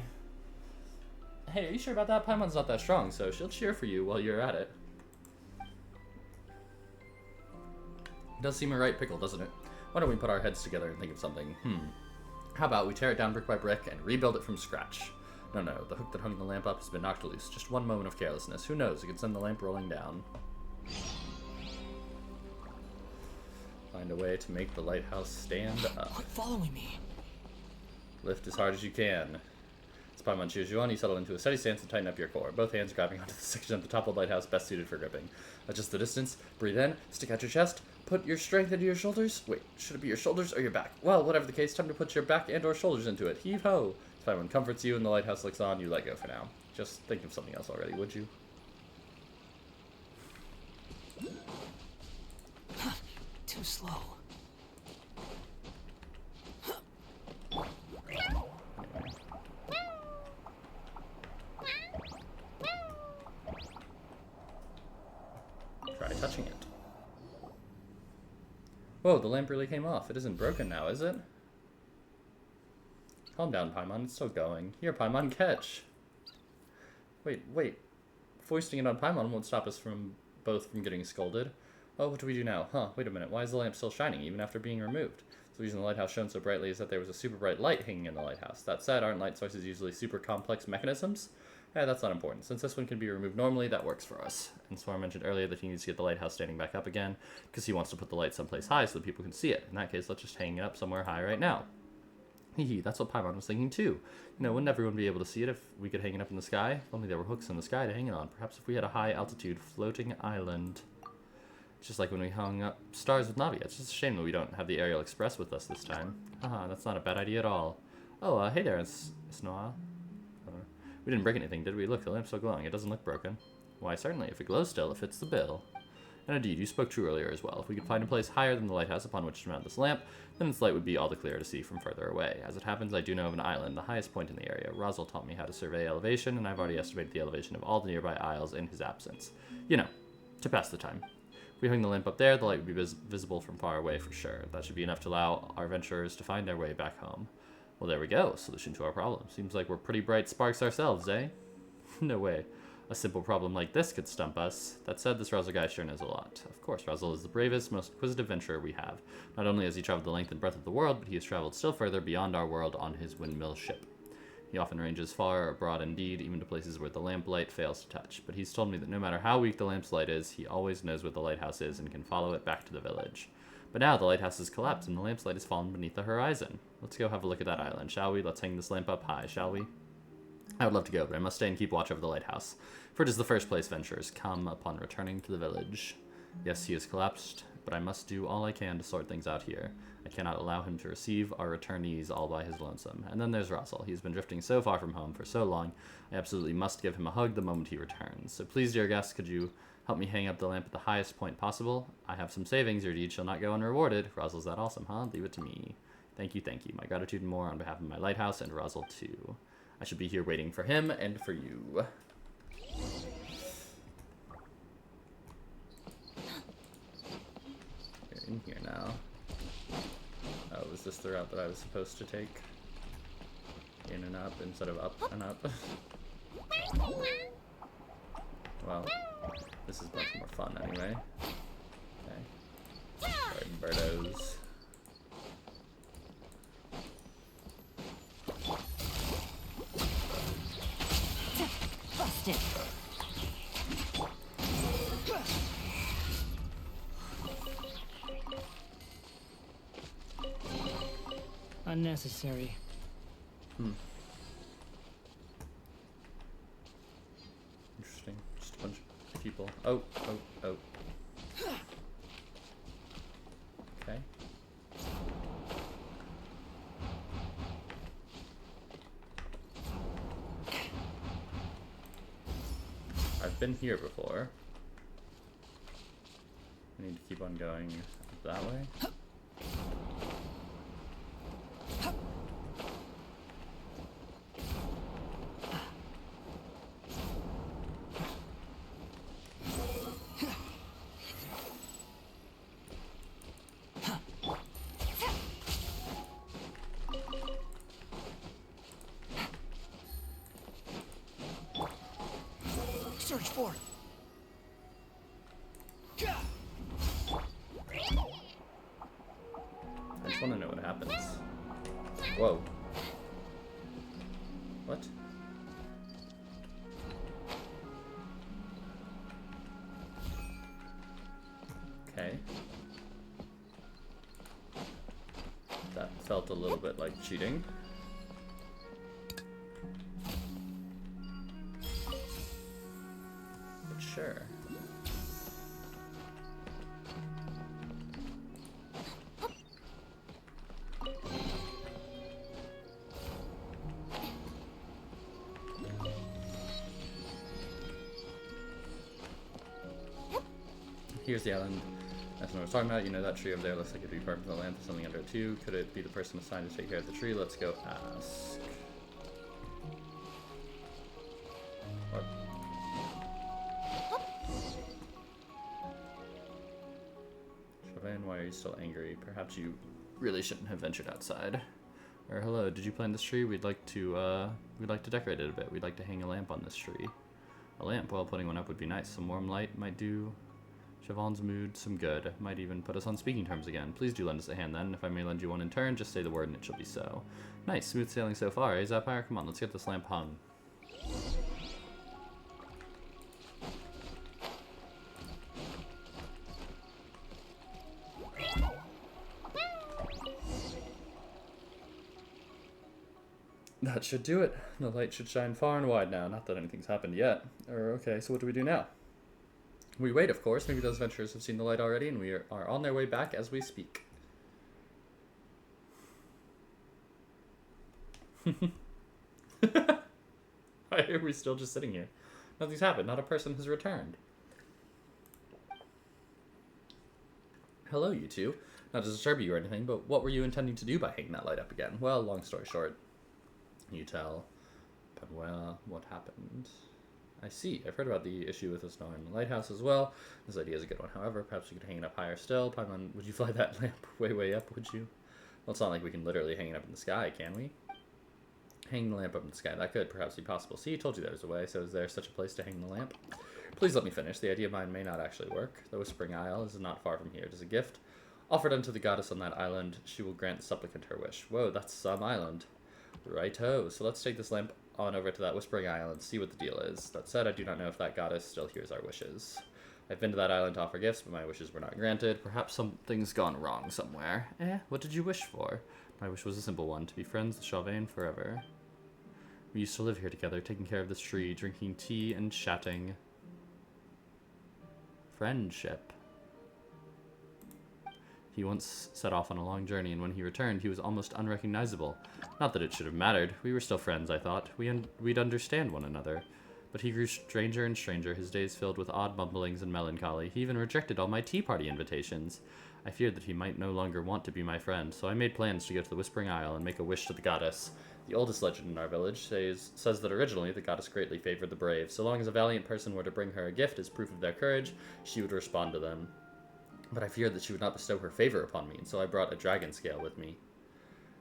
Speaker 1: Hey, are you sure about that? Paimon's not that strong, so she'll cheer for you while you're at it. It does seem a right pickle, doesn't it? Why don't we put our heads together and think of something? How about we tear it down brick by brick and rebuild it from scratch? No, the hook that hung the lamp up has been knocked loose. Just one moment of carelessness. Who knows? It could send the lamp rolling down. Find a way to make the lighthouse stand up.
Speaker 19: Quit following me.
Speaker 1: Lift as hard as you can. As Paimon cheers you on, you settle into a steady stance and tighten up your core. Both hands grabbing onto the section of the toppled lighthouse best suited for gripping. Adjust the distance, breathe in, stick out your chest, put your strength into your shoulders. Wait, should it be your shoulders or your back? Well, whatever the case, time to put your back and or shoulders into it. Heave ho! As Paimon comforts you and the lighthouse looks on, you let go for now. Just think of something else already, would you?
Speaker 19: Too slow.
Speaker 1: Try touching it. Whoa, the lamp really came off. It isn't broken now, is it? Calm down, Paimon. It's still going. Here, Paimon, catch! Wait. Foisting it on Paimon won't stop us from getting scolded. Oh, what do we do now? Wait a minute. Why is the lamp still shining, even after being removed? The reason the lighthouse shone so brightly is that there was a super bright light hanging in the lighthouse. That said, aren't light sources usually super complex mechanisms? That's not important. Since this one can be removed normally, that works for us. And Swarm mentioned earlier that he needs to get the lighthouse standing back up again, because he wants to put the light someplace high so that people can see it. In that case, let's just hang it up somewhere high right now. Hee, that's what Paimon was thinking too. Wouldn't everyone be able to see it if we could hang it up in the sky? If only there were hooks in the sky to hang it on. Perhaps if we had a high-altitude floating island. It's just like when we hung up stars with Navia. It's just a shame that we don't have the Aerial Express with us this time. That's not a bad idea at all. Oh, hey there, Snoa. We didn't break anything, did we? Look, the lamp's still glowing. It doesn't look broken. Why, certainly. If it glows still, it fits the bill. And indeed, you spoke true earlier as well. If we could find a place higher than the lighthouse upon which to mount this lamp, then its light would be all the clearer to see from further away. As it happens, I do know of an island, the highest point in the area. Razel taught me how to survey elevation, and I've already estimated the elevation of all the nearby isles in his absence. To pass the time. If we hung the lamp up there, the light would be visible from far away for sure. That should be enough to allow our venturers to find their way back home. Well, there we go. Solution to our problem. Seems like we're pretty bright sparks ourselves, eh? No way. A simple problem like this could stump us. That said, this Razel guy sure knows a lot. Of course, Razel is the bravest, most inquisitive venturer we have. Not only has he traveled the length and breadth of the world, but he has traveled still further beyond our world on his windmill ship. He often ranges far abroad indeed, even to places where the lamp light fails to touch. But he's told me that no matter how weak the lamp's light is, he always knows where the lighthouse is and can follow it back to the village. But now the lighthouse has collapsed and the lamp's light has fallen beneath the horizon. Let's go have a look at that island, shall we? Let's hang this lamp up high, shall we? I would love to go, but I must stay and keep watch over the lighthouse, for it is the first place venturers come upon returning to the village. Yes, he has collapsed, but I must do all I can to sort things out here. I cannot allow him to receive our returnees all by his lonesome. And then there's Razel. He's been drifting so far from home for so long, I absolutely must give him a hug the moment he returns. So please, dear guest, could you help me hang up the lamp at the highest point possible? I have some savings. Your deed shall not go unrewarded. Razel's that awesome, huh? Leave it to me. Thank you, thank you. My gratitude and more on behalf of my lighthouse and Razel too. I should be here waiting for him and for you. You're in here now. Oh, was this the route that I was supposed to take? In and up instead of up and up? Well, this is much more fun anyway. Okay. Sorry, birdos.
Speaker 9: Busted.
Speaker 14: Unnecessary.
Speaker 1: Interesting. Just a bunch of people. Oh. Okay. I've been here before. I need to keep on going that way.
Speaker 19: Search for.
Speaker 1: I just want to know what happens. Whoa. What? Okay. That felt a little bit like cheating. But sure. Here's the island. That's what I was talking about. You know that tree over there looks like it'd be perfect for the lamp. There's something under it too. Could it be the person assigned to take care of the tree? Let's go ask. What? Chauvin, why are you still angry? Perhaps you really shouldn't have ventured outside. Or hello, did you plant this tree? We'd like to decorate it a bit. We'd like to hang a lamp on this tree. A lamp? Well, putting one up would be nice. Some warm light might do Siobhan's mood some good. Might even put us on speaking terms again. Please do lend us a hand then. If I may lend you one in turn, just say the word and it shall be so. Nice, smooth sailing so far, eh, Zapire? Come on, let's get this lamp hung. That should do it. The light should shine far and wide now. Not that anything's happened yet. Okay, so what do we do now? We wait, of course. Maybe those adventurers have seen the light already, and we are on their way back as we speak. Why are we still just sitting here? Nothing's happened. Not a person has returned. Hello, you two. Not to disturb you or anything, but what were you intending to do by hanging that light up again? Well, long story short, you tell. But well, what happened? I see. I've heard about the issue with the snow in the lighthouse as well. This idea is a good one. However, perhaps we could hang it up higher still. Paimon, would you fly that lamp way up, would you? Well, it's not like we can literally hang it up in the sky, can we? Hang the lamp up in the sky. That could perhaps be possible. See, I told you there was a way. So is there such a place to hang the lamp? Please let me finish. The idea of mine may not actually work. The Whispering Isle is not far from here. It is a gift offered unto the goddess on that island. She will grant the supplicant her wish. Whoa, that's some island. Righto. So let's take this lamp on over to that Whispering Isle and see what the deal is. That said, I do not know if that goddess still hears our wishes. I've been to that island to offer gifts, but my wishes were not granted. Perhaps something's gone wrong somewhere. What did you wish for? My wish was a simple one, to be friends with Chauvin forever. We used to live here together, taking care of this tree, drinking tea and chatting. Friendship. He once set off on a long journey, and when he returned, he was almost unrecognizable. Not that it should have mattered. We were still friends, I thought. We'd understand one another. But he grew stranger and stranger, his days filled with odd mumblings and melancholy. He even rejected all my tea party invitations. I feared that he might no longer want to be my friend, so I made plans to go to the Whispering Isle and make a wish to the goddess. The oldest legend in our village says that originally the goddess greatly favored the brave. So long as a valiant person were to bring her a gift as proof of their courage, she would respond to them. But I feared that she would not bestow her favor upon me, and so I brought a dragon scale with me.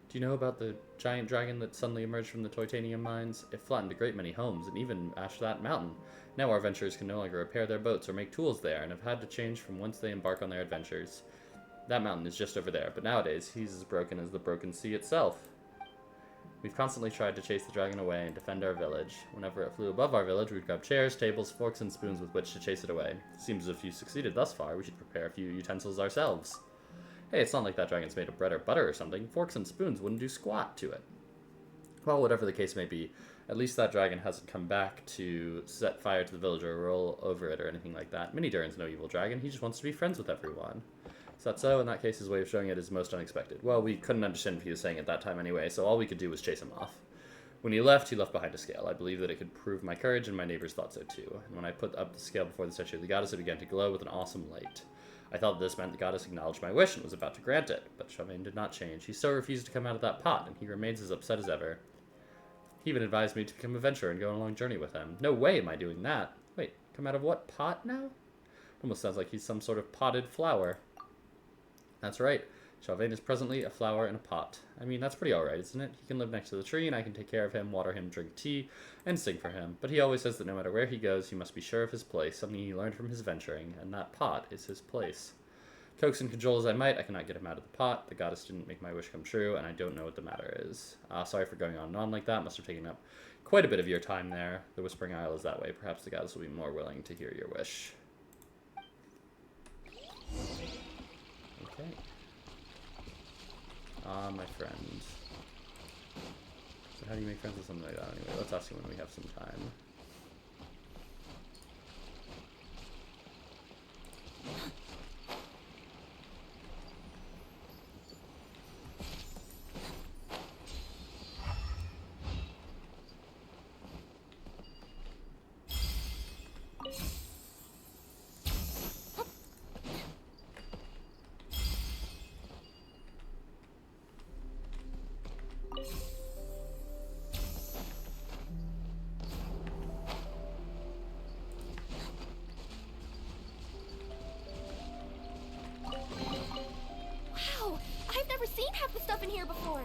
Speaker 1: Do you know about the giant dragon that suddenly emerged from the titanium mines? It flattened a great many homes, and even ashed that mountain. Now our adventurers can no longer repair their boats or make tools there, and have had to change from whence they embark on their adventures. That mountain is just over there, but nowadays he's as broken as the broken sea itself. We've constantly tried to chase the dragon away and defend our village. Whenever it flew above our village, we'd grab chairs, tables, forks, and spoons with which to chase it away. Seems as if you succeeded thus far. We should prepare a few utensils ourselves. Hey, it's not like that dragon's made of bread or butter or something. Forks and spoons wouldn't do squat to it. Well, whatever the case may be, at least that dragon hasn't come back to set fire to the village or roll over it or anything like that. Mini Durin's no evil dragon, he just wants to be friends with everyone. Is that so? In that case, his way of showing it is most unexpected. Well, we couldn't understand what he was saying at that time anyway, so all we could do was chase him off. When he left behind a scale. I believed that it could prove my courage, and my neighbors thought so too. And when I put up the scale before the statue of the goddess, it began to glow with an awesome light. I thought this meant the goddess acknowledged my wish and was about to grant it, but Chavain did not change. He still refused to come out of that pot, and he remains as upset as ever. He even advised me to become a venturer and go on a long journey with him. No way am I doing that. Wait, come out of what pot now? Almost sounds like he's some sort of potted flower. That's right. Chavain is presently a flower in a pot. I mean, that's pretty alright, isn't it? He can live next to the tree, and I can take care of him, water him, drink tea, and sing for him. But he always says that no matter where he goes, he must be sure of his place, something he learned from his venturing, and that pot is his place. Coax and cajole as I might, I cannot get him out of the pot. The goddess didn't make my wish come true, and I don't know what the matter is. Sorry for going on and on like that. Must have taken up quite a bit of your time there. The Whispering Isle is that way. Perhaps the goddess will be more willing to hear your wish. Okay. My friend. So how do you make friends with something like that anyway? Let's ask you when we have some time.
Speaker 17: Stuff in here before.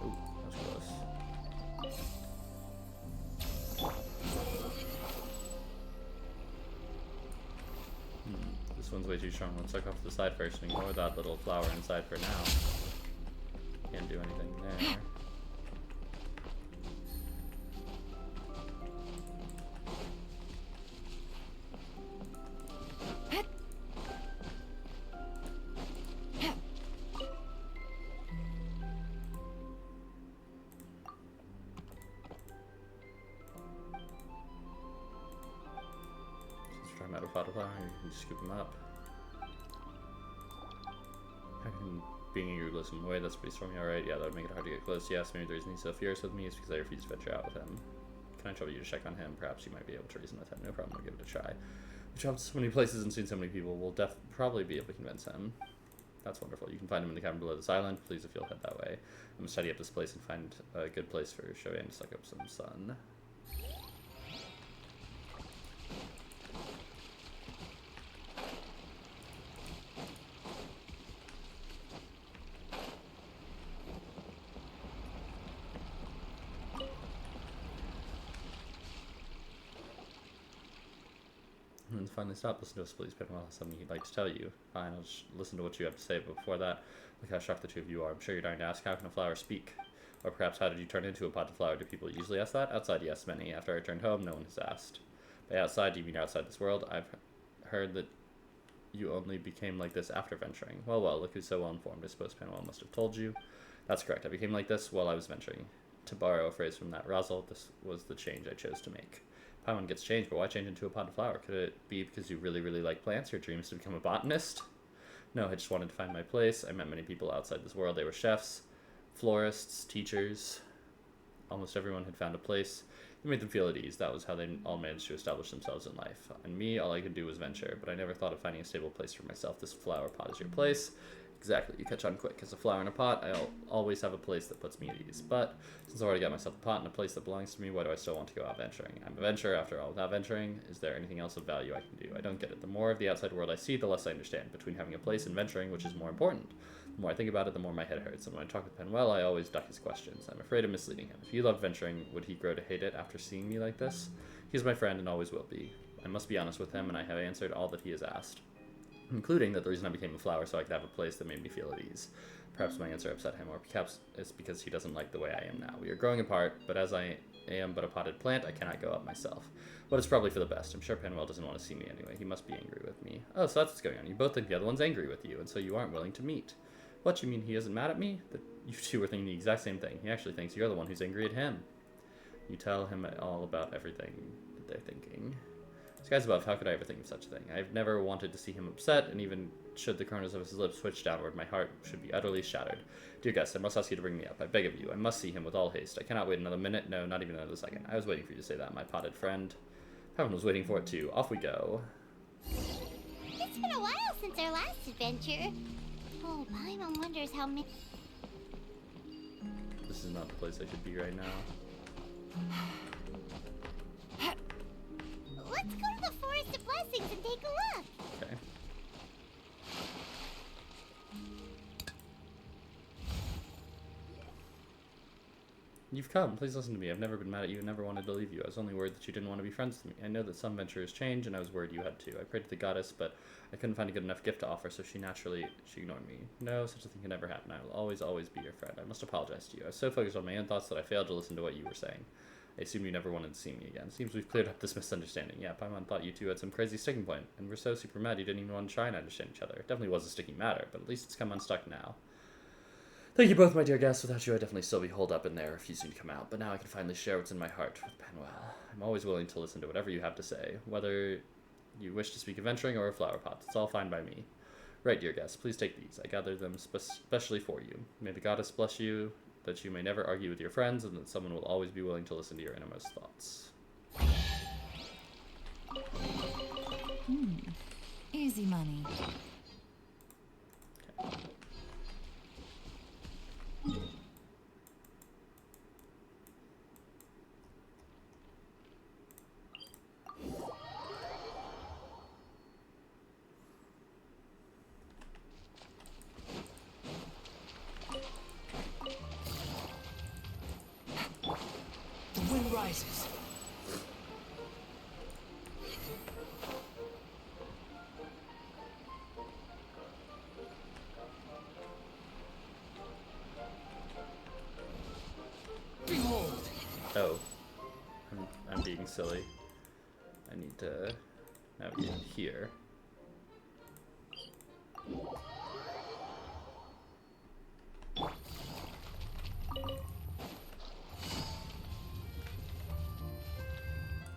Speaker 1: Ooh, that was close. This one's way too strong. Let's look off to the side first and ignore that little flower inside for now. Can't do anything there. You can scoop him up. How can being eager to listen away? That's pretty stormy, alright. Yeah, that would make it hard to get close. Yes, maybe the reason he's so furious with me is because I refuse to venture out with him. Can I trouble you to check on him? Perhaps you might be able to reason with him. No problem, I'll give it a try. We've traveled to so many places and seen so many people. We'll probably be able to convince him. That's wonderful. You can find him in the cavern below this island. Please, if you'll head that way. I'm going to tidy up this place and find a good place for Chavain to suck up some sun. And finally stop. Listen to us, please. Pippin will have something he'd like to tell you. Fine, I'll just listen to what you have to say, but before that, look how shocked the two of you are. I'm sure you're dying to ask, how can a flower speak? Or perhaps, how did you turn into a potted flower? Do people usually ask that? Outside, yes, many. After I returned home, no one has asked. By outside, do you mean outside this world? I've heard that you only became like this after venturing. Well, look who's so well informed. I suppose Panuel must have told you. That's correct. I became like this while I was venturing. To borrow a phrase from that Razzle, this was the change I chose to make. Paimon gets changed, but why change into a potted flower? Could it be because you really, really like plants? Your dream is to become a botanist? No, I just wanted to find my place. I met many people outside this world. They were chefs, florists, teachers. Almost everyone had found a place. It made them feel at ease. That was how they all managed to establish themselves in life. And me, all I could do was venture, but I never thought of finding a stable place for myself. This flower pot is your place. Exactly, you catch on quick. As a flower in a pot, I'll always have a place that puts me at ease. But since I already got myself a pot and a place that belongs to me, why do I still want to go out venturing? I'm a venturer after all. Without venturing, is there anything else of value I can do? I don't get it. The more of the outside world I see, the less I understand. Between having a place and venturing, which is more important? The more I think about it, the more my head hurts. And when I talk with Panuel, I always duck his questions. I'm afraid of misleading him. If he loved venturing, would he grow to hate it after seeing me like this? He's my friend and always will be. I must be honest with him, and I have answered all that he has asked, including that the reason I became a flower so I could have a place that made me feel at ease. Perhaps my answer upset him, or perhaps it's because he doesn't like the way I am now. We are growing apart, but as I am but a potted plant, I cannot go up myself. But it's probably for the best. I'm sure Penwell doesn't want to see me anyway. He must be angry with me. Oh, so that's what's going on. You both think the other one's angry with you, and so you aren't willing to meet. What, you mean he isn't mad at me? That you two are thinking the exact same thing. He actually thinks you're the one who's angry at him. You tell him all about everything that they're thinking. Skies above, how could I ever think of such a thing? I've never wanted to see him upset, and even should the corners of his lips switch downward, my heart should be utterly shattered. Dear guest, I must ask you to bring me up. I beg of you. I must see him with all haste. I cannot wait another minute. No, not even another second. I was waiting for you to say that, my potted friend. Heaven was waiting for it too. Off we go.
Speaker 6: It's been a while since our last adventure. Oh, Paimon wonders how many...
Speaker 1: This is not the place I should be right now.
Speaker 6: Let's go to the Forest of Blessings and take a look.
Speaker 1: Okay. You've come. Please listen to me. I've never been mad at you and never wanted to leave you. I was only worried that you didn't want to be friends with me. I know that some venturers change, and I was worried you had too. I prayed to the goddess, but I couldn't find a good enough gift to offer, so she ignored me. No, such a thing can never happen. I will always, always be your friend. I must apologize to you. I was so focused on my own thoughts that I failed to listen to what you were saying. I assume you never wanted to see me again. Seems we've cleared up this misunderstanding. Yeah, Paimon thought you two had some crazy sticking point, and we're so super mad you didn't even want to try and understand each other. It definitely was a sticky matter, but at least it's come unstuck now. Thank you both, my dear guests. Without you, I'd definitely still be holed up in there, refusing to come out. But now I can finally share what's in my heart with Penwell. I'm always willing to listen to whatever you have to say, whether you wish to speak of venturing or of flower pots. It's all fine by me. Right, dear guests, please take these. I gathered them specially for you. May the goddess bless you, that you may never argue with your friends, and that someone will always be willing to listen to your innermost thoughts.
Speaker 9: Easy money.
Speaker 1: Okay.
Speaker 19: The wind rises. Behold.
Speaker 1: Oh. I'm being silly. I need to navigate here.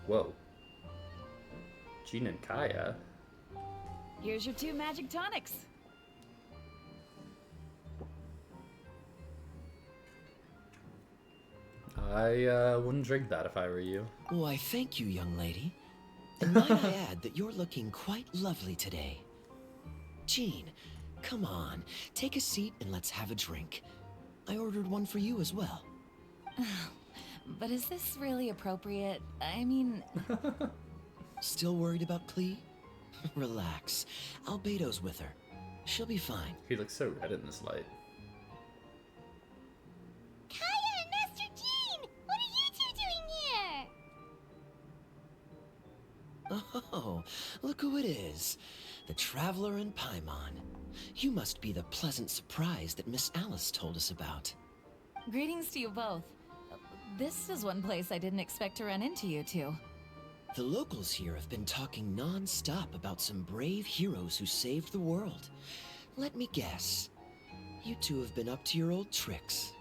Speaker 1: Whoa. Jean and Kaya?
Speaker 9: Here's your 2 magic tonics.
Speaker 1: I wouldn't drink that if I were you.
Speaker 20: Why, thank you, young lady. And might I add that you're looking quite lovely today. Jean, come on, take a seat and let's have a drink. I ordered one for you as well.
Speaker 9: But is this really appropriate? I mean...
Speaker 20: Still worried about Klee? Relax. Albedo's with her. She'll be fine.
Speaker 1: He looks so red in this light.
Speaker 6: Kaya and Master Jean! What are you two doing here?
Speaker 20: Oh, look who it is. The Traveler and Paimon. You must be the pleasant surprise that Miss Alice told us about.
Speaker 9: Greetings to you both. This is one place I didn't expect to run into you two.
Speaker 20: The locals here have been talking non-stop about some brave heroes who saved the world. Let me guess. You two have been up to your old tricks.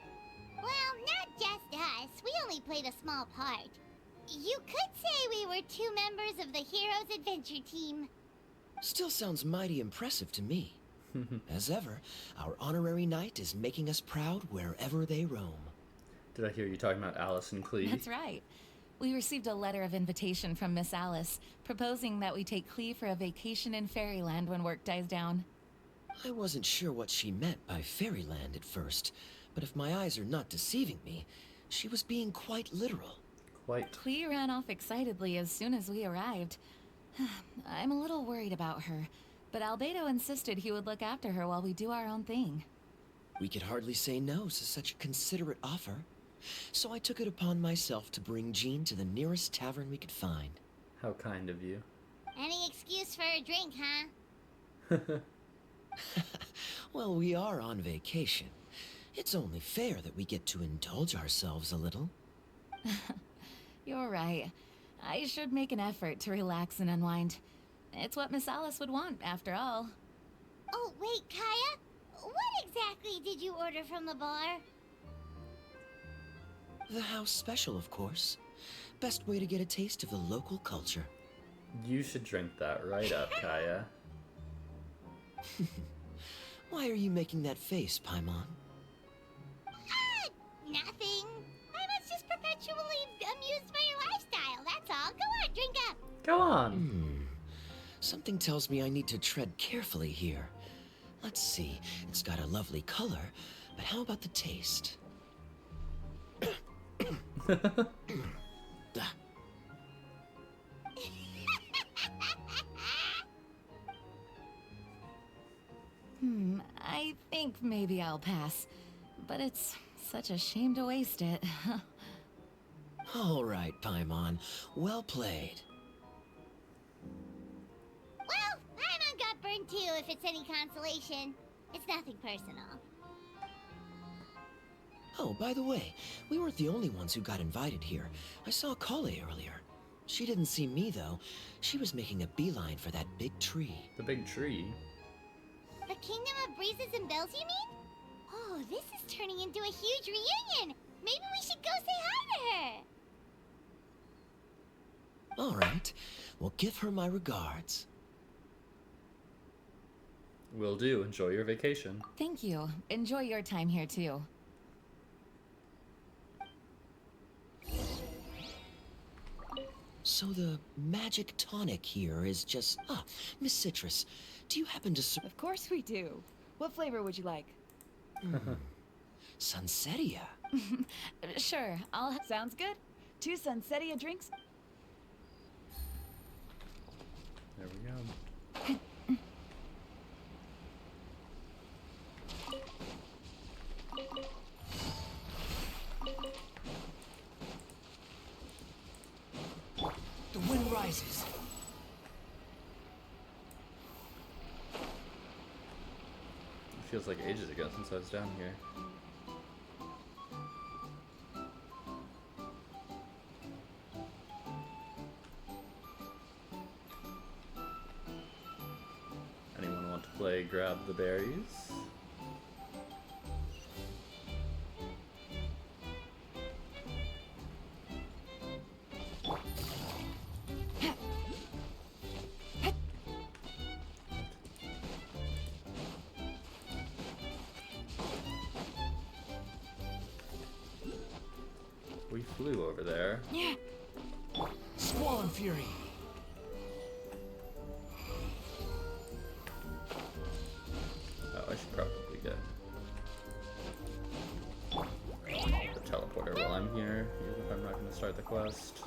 Speaker 6: Well, not just us. We only played a small part. You could say we were 2 members of the Heroes Adventure Team.
Speaker 20: Still sounds mighty impressive to me. As ever, our honorary knight is making us proud wherever they roam.
Speaker 1: Did I hear you talking about Alice and Klee?
Speaker 9: That's right. We received a letter of invitation from Miss Alice, proposing that we take Klee for a vacation in Fairyland when work dies down.
Speaker 20: I wasn't sure what she meant by Fairyland at first, but if my eyes are not deceiving me, she was being quite literal.
Speaker 1: Quite.
Speaker 9: Klee ran off excitedly as soon as we arrived. I'm a little worried about her, but Albedo insisted he would look after her while we do our own thing.
Speaker 20: We could hardly say no to such a considerate offer, so I took it upon myself to bring Jean to the nearest tavern we could find.
Speaker 1: How kind of you.
Speaker 6: Any excuse for a drink, huh?
Speaker 20: Well, we are on vacation. It's only fair that we get to indulge ourselves a little.
Speaker 9: You're right. I should make an effort to relax and unwind. It's what Miss Alice would want, after all.
Speaker 6: Oh, wait, Kaya? What exactly did you order from the bar?
Speaker 20: The house special, of course. Best way to get a taste of the local culture.
Speaker 1: You should drink that right up, Kaya.
Speaker 20: Why are you making that face, Paimon?
Speaker 6: Nothing. I was just perpetually amused by your lifestyle, that's all. Go on, drink up.
Speaker 1: Go on.
Speaker 20: Something tells me I need to tread carefully here. Let's see, it's got a lovely color, but how about the taste?
Speaker 9: I think maybe I'll pass. But it's such a shame to waste it.
Speaker 20: All right, Paimon. Well played.
Speaker 6: Well, Paimon got burned too, if it's any consolation. It's nothing personal.
Speaker 20: Oh, by the way, we weren't the only ones who got invited here. I saw Kale earlier. She didn't see me, though. She was making a beeline for that big tree.
Speaker 1: The big tree?
Speaker 6: The Kingdom of Breezes and Bells, you mean? Oh, this is turning into a huge reunion! Maybe we should go say hi to her!
Speaker 20: All right. Well, give her my regards.
Speaker 1: Will do. Enjoy your vacation.
Speaker 9: Thank you. Enjoy your time here, too.
Speaker 20: So the magic tonic here is just... Ah, Miss Citrus, do you happen to...
Speaker 21: Of course we do. What flavor would you like?
Speaker 20: Sunsetia.
Speaker 9: Sure, I'll...
Speaker 21: Sounds good. 2 Sunsetia drinks.
Speaker 1: There we go.
Speaker 19: The wind rises.
Speaker 1: It feels like ages ago since I was down here. Anyone want to play grab the berries? We flew over there.
Speaker 19: Yeah. Squall and Fury.
Speaker 1: Oh, I should probably get the teleporter while I'm here, even if I'm not going to start the quest.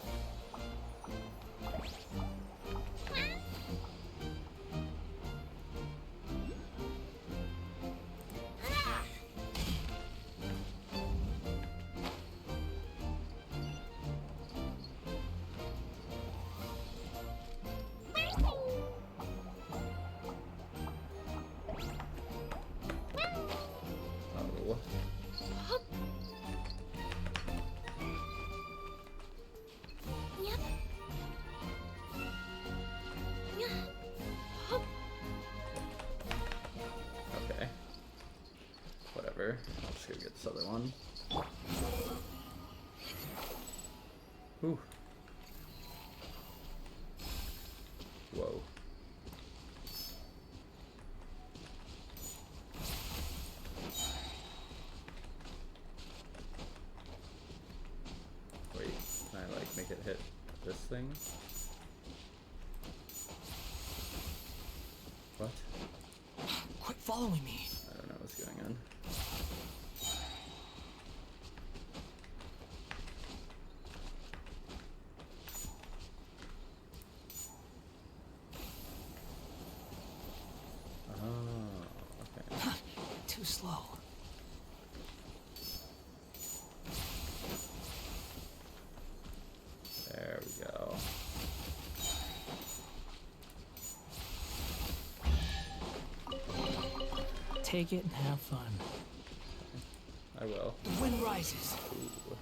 Speaker 1: Okay. Whatever. I'll just go get this other one. Whew. Whoa. Wait, can I like make it hit this thing? What?
Speaker 19: Quit following me.
Speaker 1: I don't know what's going on. Oh, okay.
Speaker 19: Too slow.
Speaker 1: There we go.
Speaker 19: take it and have fun.
Speaker 1: I will.
Speaker 19: The wind rises.
Speaker 1: Ooh.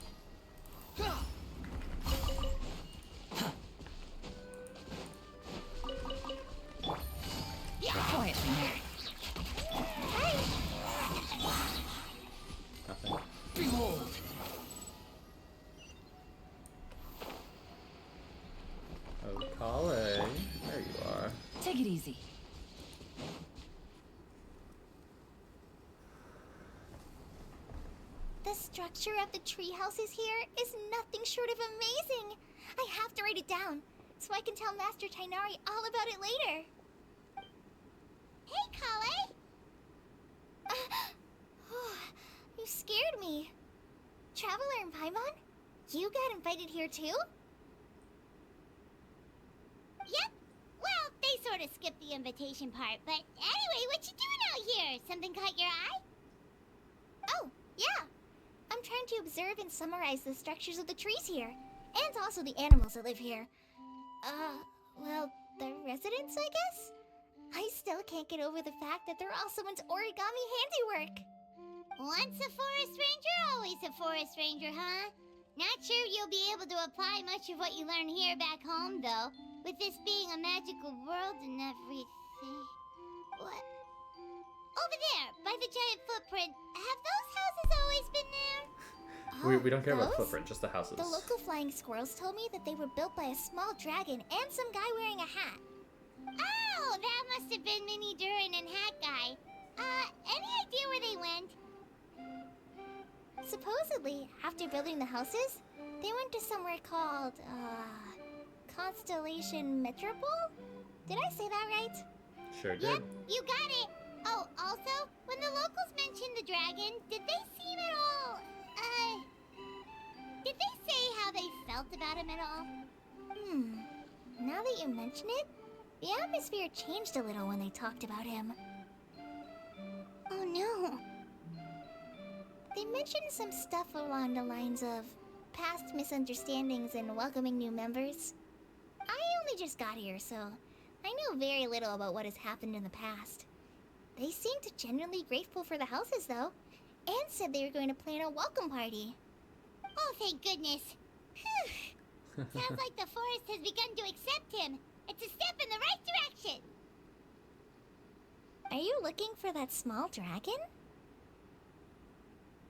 Speaker 9: Quietly now.
Speaker 1: Nothing.
Speaker 19: Behold!
Speaker 1: Oh, Kale. There you are.
Speaker 9: Take it easy.
Speaker 6: The structure of the tree houses here is nothing short of amazing. I have to write it down so I can tell Master Tainari all about it later. Hey, Kale! You scared me. Traveler and Paimon? You got invited here too? Yep. Well, they sort of skipped the invitation part, but anyway, what you doing out here? Something caught your eye? Oh, yeah. I'm trying to observe and summarize the structures of the trees here, and also the animals that live here. Well, the residents, I guess? I still can't get over the fact that they're all someone's origami handiwork. Once a forest ranger, always a forest ranger, huh? Not sure you'll be able to apply much of what you learn here back home, though, with this being a magical world and everything. What? Over there, by the giant footprint. Have those houses always been there?
Speaker 1: We don't care about
Speaker 6: Those?
Speaker 1: footprint, just the houses.
Speaker 6: The local flying squirrels told me that they were built by a small dragon and some guy wearing a hat. Oh, that must have been Mini Durin and Hat Guy. Any idea where they went? Supposedly, after building the houses, they went to somewhere called, Constellation Metropole? Did I say that right?
Speaker 1: Sure did.
Speaker 6: Yep, you got it. Oh, also, when the locals mentioned the dragon, did they seem at all, did they say how they felt about him at all? Now that you mention it, the atmosphere changed a little when they talked about him. Oh no. They mentioned some stuff along the lines of past misunderstandings and welcoming new members. I only just got here, so I know very little about what has happened in the past. They seemed genuinely grateful for the houses, though, and said they were going to plan a welcome party. Oh, thank goodness. Phew. Sounds like the forest has begun to accept him. It's a step in the right direction. Are you looking for that small dragon?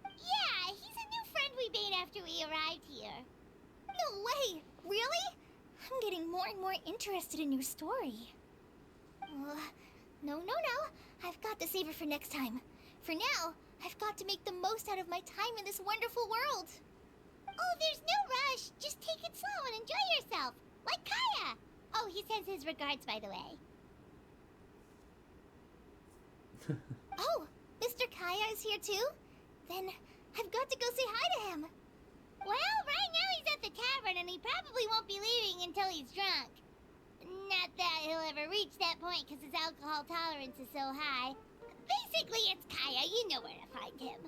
Speaker 6: Yeah, he's a new friend we made after we arrived here. No way! Really? I'm getting more and more interested in your story. No. I've got to save it for next time. For now, I've got to make the most out of my time in this wonderful world. Oh, there's no rush. Just take it slow and enjoy yourself. Like Kaya. Oh, he sends his regards, by the way. Oh, Mr. Kaya is here too? Then I've got to go say hi to him. Well, right now he's at the tavern and he probably won't be leaving until he's drunk. Not that he'll ever reach that point because his alcohol tolerance is so high. Basically, it's Kaya. You know where to find him.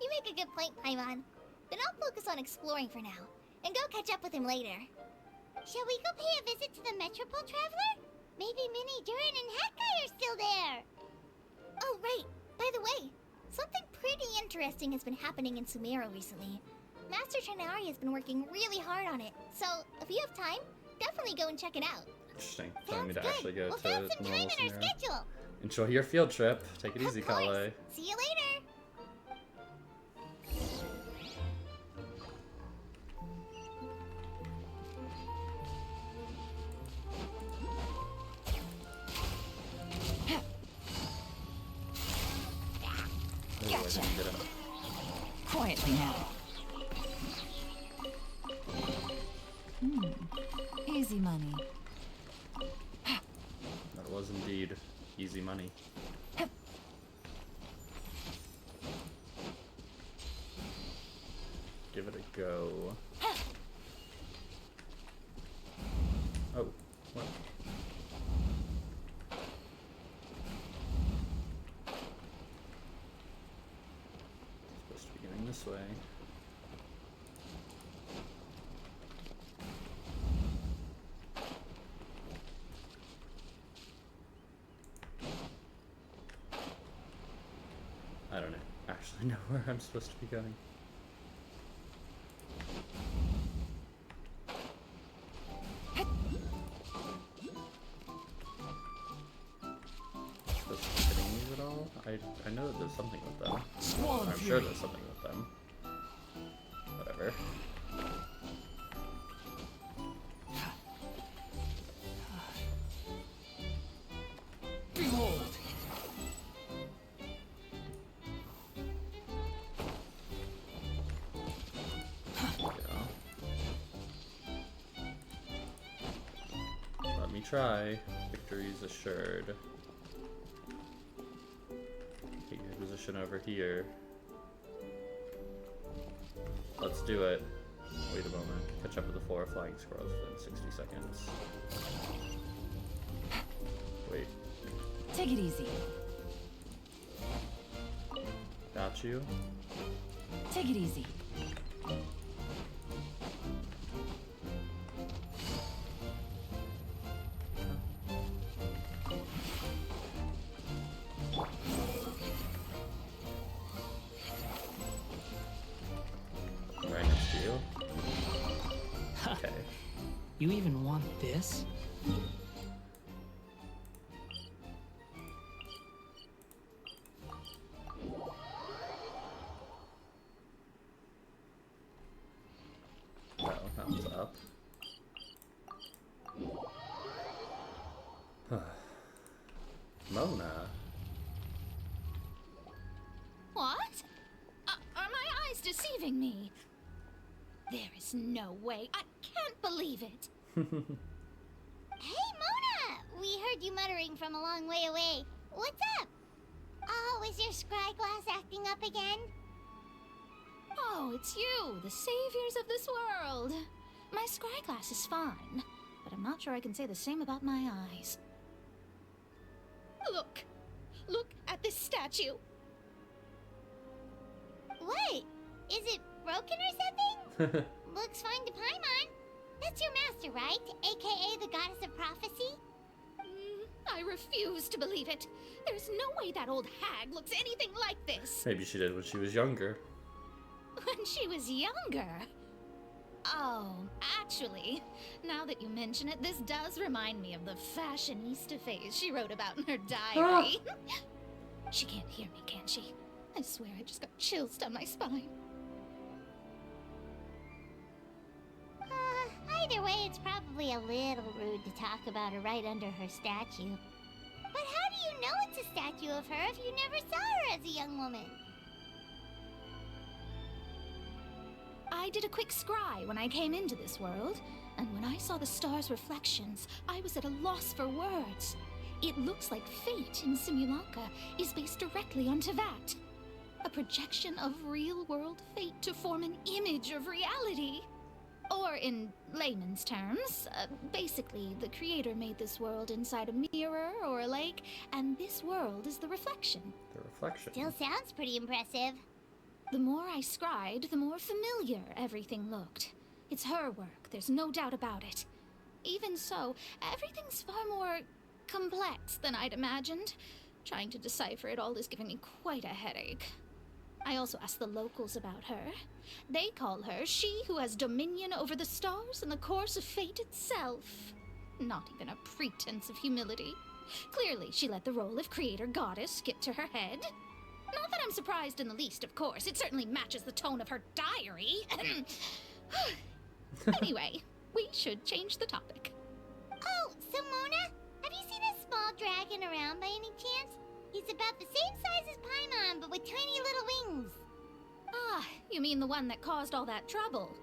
Speaker 6: You make a good point, Paimon. Then I'll focus on exploring for now and go catch up with him later. Shall we go pay a visit to the Metropole Traveler? Maybe Mini Durin and Hat Guy are still there. Oh, right. By the way, something pretty interesting has been happening in Sumeru recently. Master Tainari has been working really hard on it, so if you have time, definitely go and check it out.
Speaker 1: Interesting. Telling me
Speaker 6: Sounds
Speaker 1: to
Speaker 6: good.
Speaker 1: actually go
Speaker 6: We'll
Speaker 1: to
Speaker 6: find some
Speaker 1: normal
Speaker 6: time in our
Speaker 1: scenario.
Speaker 6: schedule.
Speaker 1: Enjoy your field trip. Take it easy,
Speaker 6: Of course.
Speaker 1: Kale.
Speaker 6: See you later.
Speaker 1: Oh, I didn't get him.
Speaker 9: Quietly now. Easy money.
Speaker 1: That was indeed easy money. Give it a go. Oh, what? Supposed to be going this way. I know where I'm supposed to be going. Supposed to be hitting these at all? I know that there's something with them. I'm sure there's something with them. Whatever.
Speaker 19: Behold!
Speaker 1: Let me try. Victory's assured. Take your position over here. Let's do it. Wait a moment. Catch up with the 4 flying squirrels within 60 seconds. Wait.
Speaker 9: Take it easy.
Speaker 1: Got you.
Speaker 9: Take it easy.
Speaker 1: Right next to you. Okay.
Speaker 14: You even want this?
Speaker 1: Oh, thumbs up. Mona.
Speaker 17: What? Are my eyes deceiving me? There is no way. I can't believe it.
Speaker 6: Hey, Mona! We heard you muttering from a long way away. What's up? Oh, is your scryglass acting up again?
Speaker 17: Oh, it's you, the saviors of this world. My scryglass is fine, but I'm not sure I can say the same about my eyes. Look! Look at this statue!
Speaker 6: What? Is it broken or something? Looks fine to Paimon. That's your master, right? AKA the goddess of prophecy?
Speaker 17: I refuse to believe it. There's no way that old hag looks anything like this.
Speaker 1: Maybe she did when she was younger.
Speaker 17: When she was younger. Oh, actually, now that you mention it, this does remind me of the fashionista phase she wrote about in her diary. She can't hear me, can she? I swear I just got chills down my spine.
Speaker 6: Either way, it's probably a little rude to talk about her right under her statue. But how do you know it's a statue of her if you never saw her as a young woman?
Speaker 17: I did a quick scry when I came into this world, and when I saw the stars' reflections, I was at a loss for words. It looks like fate in Simulanka is based directly on Tevat. A projection of real-world fate to form an image of reality. Or in layman's terms, basically the creator made this world inside a mirror or a lake, and this world is the reflection.
Speaker 1: The reflection.
Speaker 6: Still sounds pretty impressive.
Speaker 17: The more I scried, the more familiar everything looked. It's her work, there's no doubt about it. Even so, everything's far more complex than I'd imagined. Trying to decipher it all is giving me quite a headache. I also asked the locals about her. They call her she who has dominion over the stars and the course of fate itself. Not even a pretense of humility. Clearly, she let the role of creator goddess skip to her head. Not that I'm surprised in the least, of course. It certainly matches the tone of her diary. Anyway, we should change the topic.
Speaker 6: Oh, so Mona, have you seen a small dragon around by any chance? He's about the same size as Paimon, but with tiny little wings.
Speaker 17: Ah, you mean the one that caused all that trouble?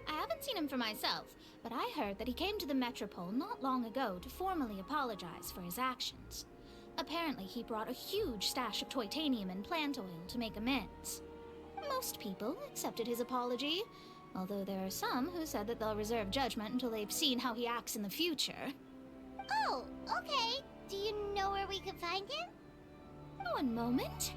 Speaker 17: I haven't seen him for myself, but I heard that he came to the Metropole not long ago to formally apologize for his actions. Apparently, he brought a huge stash of Toitanium and plant oil to make amends. Most people accepted his apology, although there are some who said that they'll reserve judgment until they've seen how he acts in the future.
Speaker 6: Oh, okay. Do you know where we could find him?
Speaker 17: One moment.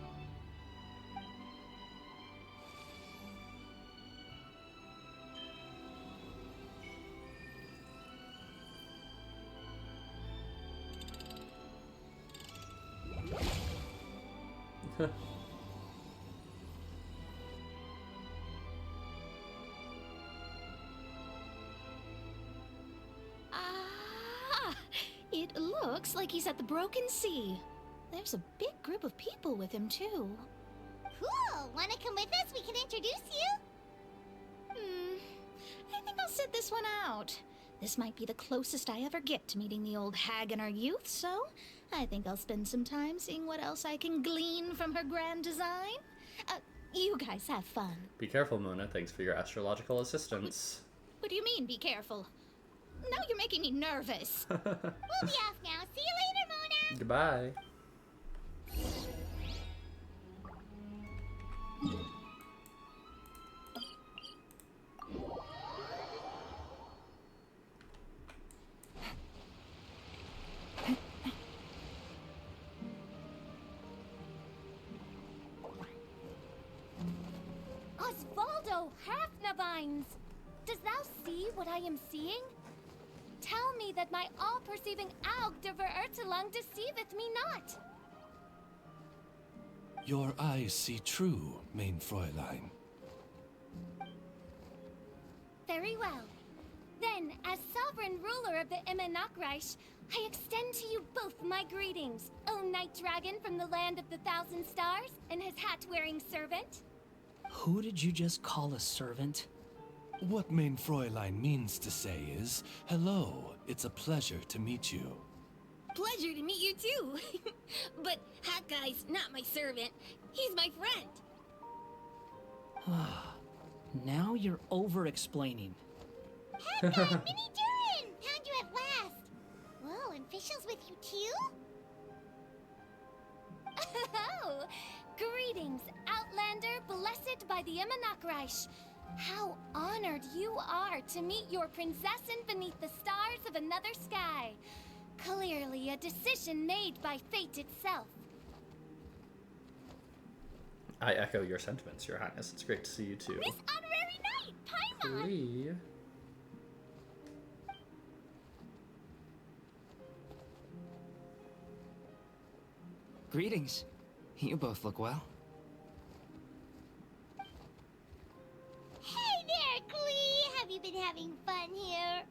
Speaker 17: Looks like he's at the Broken Sea. There's a big group of people with him, too.
Speaker 6: Cool! Wanna come with us? We can introduce you?
Speaker 17: I think I'll sit this one out. This might be the closest I ever get to meeting the old hag in our youth, so I think I'll spend some time seeing what else I can glean from her grand design. You guys have fun.
Speaker 1: Be careful, Mona. Thanks for your astrological assistance.
Speaker 17: What do you mean, be careful? Now you're making me nervous.
Speaker 6: We'll be off now. See you later, Mona!
Speaker 1: Goodbye.
Speaker 17: Osvaldo Hafnavines! Does thou see what I am seeing? Tell me that my all-perceiving Aug de Verurtelung deceiveth me not.
Speaker 8: Your eyes see true, mein Fräulein.
Speaker 17: Very well. Then, as sovereign ruler of the Immenachreich, I extend to you both my greetings, O Night Dragon from the land of the Thousand Stars and his hat-wearing servant.
Speaker 14: Who did you just call a servant?
Speaker 8: What mein Fräulein means to say is, hello, it's a pleasure to meet you.
Speaker 17: Pleasure to meet you too. But Hat Guy's not my servant. He's my friend.
Speaker 14: Now you're over-explaining.
Speaker 6: Hat Guy, Mini Durin! Found you at last. Whoa, and Fischl's with you too?
Speaker 17: Oh, greetings, Outlander blessed by the Immenachreich. How honored you are to meet your prinzessin beneath the stars of another sky. Clearly a decision made by fate itself.
Speaker 1: I echo your sentiments, Your Highness. It's great to see you too.
Speaker 6: Miss Honorary Knight, Paimon!
Speaker 1: Klee.
Speaker 22: Greetings. You both look well.
Speaker 6: Hey there, Klee! Have you been having fun here?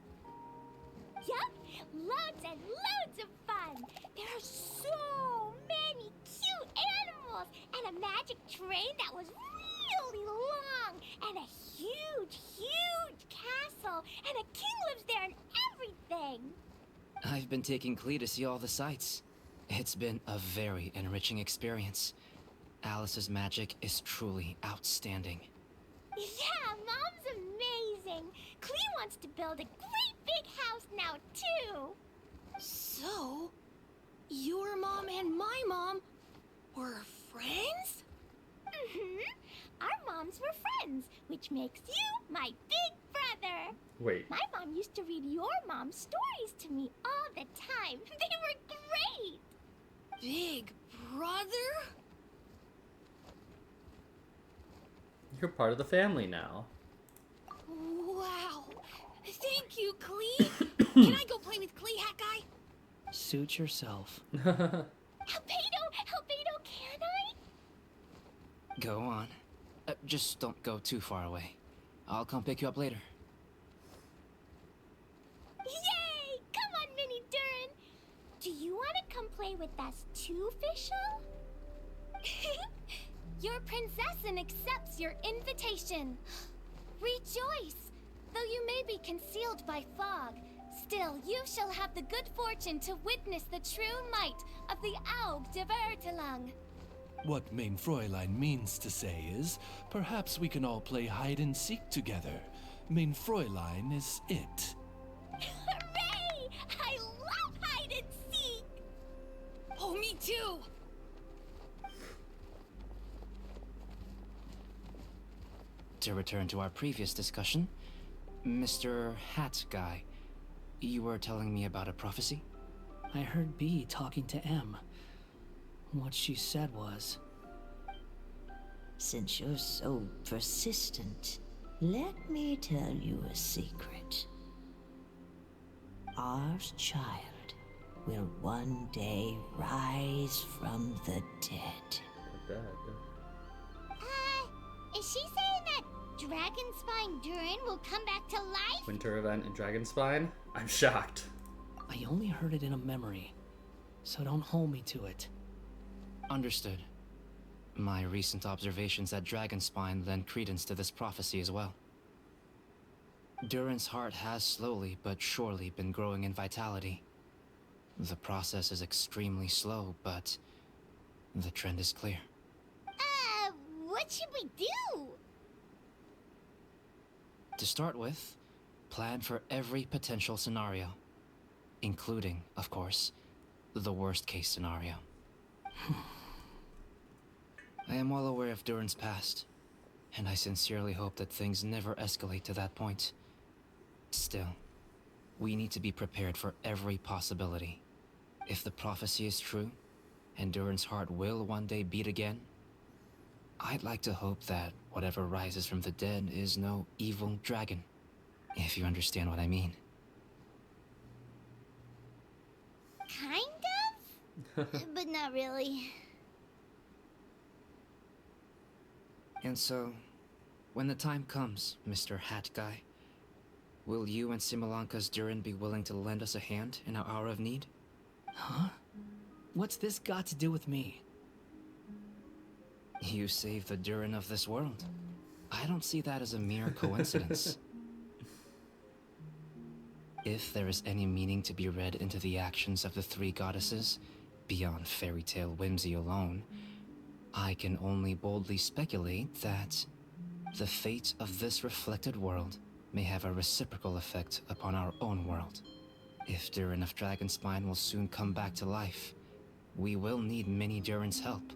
Speaker 6: Yup, loads and loads of fun! There are so many cute animals, and a magic train that was really long, and a huge, huge castle, and a king lives there and everything!
Speaker 22: I've been taking Klee to see all the sights. It's been a very enriching experience. Alice's magic is truly outstanding.
Speaker 6: Yeah, Mom's amazing! Klee wants to build a great big house now, too!
Speaker 17: So, your mom and my mom were friends?
Speaker 6: Our moms were friends, which makes you my big brother!
Speaker 1: Wait.
Speaker 6: My mom used to read your mom's stories to me all the time. They were great!
Speaker 17: Big brother?
Speaker 1: You're part of the family now.
Speaker 17: Wow. Thank you, Klee. Can I go play with Klee, Hat Guy?
Speaker 14: Suit yourself.
Speaker 6: Albedo, can I?
Speaker 22: Go on. Just don't go too far away. I'll come pick you up later.
Speaker 6: Yay! Come on, Mini Durin! Do you want to come play with us too, Fischl?
Speaker 17: Your prinzessin accepts your invitation. Rejoice! Though you may be concealed by fog, still you shall have the good fortune to witness the true might of the Aug de Verurtelung.
Speaker 8: What mein Fräulein means to say is, perhaps we can all play hide and seek together. Mein Fräulein is it.
Speaker 6: Hooray! I love hide and seek!
Speaker 17: Oh, me too!
Speaker 22: To return to our previous discussion, Mr. Hat Guy, you were telling me about a prophecy?
Speaker 14: I heard B talking to M. What she said was...
Speaker 13: Since you're so persistent, let me tell you a secret. Our child will one day rise from the dead.
Speaker 6: Is she saying that Dragonspine Durin will come back to life?
Speaker 1: Winter event in Dragonspine? I'm shocked.
Speaker 14: I only heard it in a memory. so don't hold me to it.
Speaker 22: Understood. My recent observations at Dragonspine lend credence to this prophecy as well. Durin's heart has slowly but surely been growing in vitality. The process is extremely slow, but the trend is clear.
Speaker 6: What should we do?
Speaker 22: To start with, plan for every potential scenario, including, of course, the worst-case scenario. I am well aware of Durin's past, and I sincerely hope that things never escalate to that point. Still, we need to be prepared for every possibility. If the prophecy is true, and Durin's heart will one day beat again, I'd like to hope that whatever rises from the dead is no evil dragon, if you understand what I mean.
Speaker 6: Kind of? But not really.
Speaker 22: And so, when the time comes, Mr. Hat Guy, will you and Simulanka's Durin be willing to lend us a hand in our hour of need?
Speaker 14: Huh? What's this got to do with me?
Speaker 22: You saved the Durin of this world. I don't see that as a mere coincidence. If there is any meaning to be read into the actions of the three goddesses, beyond fairy tale whimsy alone, I can only boldly speculate that the fate of this reflected world may have a reciprocal effect upon our own world. If Durin of Dragonspine will soon come back to life, we will need many Durin's help,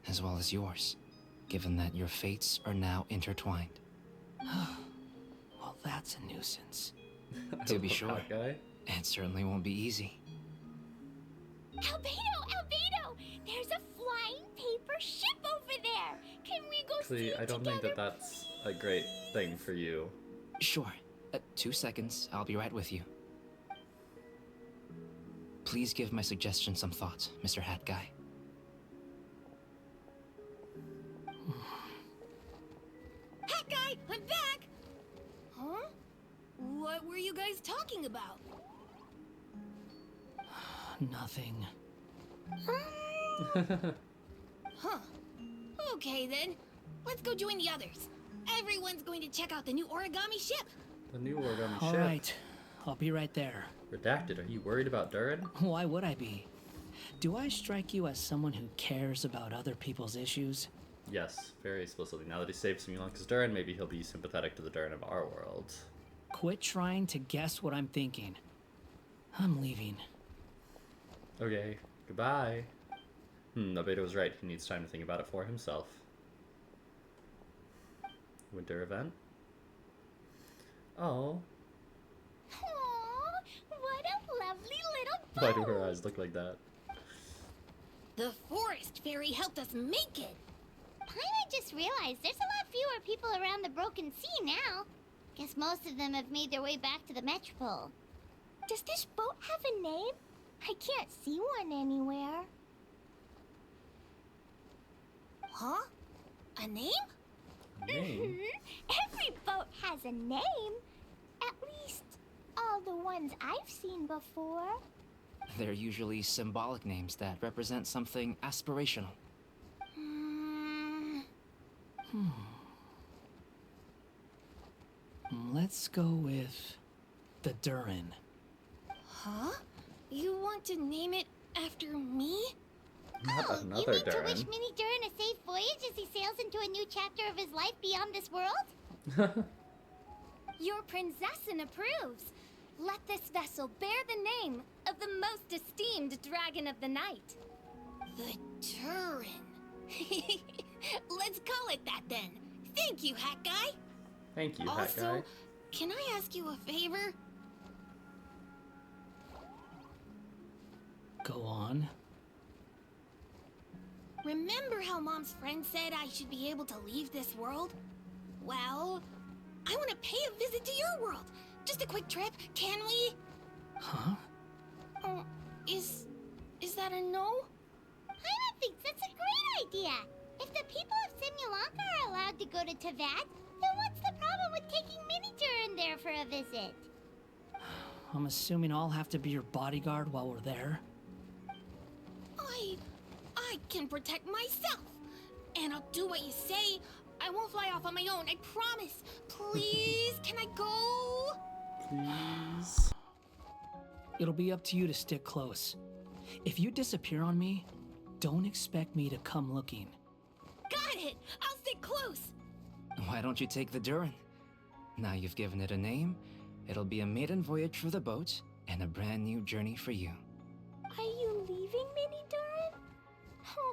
Speaker 22: as well as yours, given that your fates are now intertwined.
Speaker 14: Well, that's a nuisance.
Speaker 22: To be sure, it certainly won't be easy.
Speaker 6: Albedo! There's a flying paper ship over there! Can we go see it
Speaker 1: I don't think that that's a great thing for you.
Speaker 22: Sure. 2 seconds, I'll be right with you. Please give my suggestion some thought, Mr. Hat Guy.
Speaker 21: Hat Guy, I'm back! Huh? What were you guys talking about?
Speaker 14: Nothing.
Speaker 21: Huh. Okay then. Let's go join the others. Everyone's going to check out the new origami ship.
Speaker 1: The new origami ship.
Speaker 14: All right. I'll be right there.
Speaker 1: Redacted, are you worried about Durin?
Speaker 14: Why would I be? Do I strike you as someone who cares about other people's issues?
Speaker 1: Yes, very explicitly. Now that he saved Simulanka's Durin, maybe he'll be sympathetic to the Durin of our world.
Speaker 14: Quit trying to guess what I'm thinking. I'm leaving.
Speaker 1: Okay, goodbye. Albedo was right. He needs time to think about it for himself. Winter event? Oh.
Speaker 6: Aww, what a lovely little boat!
Speaker 1: Why do her eyes look like that?
Speaker 21: The forest fairy helped us make it.
Speaker 6: I just realized there's a lot fewer people around the Broken Sea now. Guess most of them have made their way back to the Metropole. Does this boat have a name? I can't see one anywhere. Huh? A name?
Speaker 1: Name?
Speaker 6: Every boat has a name. At least, all the ones I've seen before.
Speaker 22: They're usually symbolic names that represent something aspirational.
Speaker 14: Let's go with the Durin.
Speaker 21: Huh? You want to name it after me?
Speaker 1: Not another
Speaker 6: you mean
Speaker 1: Durin.
Speaker 6: to wish Mini Durin a safe voyage as he sails into a new chapter of his life beyond this world? Your princessin approves. Let this vessel bear the name of the most esteemed dragon of the night. The Durin. Let's call it that then. Thank you, Hat Guy.
Speaker 1: Thank you, Hat
Speaker 21: Also,
Speaker 1: Guy.
Speaker 21: can I ask you a favor?
Speaker 14: Go on.
Speaker 21: Remember how Mom's friend said I should be able to leave this world? Well, I want to pay a visit to your world. Just a quick trip, can we?
Speaker 14: Huh?
Speaker 21: Is that a no?
Speaker 6: Paimon thinks that's a great idea. If the people of Simulanka are allowed to go to Teyvat, then what's the problem with taking Mini Durin there for a visit?
Speaker 14: I'm assuming I'll have to be your bodyguard while we're there.
Speaker 21: I can protect myself. And I'll do what you say. I won't fly off on my own, I promise. Please, can I go?
Speaker 1: Please.
Speaker 14: It'll be up to you to stick close. If you disappear on me, don't expect me to come looking.
Speaker 21: Got it! I'll stick close!
Speaker 22: Why don't you take the Durin? Now you've given it a name, it'll be a maiden voyage for the boat and a brand new journey for you.
Speaker 6: Are you leaving, Mini Durin?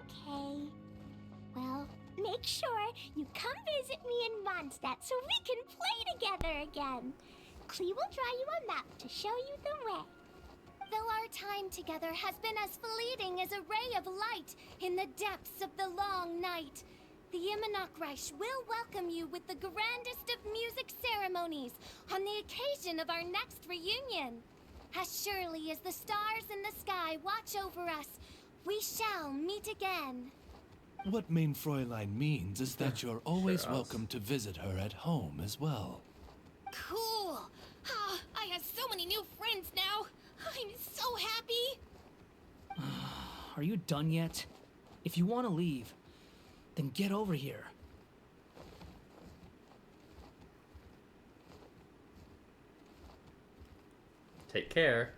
Speaker 6: Okay. Well, make sure you come visit me in Mondstadt so we can play together again. Klee will draw you a map to show you the way.
Speaker 21: Though our time together has been as fleeting as a ray of light in the depths of the long night, the Immonokreich will welcome you with the grandest of music ceremonies on the occasion of our next reunion. As surely as the stars in the sky watch over us, we shall meet again.
Speaker 8: What Mein Fräulein means is that you're always
Speaker 1: Sure,
Speaker 8: welcome to visit her at home as well.
Speaker 21: Cool! Ah, I have so many new friends now! I'm so happy!
Speaker 14: Are you done yet? If you want to leave, then get over here.
Speaker 1: Take care.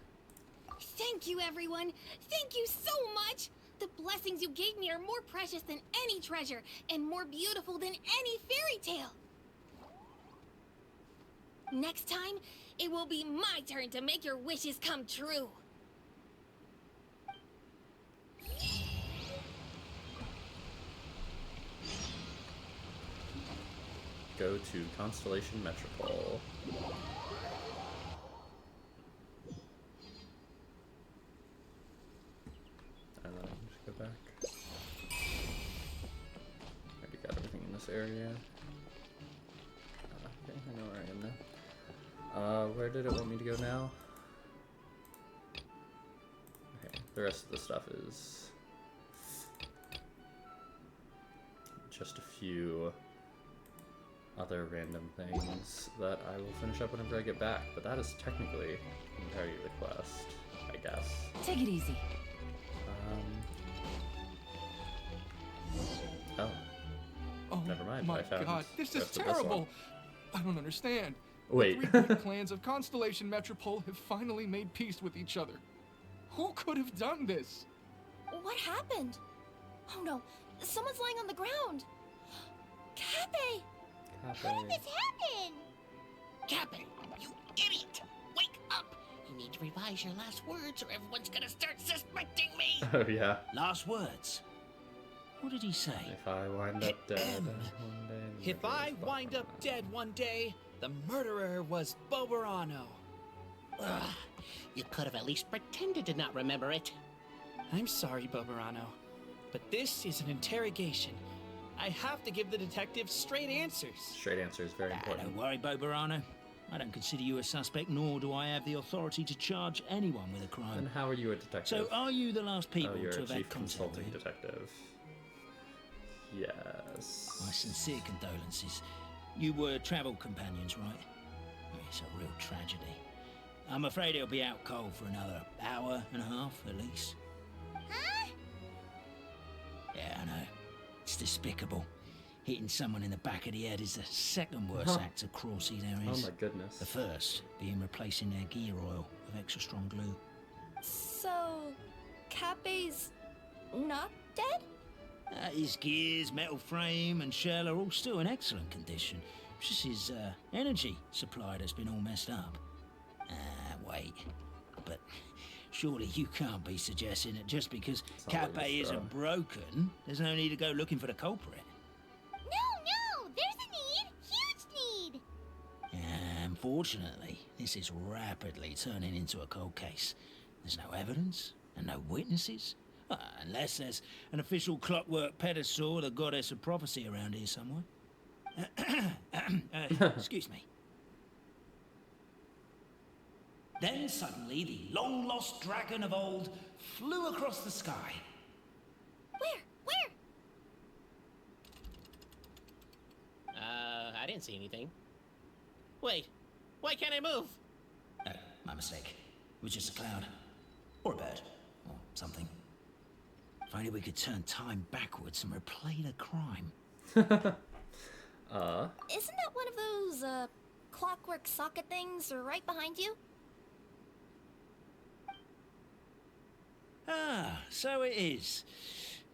Speaker 21: Thank you, everyone! Thank you so much! The blessings you gave me are more precious than any treasure, and more beautiful than any fairy tale! Next time, it will be my turn to make your wishes come true!
Speaker 1: Go to Constellation Metropole. And then I can just go back. Already got everything in this area. Okay, I know where I am now. Where did it want me to go now? Okay, the rest of the stuff is just a few other random things that I will finish up whenever I get back, but that is technically entirely the quest, I guess.
Speaker 9: Take it easy.
Speaker 1: Oh.
Speaker 3: Oh,
Speaker 1: Never mind.
Speaker 3: my
Speaker 1: I found
Speaker 3: God, this
Speaker 1: the
Speaker 3: is
Speaker 1: rest of
Speaker 3: terrible.
Speaker 1: one.
Speaker 3: I don't understand.
Speaker 1: Wait.
Speaker 3: The 3 great clans of Constellation Metropole have finally made peace with each other. Who could have done this?
Speaker 21: What happened? Oh no, someone's lying on the ground! Cappe!
Speaker 6: How did this happen?
Speaker 5: Cappe, you idiot! Wake up! You need to revise your last words or everyone's gonna start suspecting me!
Speaker 1: Oh, yeah.
Speaker 19: Last words? What did he say?
Speaker 1: If I wind up dead one day...
Speaker 4: If I wind up dead one day, the murderer was Boberano.
Speaker 5: Ugh, you could have at least pretended to not remember it.
Speaker 4: I'm sorry, Boberano, but this is an interrogation. I have to give the detective straight answers.
Speaker 1: Straight answer is very important.
Speaker 19: Don't worry, Boberano. I don't consider you a suspect, nor do I have the authority to charge anyone with a crime.
Speaker 1: Then how are you a detective?
Speaker 19: So, are you the last people
Speaker 1: you're
Speaker 19: to
Speaker 1: a
Speaker 19: have
Speaker 1: chief
Speaker 19: had contact
Speaker 1: consulting
Speaker 19: with?
Speaker 1: detective. Yes.
Speaker 19: My sincere condolences. You were travel companions, right? It's a real tragedy. I'm afraid he'll be out cold for another hour and a half, at least.
Speaker 6: Huh?
Speaker 19: Yeah, I know. It's despicable. Hitting someone in the back of the head is the second worst act of cruelty there is.
Speaker 1: Oh my goodness.
Speaker 19: The first being replacing their gear oil with extra strong glue.
Speaker 21: So, Cappe's not dead?
Speaker 19: His gears, metal frame, and shell are all still in excellent condition. It's just his energy supply that's been all messed up. Wait. But surely you can't be suggesting that just because Cappe isn't broken, there's no need to go looking for the culprit.
Speaker 6: No, there's a need. Huge need.
Speaker 19: Unfortunately, this is rapidly turning into a cold case. There's no evidence and no witnesses. Unless there's an official clockwork pedestal or the goddess of prophecy around here somewhere. Excuse me. Then suddenly the long-lost dragon of old flew across the sky.
Speaker 21: Where?
Speaker 5: I didn't see anything. Wait, why can't I move?
Speaker 19: My mistake. It was just a cloud. Or a bird. Or something. If only we could turn time backwards and replay the crime.
Speaker 2: Isn't that one of those, clockwork socket things right behind you?
Speaker 19: Ah, so it is.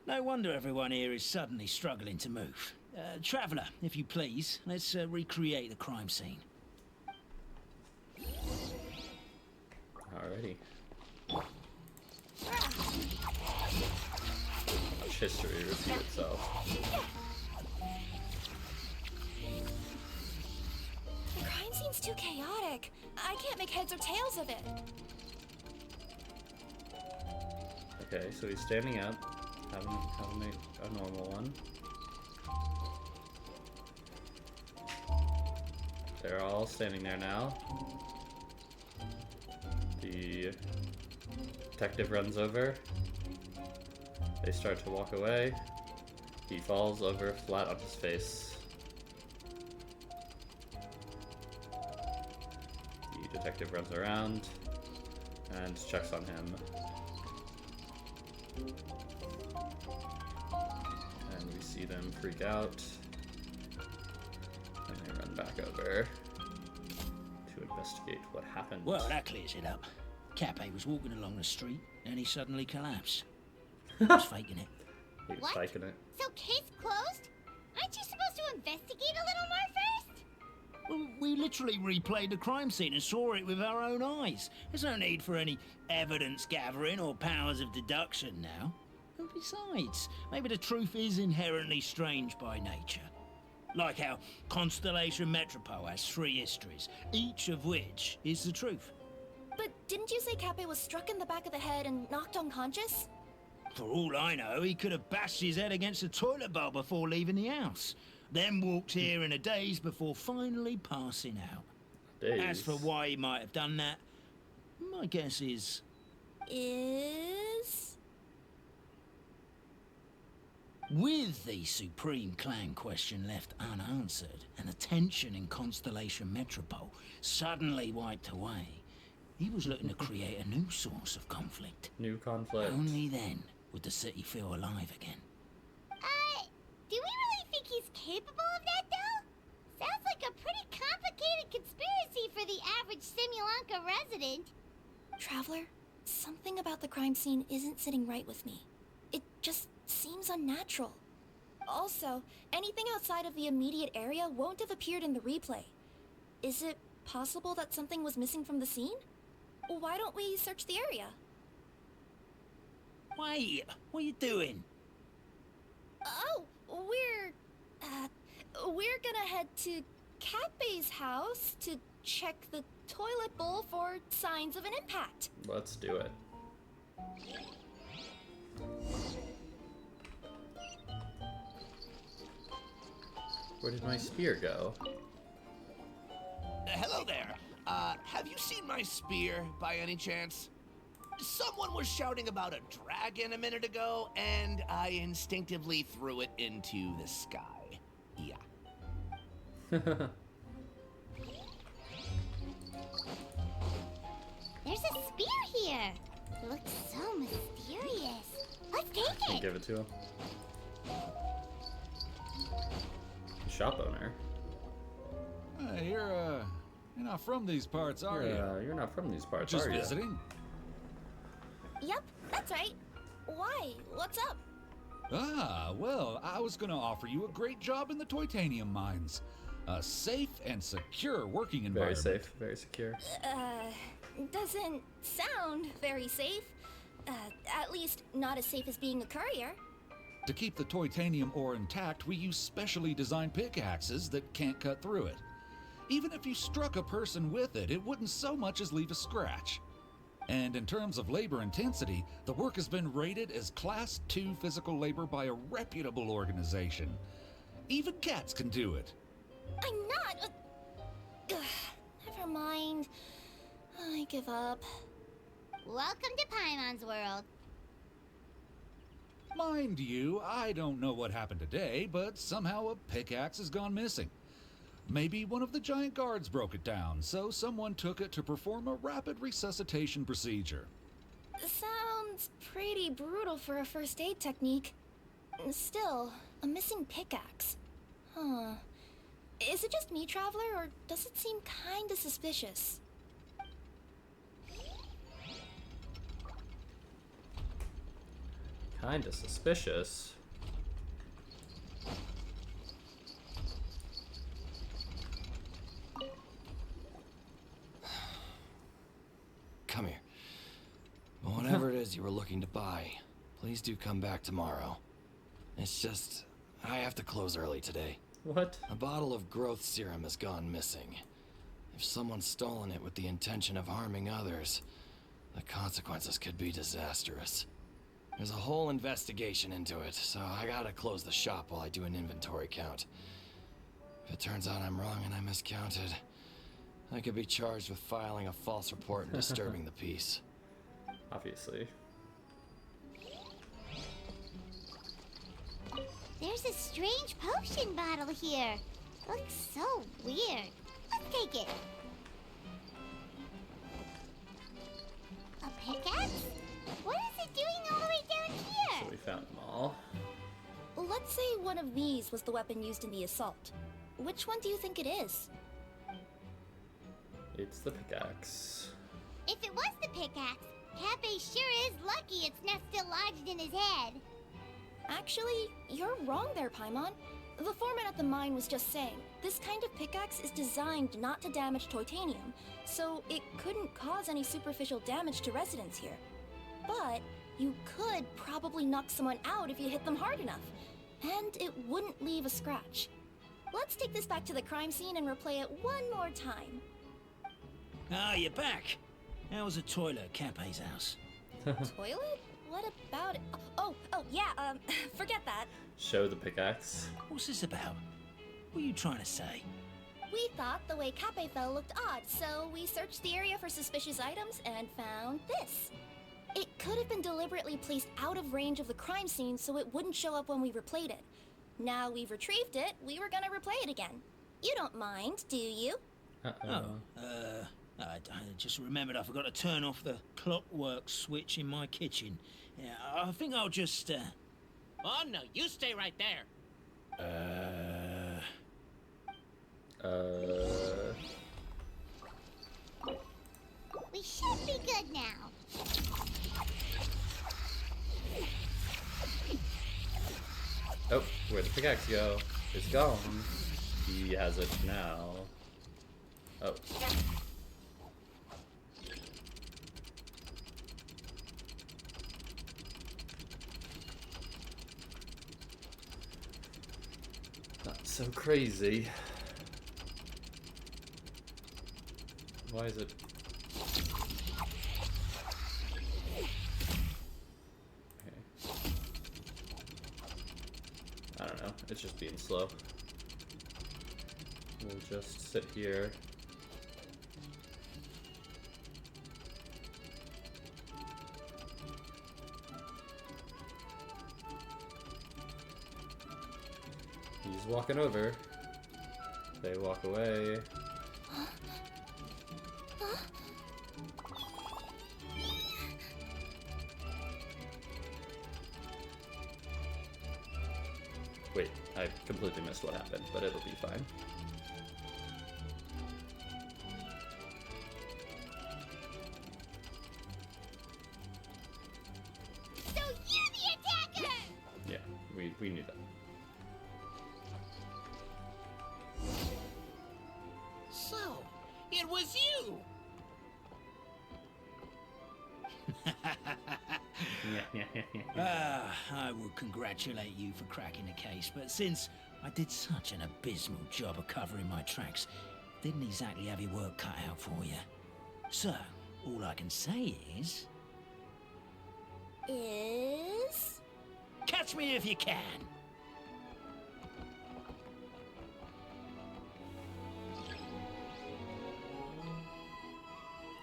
Speaker 19: No wonder everyone here is suddenly struggling to move. Traveller, if you please, let's recreate the crime scene.
Speaker 1: Alrighty. Watch history repeat itself.
Speaker 2: The crime scene's too chaotic. I can't make heads or tails of it.
Speaker 1: Okay, so he's standing up, having a normal one. They're all standing there now. The detective runs over. They start to walk away. He falls over flat on his face. The detective runs around and checks on him. And we see them freak out. And they run back over to investigate what happened.
Speaker 19: Well, that clears it up. Cappe was walking along the street, and he suddenly collapsed. He was faking it.
Speaker 1: He was
Speaker 6: What?
Speaker 1: faking it.
Speaker 6: So case closed? Aren't you supposed to investigate a little more first?
Speaker 19: Well, we literally replayed the crime scene and saw it with our own eyes. There's no need for any evidence gathering or powers of deduction now. And besides, maybe the truth is inherently strange by nature. Like how Constellation Metropole has 3 histories, each of which is the truth.
Speaker 2: But didn't you say Cappe was struck in the back of the head and knocked unconscious?
Speaker 19: For all I know, he could have bashed his head against a toilet bowl before leaving the house. Then walked here in a daze before finally passing out.
Speaker 1: Daze?
Speaker 19: As for why he might have done that, my guess is... With the Supreme Clan question left unanswered, and the tension in Constellation Metropole suddenly wiped away, he was looking to create a new source of conflict.
Speaker 1: New conflict.
Speaker 19: Only then would the city feel alive again.
Speaker 6: Do we really think he's capable of that, though? Sounds like a pretty complicated conspiracy for the average Simulanka resident.
Speaker 2: Traveler, something about the crime scene isn't sitting right with me. It just seems unnatural. Also, anything outside of the immediate area won't have appeared in the replay. Is it possible that something was missing from the scene? Why don't we search the area?
Speaker 19: Wait, what are you doing?
Speaker 2: Oh, we're gonna head to Cappe's house to check the toilet bowl for signs of an impact.
Speaker 1: Let's do it. Where did my spear go?
Speaker 7: Hello there. Have you seen my spear by any chance? Someone was shouting about a dragon a minute ago, and I instinctively threw it into the sky. Yeah.
Speaker 6: There's a spear here. It looks so mysterious. Let's take
Speaker 1: Can
Speaker 6: it.
Speaker 1: give it to him. The shop owner.
Speaker 16: Hey, you're not from these parts, are you?
Speaker 1: You're not from these parts,
Speaker 16: Just
Speaker 1: are you?
Speaker 16: visiting?
Speaker 2: Yep, that's right. Why? What's up?
Speaker 16: Ah, well, I was gonna offer you a great job in the Titanium mines. A safe and secure working
Speaker 1: Very
Speaker 16: environment.
Speaker 1: safe, very secure.
Speaker 2: Doesn't sound very safe. At least not as safe as being a courier.
Speaker 16: To keep the titanium ore intact, we use specially designed pickaxes that can't cut through it. Even if you struck a person with it, it wouldn't so much as leave a scratch. And in terms of labor intensity, the work has been rated as Class 2 physical labor by a reputable organization. Even cats can do it.
Speaker 2: I'm not. Never mind. I give up.
Speaker 6: Welcome to Paimon's world.
Speaker 16: Mind you, I don't know what happened today, but somehow a pickaxe has gone missing. Maybe one of the giant guards broke it down, so someone took it to perform a rapid resuscitation procedure.
Speaker 2: Sounds
Speaker 17: pretty brutal for a first aid technique. Still, a missing pickaxe. Huh. Is it just me, Traveler, or does it seem kinda suspicious?
Speaker 1: Kinda suspicious.
Speaker 20: Come here. Whatever it is you were looking to buy, please do come back tomorrow. It's just, I have to close early today.
Speaker 1: What?
Speaker 20: A bottle of growth serum has gone missing. If someone's stolen it with the intention of harming others, the consequences could be disastrous. There's a whole investigation into it, so I gotta close the shop while I do an inventory count. If it turns out I'm wrong and I miscounted, I could be charged with filing a false report and disturbing the peace.
Speaker 1: Obviously.
Speaker 6: There's a strange potion bottle here. Looks so weird. Let's take it. A pickaxe? What is it doing all the way down here?
Speaker 1: So we found them all.
Speaker 17: Let's say one of these was the weapon used in the assault. Which one do you think it is?
Speaker 1: It's the pickaxe.
Speaker 6: If it was the pickaxe, Cafe sure is lucky it's not still lodged in his head.
Speaker 17: Actually, you're wrong there, Paimon. The foreman at the mine was just saying, this kind of pickaxe is designed not to damage titanium, so it couldn't cause any superficial damage to residents here. But you could probably knock someone out if you hit them hard enough, and it wouldn't leave a scratch. Let's take this back to the crime scene and replay it one more time.
Speaker 19: Ah, you're back. How was the toilet at Cape's house?
Speaker 17: Toilet? What about it? Oh, yeah, forget that.
Speaker 1: Show the pickaxe.
Speaker 19: What's this about? What are you trying to say?
Speaker 17: We thought the way Cape fell looked odd, so we searched the area for suspicious items and found this. It could have been deliberately placed out of range of the crime scene so it wouldn't show up when we replayed it. Now we've retrieved it, we were gonna replay it again. You don't mind, do you?
Speaker 19: I just remembered I forgot to turn off the clockwork switch in my kitchen. Yeah, I think I'll just,
Speaker 5: Oh, no, you stay right there.
Speaker 6: We should be good now.
Speaker 1: Oh, where'd the pickaxe go? It's gone. He has it now. Oh. That's so crazy. Why is it? Okay. I don't know. It's just being slow. We'll just sit here. He's walking over. They walk away. Wait, I completely missed what happened, but it'll be fine.
Speaker 6: So you're the attacker!
Speaker 1: Yeah, we knew that.
Speaker 5: So, it was you!
Speaker 19: I will congratulate you for cracking the case, but since I did such an abysmal job of covering my tracks, didn't exactly have your work cut out for you. So, all I can say is... Catch me if you can!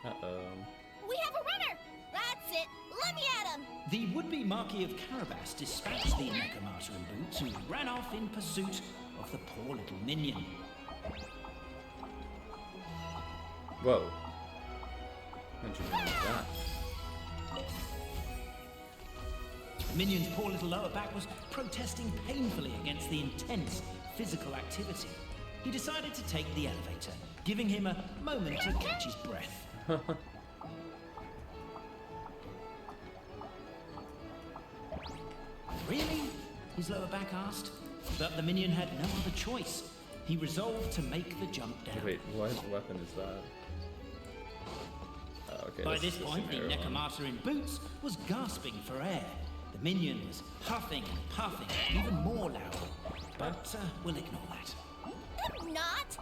Speaker 1: Uh-oh.
Speaker 17: We have a runner! That's it! Let me at him!
Speaker 19: The would-be Marquis of Carabas dispatched the Necromancer in boots, who ran off in pursuit of the poor little minion.
Speaker 1: Whoa. How'd you manage that?
Speaker 19: Minion's poor little lower back was protesting painfully against the intense physical activity. He decided to take the elevator, giving him a moment to catch his breath. Really? His lower back asked. But the Minion had no other choice. He resolved to make the jump down.
Speaker 1: Wait, what weapon is that? Oh, okay.
Speaker 19: By this point, the Necromata in boots was gasping for air. The Minion was huffing and puffing, even more loudly. But we'll ignore that.
Speaker 21: I'm not!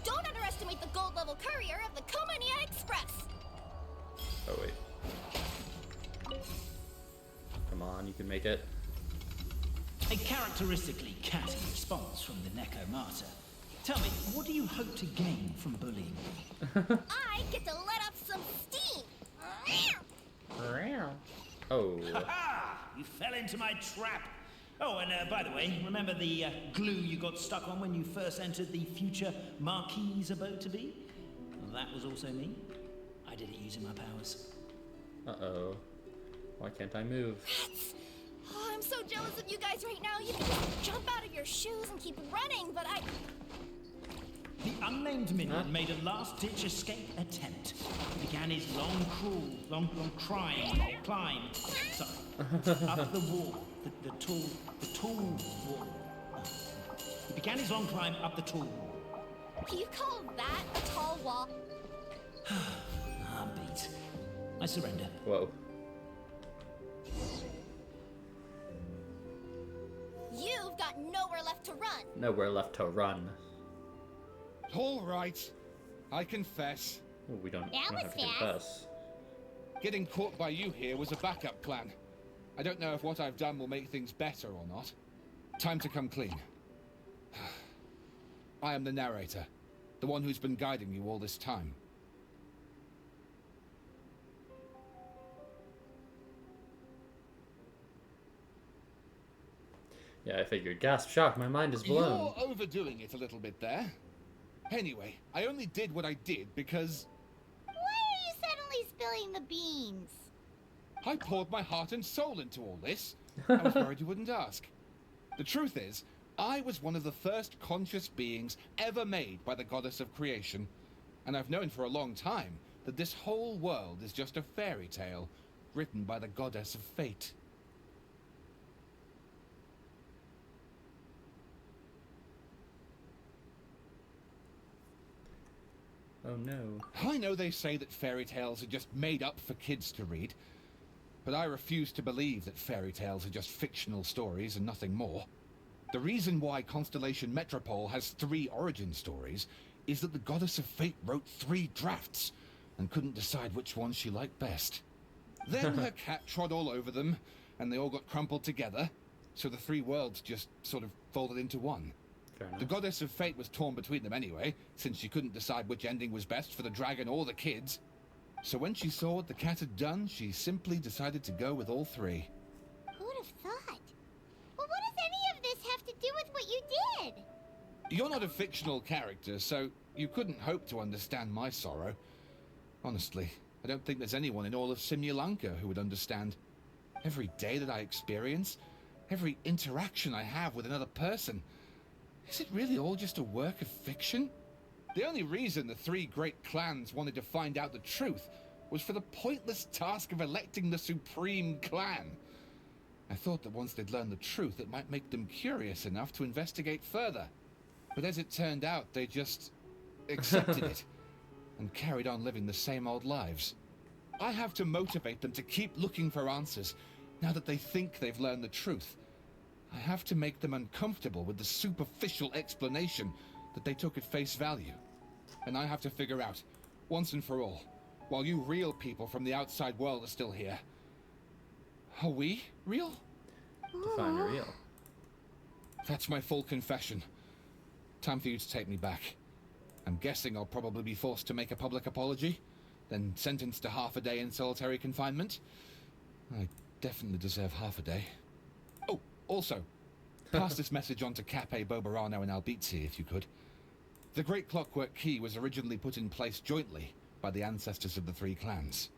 Speaker 21: Don't underestimate the gold level courier of the Komania Express!
Speaker 1: Oh, wait. Come on, you can make it.
Speaker 19: A characteristically catty response from the Necromata. Tell me, what do you hope to gain from bullying me?
Speaker 21: I get to let off some steam!
Speaker 1: Oh.
Speaker 19: You fell into my trap! Oh, and by the way, remember the glue you got stuck on when you first entered the future Marquis abode to be? That was also me. I did it using my powers.
Speaker 1: Uh-oh. Why can't I move?
Speaker 21: Oh, I'm so jealous of you guys right now. You can just jump out of your shoes and keep running, but I...
Speaker 19: The unnamed Minion made a last-ditch escape attempt. He began his long climb. Sorry, up the wall, the tall wall. He began his long climb up the tall wall.
Speaker 21: You call that a tall wall?
Speaker 19: Beat. I surrender.
Speaker 1: Whoa.
Speaker 21: You've got nowhere left to run.
Speaker 1: Nowhere left to run.
Speaker 10: All right. I confess.
Speaker 1: Well, we don't
Speaker 6: That
Speaker 1: have
Speaker 6: was
Speaker 1: to confess.
Speaker 10: Getting caught by you here was a backup plan. I don't know if what I've done will make things better or not. Time to come clean. I am the narrator, the one who's been guiding you all this time.
Speaker 1: Yeah, I figured. Gasp, shock, my mind is blown.
Speaker 10: You're overdoing it a little bit there. Anyway, I only did what I did because...
Speaker 6: Why are you suddenly spilling the beans?
Speaker 10: I poured my heart and soul into all this. I was worried you wouldn't ask. The truth is, I was one of the first conscious beings ever made by the goddess of creation. And I've known for a long time that this whole world is just a fairy tale written by the goddess of fate.
Speaker 1: Oh no.
Speaker 10: I know they say that fairy tales are just made up for kids to read, but I refuse to believe that fairy tales are just fictional stories and nothing more. The reason why Constellation Metropole has 3 origin stories is that the Goddess of Fate wrote 3 drafts and couldn't decide which one she liked best. Then her cat trod all over them, and they all got crumpled together, so the 3 worlds just sort of folded into one. The Goddess of Fate was torn between them anyway, since she couldn't decide which ending was best for the dragon or the kids. So when she saw what the cat had done, she simply decided to go with all 3.
Speaker 6: Who'd have thought? Well, what does any of this have to do with what you did?
Speaker 10: You're not a fictional character, so you couldn't hope to understand my sorrow. Honestly, I don't think there's anyone in all of Simulanka who would understand. Every day that I experience, every interaction I have with another person, is it really all just a work of fiction? The only reason the 3 great clans wanted to find out the truth was for the pointless task of electing the supreme clan. I thought that once they'd learned the truth, it might make them curious enough to investigate further. But as it turned out, they just accepted it and carried on living the same old lives. I have to motivate them to keep looking for answers now that they think they've learned the truth. I have to make them uncomfortable with the superficial explanation that they took at face value. And I have to figure out, once and for all, while you real people from the outside world are still here, are we real?
Speaker 1: Define real.
Speaker 10: That's my full confession. Time for you to take me back. I'm guessing I'll probably be forced to make a public apology, then sentenced to half a day in solitary confinement. I definitely deserve half a day. Oh, also, pass this message on to Cape Bobarano and Albizzi if you could. The Great Clockwork Key was originally put in place jointly by the ancestors of the 3 clans.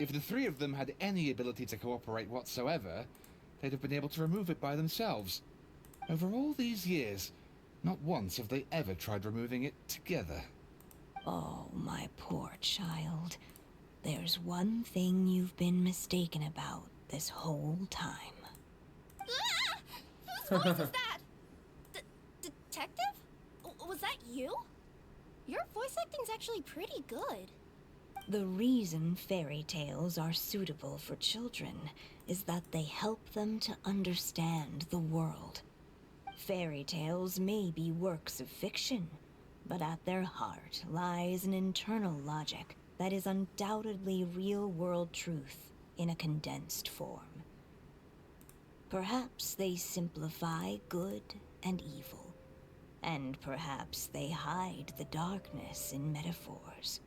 Speaker 10: If the 3 of them had any ability to cooperate whatsoever, they'd have been able to remove it by themselves. Over all these years, not once have they ever tried removing it together.
Speaker 13: Oh, my poor child. There's one thing you've been mistaken about this whole time.
Speaker 2: Whose voice is that? Detective? Was that you? Your voice acting's actually pretty good.
Speaker 13: The reason fairy tales are suitable for children is that they help them to understand the world. Fairy tales may be works of fiction, but at their heart lies an internal logic that is undoubtedly real-world truth in a condensed form. Perhaps they simplify good and evil, and perhaps they hide the darkness in metaphors.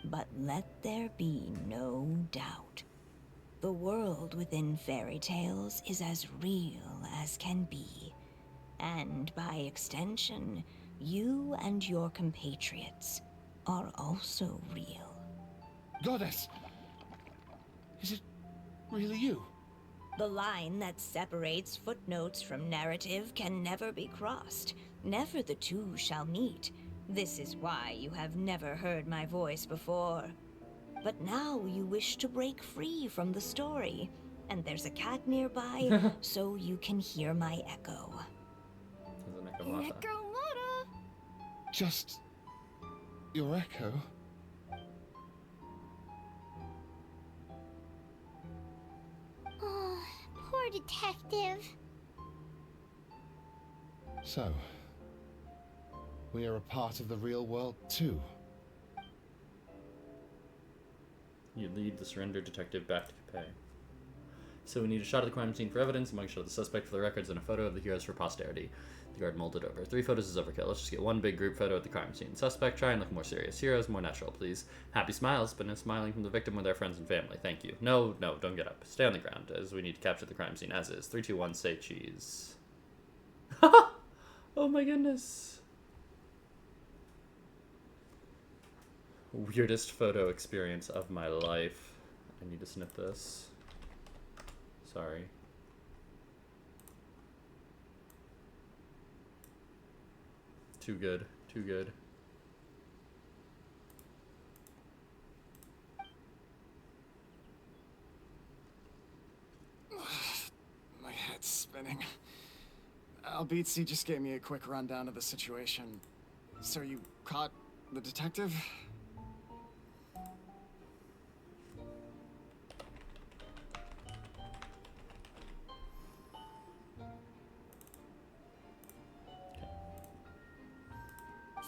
Speaker 13: But let there be no doubt. The world within fairy tales is as real as can be, and by extension, you and your compatriots are also real.
Speaker 10: Goddess! Is it really you?
Speaker 13: The line that separates footnotes from narrative can never be crossed. Never the two shall meet. This is why you have never heard my voice before. But now you wish to break free from the story, and there's a cat nearby, so you can hear my echo.
Speaker 10: Just your echo?
Speaker 6: Oh, poor detective.
Speaker 10: So, we are a part of the real world too.
Speaker 1: You lead the surrendered detective back to Capet. So we need a shot of the crime scene for evidence, a mugshot of the suspect for the records, and a photo of the heroes for posterity. The guard molded over. 3 photos is overkill. Let's just get one big group photo at the crime scene. Suspect, try and look more serious. Heroes, more natural, please. Happy smiles, but no smiling from the victim or their friends and family. Thank you. No, don't get up. Stay on the ground, as we need to capture the crime scene as is. 3, 2, 1, say cheese. Oh my goodness. Weirdest photo experience of my life. I need to snip this. Sorry. Too good. Too good.
Speaker 12: My head's spinning. Albizzi just gave me a quick rundown of the situation. So you caught the detective?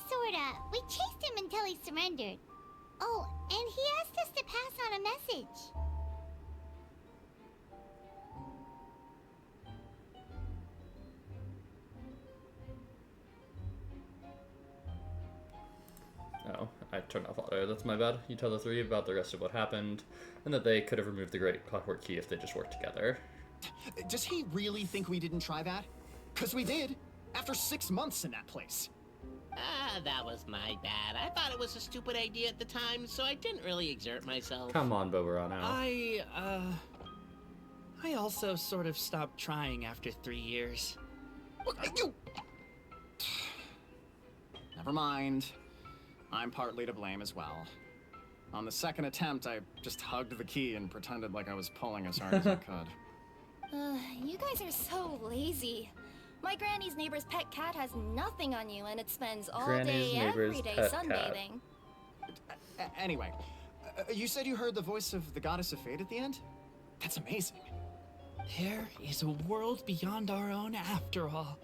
Speaker 6: Sorta. We chased him until he surrendered. Oh, and he asked us to pass on a message.
Speaker 1: Oh, I turned off auto. That's my bad. You tell the 3 about the rest of what happened, and that they could have removed the Great Clockwork Key if they just worked together.
Speaker 12: Does he really think we didn't try that? 'Cause we did. After 6 months in that place.
Speaker 5: That was my bad. I thought it was a stupid idea at the time, so I didn't really exert myself.
Speaker 1: Come on, Boberano.
Speaker 14: I also sort of stopped trying after 3 years.
Speaker 12: Never mind. I'm partly to blame as well. On the second attempt, I just hugged the key and pretended like I was pulling as hard as I could.
Speaker 2: You guys are so lazy. My granny's neighbor's pet cat has nothing on you, and it spends all day, every day sunbathing.
Speaker 12: Anyway, you said you heard the voice of the goddess of fate at the end? That's amazing.
Speaker 14: There is a world beyond our own after all.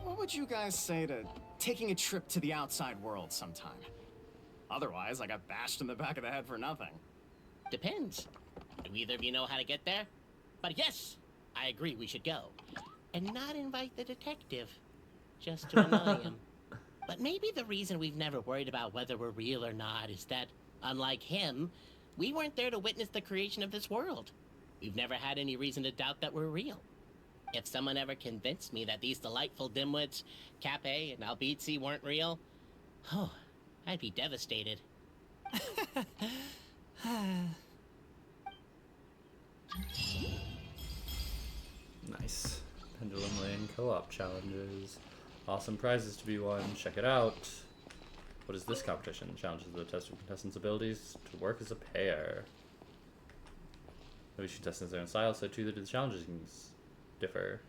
Speaker 12: What would you guys say to taking a trip to the outside world sometime? Otherwise, I got bashed in the back of the head for nothing.
Speaker 5: Depends. Do either of you know how to get there? But yes, I agree we should go. And not invite the detective, just to annoy him. But maybe the reason we've never worried about whether we're real or not is that, unlike him, we weren't there to witness the creation of this world. We've never had any reason to doubt that we're real. If someone ever convinced me that these delightful dimwits, Capet and Albizzi, weren't real, oh, I'd be devastated.
Speaker 1: Nice. Pendulum Lane co-op challenges. Awesome prizes to be won. Check it out. What is this competition? Challenges the test of contestants' abilities to work as a pair. Maybe she tests their own style, so too do the challenges differ.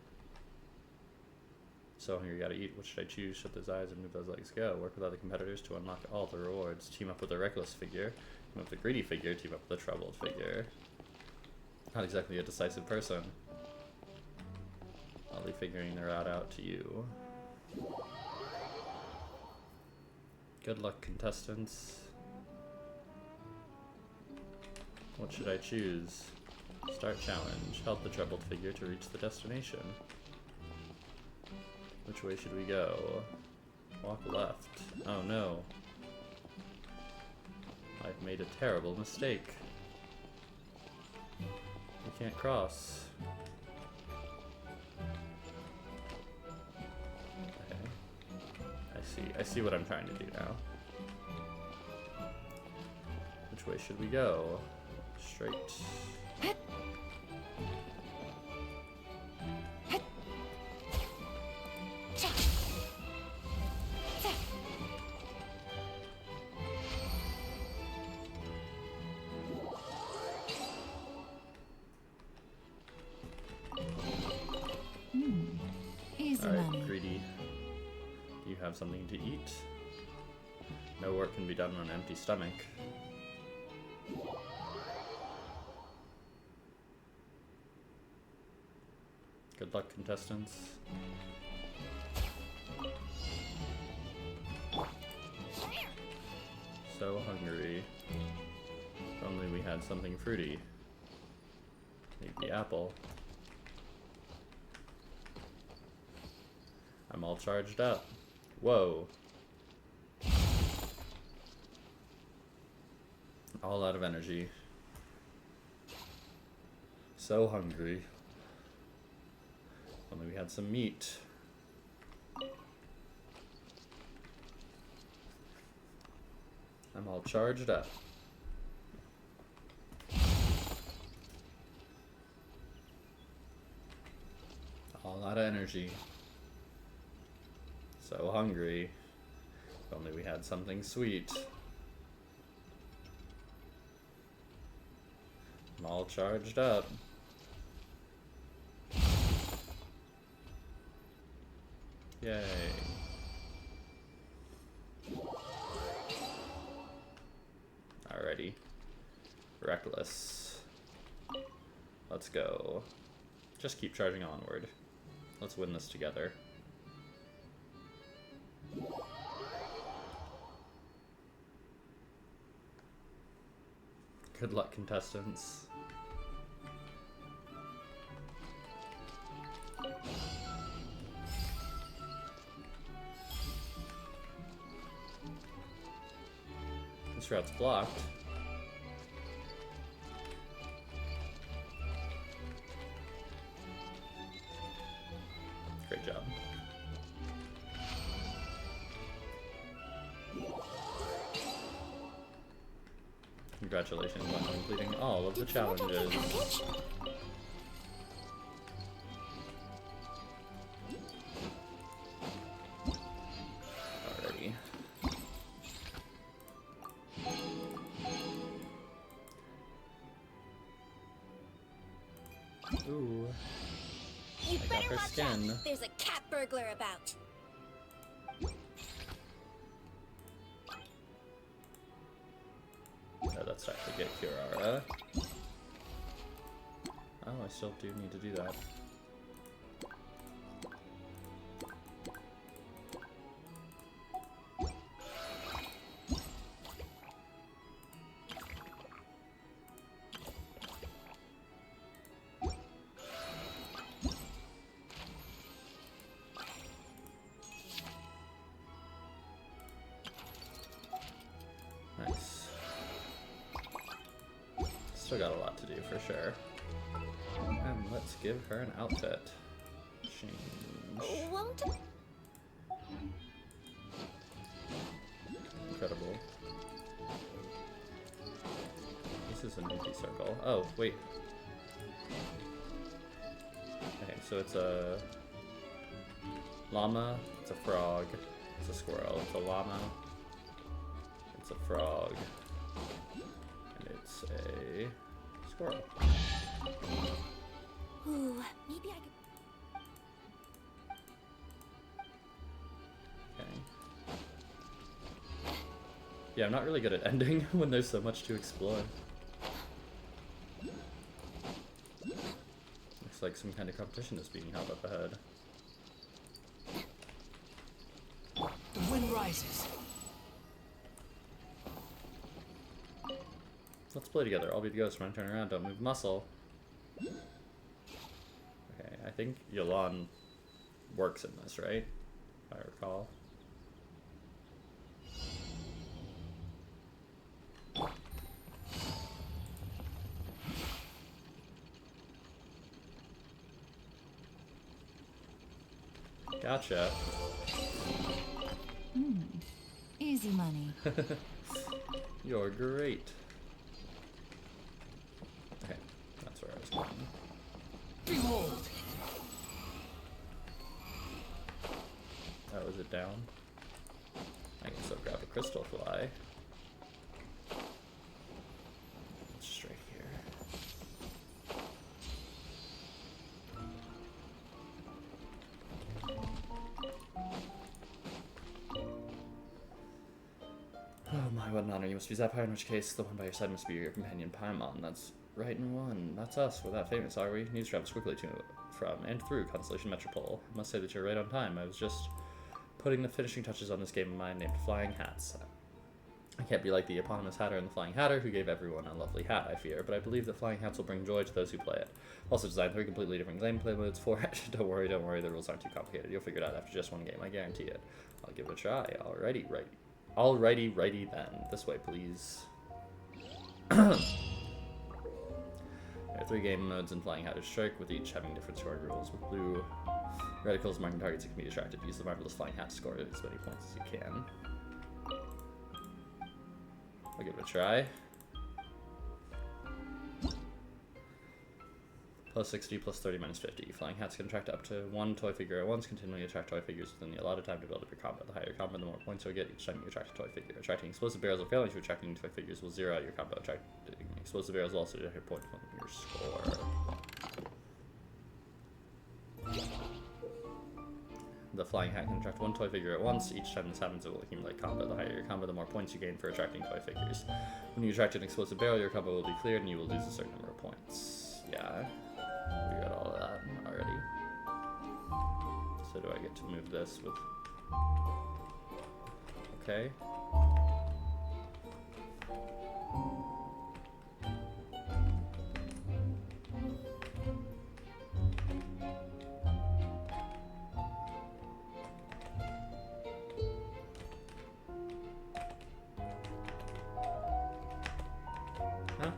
Speaker 1: So hungry, gotta eat. What should I choose? Shut those eyes and move those legs. Go. Work with other competitors to unlock all the rewards. Team up with a reckless figure. Team up with a greedy figure. Team up with a troubled figure. Not exactly a decisive person. I'll be figuring their route out to you. Good luck, contestants. What should I choose? Start challenge. Help the troubled figure to reach the destination. Which way should we go? Walk left. Oh no. I've made a terrible mistake. We can't cross. Okay. I see what I'm trying to do now. Which way should we go? Straight. Alright, greedy. Do you have something to eat? No work can be done on an empty stomach. Good luck, contestants. So hungry. If only we had something fruity. Need the apple. I'm all charged up. Whoa. All out of energy. So hungry. If only we had some meat. I'm all charged up. All out of energy. So hungry. If only we had something sweet. I'm all charged up. Yay. Alrighty. Reckless. Let's go. Just keep charging onward. Let's win this together. Good luck, contestants. This route's blocked. Great job. Congratulations on completing all of the challenges. Alrighty. Ooh.
Speaker 11: You
Speaker 1: I got
Speaker 11: better
Speaker 1: her
Speaker 11: watch
Speaker 1: skin.
Speaker 11: out. There's a cat burglar about.
Speaker 1: Oh, let's try to get Kurara. Oh, I still do need to do that. Nice. Still got a lot to do for sure. And let's give her an outfit. Change.
Speaker 11: Won't
Speaker 1: Incredible. This is an empty circle. Oh, wait. Okay, So it's a llama, it's a frog, it's a squirrel, it's a llama, it's a frog, and it's a squirrel.
Speaker 11: Ooh, maybe I could.
Speaker 1: Okay. Yeah, I'm not really good at ending when there's so much to explore. Looks like some kind of competition is being held up ahead.
Speaker 15: The wind rises.
Speaker 1: Let's play together. I'll be the ghost when I turn around. Don't move muscle. Okay, I think Yolan works in this, right? If I recall. Gotcha.
Speaker 9: Easy money.
Speaker 1: You're great. Okay, that's where I was going.
Speaker 15: Behold!
Speaker 1: Oh, is it down? I guess I'll grab a crystal fly. It's straight here. Oh my, what an honor. You must be Zaphire, in which case the one by your side must be your companion Paimon. That's right and one. That's us. We're that famous, are we? News travels quickly to, from, and through Constellation Metropole. I must say that you're right on time. I was just putting the finishing touches on this game of mine named Flying Hats. I can't be like the eponymous Hatter and the Flying Hatter, who gave everyone a lovely hat, I fear, but I believe that Flying Hats will bring joy to those who play it. Also designed 3 completely different gameplay modes for it. Don't worry, the rules aren't too complicated. You'll figure it out after just one game, I guarantee it. I'll give it a try. Alrighty, righty then. This way, please. There are 3 game modes in Flying Hatter Strike, with each having different scoring rules. With blue reticles marking targets that can be distracted. Use the marvelous Flying Hat to score as many points as you can. I'll give it a try. Plus 60, plus 30, minus 50. Flying Hats can attract up to 1 toy figure at once, continually attract toy figures within the allotted time to build up your combo. The higher your combo, the more points you'll get each time you attract a toy figure. Attracting explosive barrels or failing to attracting toy figures will zero out your combo. Attracting explosive barrels will also hit points on your score. The Flying Hat can attract 1 toy figure at once. Each time this happens, it will accumulate combo. The higher your combo, the more points you gain for attracting toy figures. When you attract an explosive barrel, your combo will be cleared and you will lose a certain number of points. Yeah, we got all of that already. So do I get to move this with... Okay. Huh?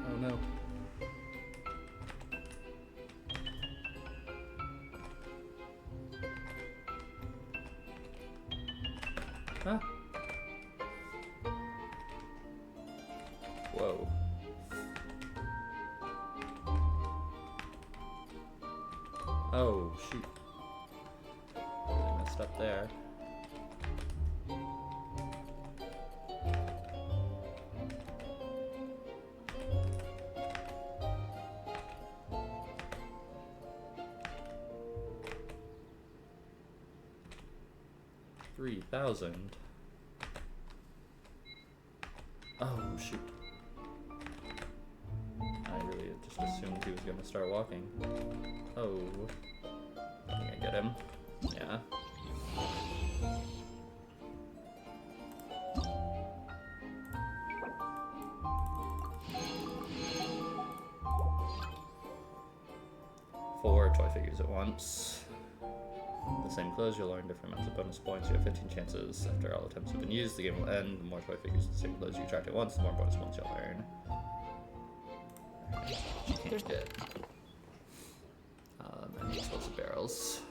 Speaker 1: Oh no. Huh? Whoa. Oh, shoot. Really messed up there. $3,000. Oh, shoot. I really just assumed he was gonna start walking. Oh. I think I get him. Yeah. Four toy figures at once. The same clothes, you'll learn different amounts of bonus points. You have 15 chances. After all attempts have been used, the game will end. The more toy figures the same clothes you attract at once, the more bonus points you'll earn. You can't get. Many explosive barrels.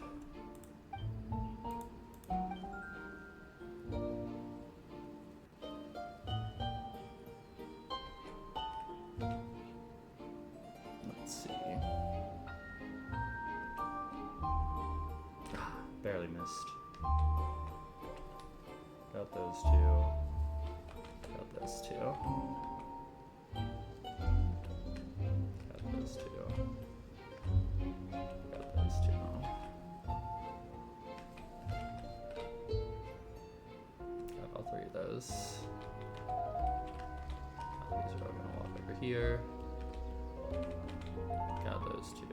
Speaker 1: Let's see. Barely missed. Got those two. Got those two. Got those two. Got those two. Got all three of those. These are all gonna walk over here. Got those two.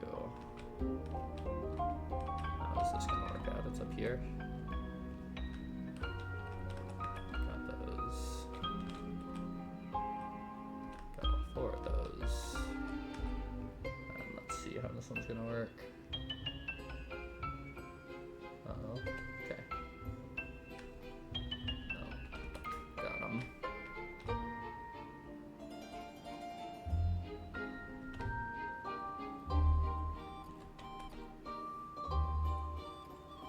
Speaker 1: How is this gonna work out? It's up here. Got those. Got all four of those. And let's see how this one's gonna work. Uh-oh. Okay. No. Got him.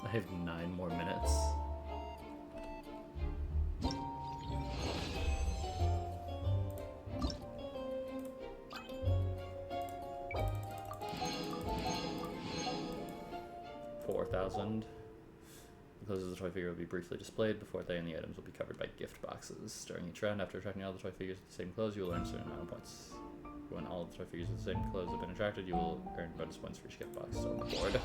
Speaker 1: I have 9 more minutes. $4,000. The clothes of the toy figure will be briefly displayed before they and the items will be covered by gift boxes. During each round, after attracting all the toy figures with the same clothes, you will earn a certain amount of points. When all the toy figures with the same clothes have been attracted, you will earn bonus points for each gift box on the board.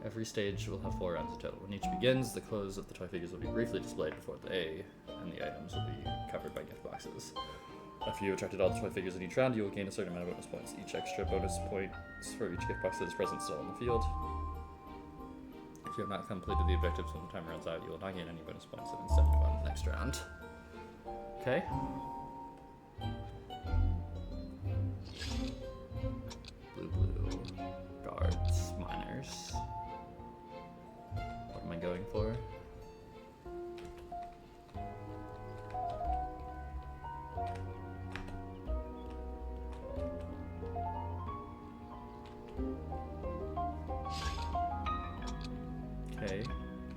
Speaker 1: Every stage will have 4 rounds in total. When each begins, the clothes of the toy figures will be briefly displayed before they and the items will be covered by gift boxes. After you have attracted all the toy figures in each round, you will gain a certain amount of bonus points. Each extra bonus points for each gift box that is present still on the field. If you have not completed the objectives when the timer runs out, you will not gain any bonus points and instead move on to the next round. Okay. Blue. Guards. Miners. What am I going for? Okay.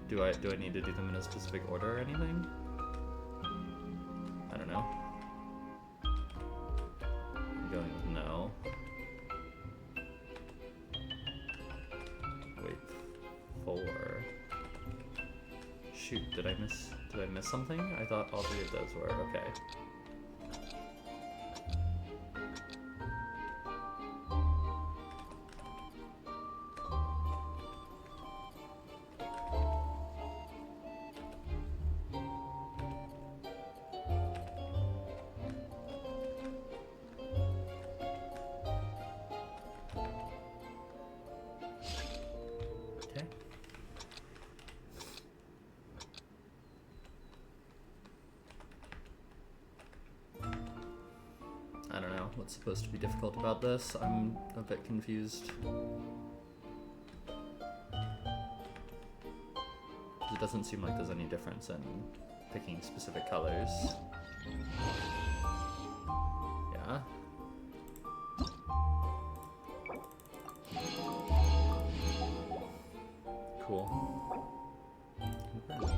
Speaker 1: Do I need to do them in a specific order or anything? I don't know. I'm going with no. Wait. 4. Shoot, did I miss something? I thought all 3 of those were okay. Okay. I don't know what's supposed to be difficult about this. I'm a bit confused. It doesn't seem like there's any difference in picking specific colors. Yeah. Cool. Okay.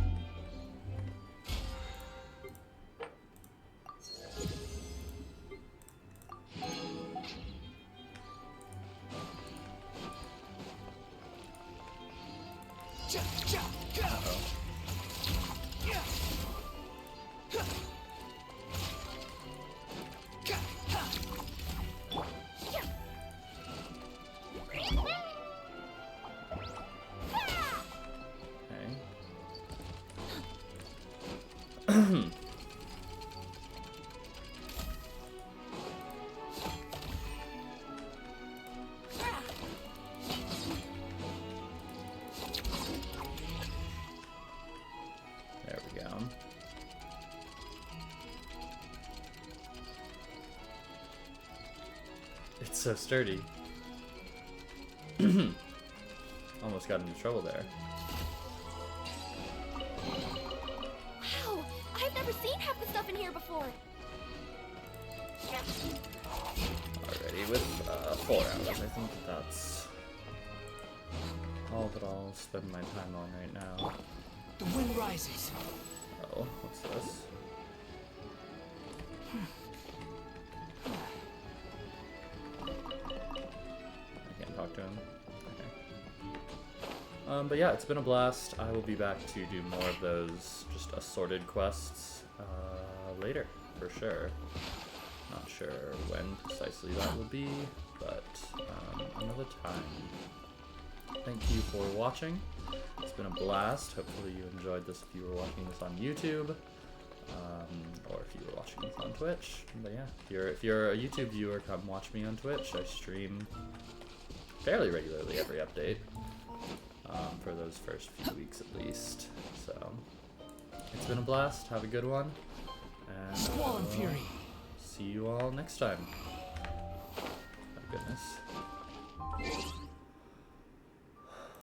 Speaker 1: There we go. It's so sturdy. Almost got into trouble there.
Speaker 17: Wow! I've never seen half the stuff in here before.
Speaker 18: already with 4 hours. I think that's all that I'll spend my time on right now.
Speaker 15: The wind rises.
Speaker 18: Oh, what's this? I can't talk to him. Okay. But yeah, it's been a blast. I will be back to do more of those just assorted quests later, for sure. Not sure when precisely that will be, but another time. Thank you for watching. It's been a blast. Hopefully you enjoyed this if you were watching this on YouTube, or if you were watching this on Twitch. But yeah, if you're a YouTube viewer, come watch me on Twitch. I stream fairly regularly every update, for those first few weeks at least. So it's been a blast. Have a good one, and
Speaker 15: Squall and Fury.
Speaker 18: See you all next time. Oh goodness.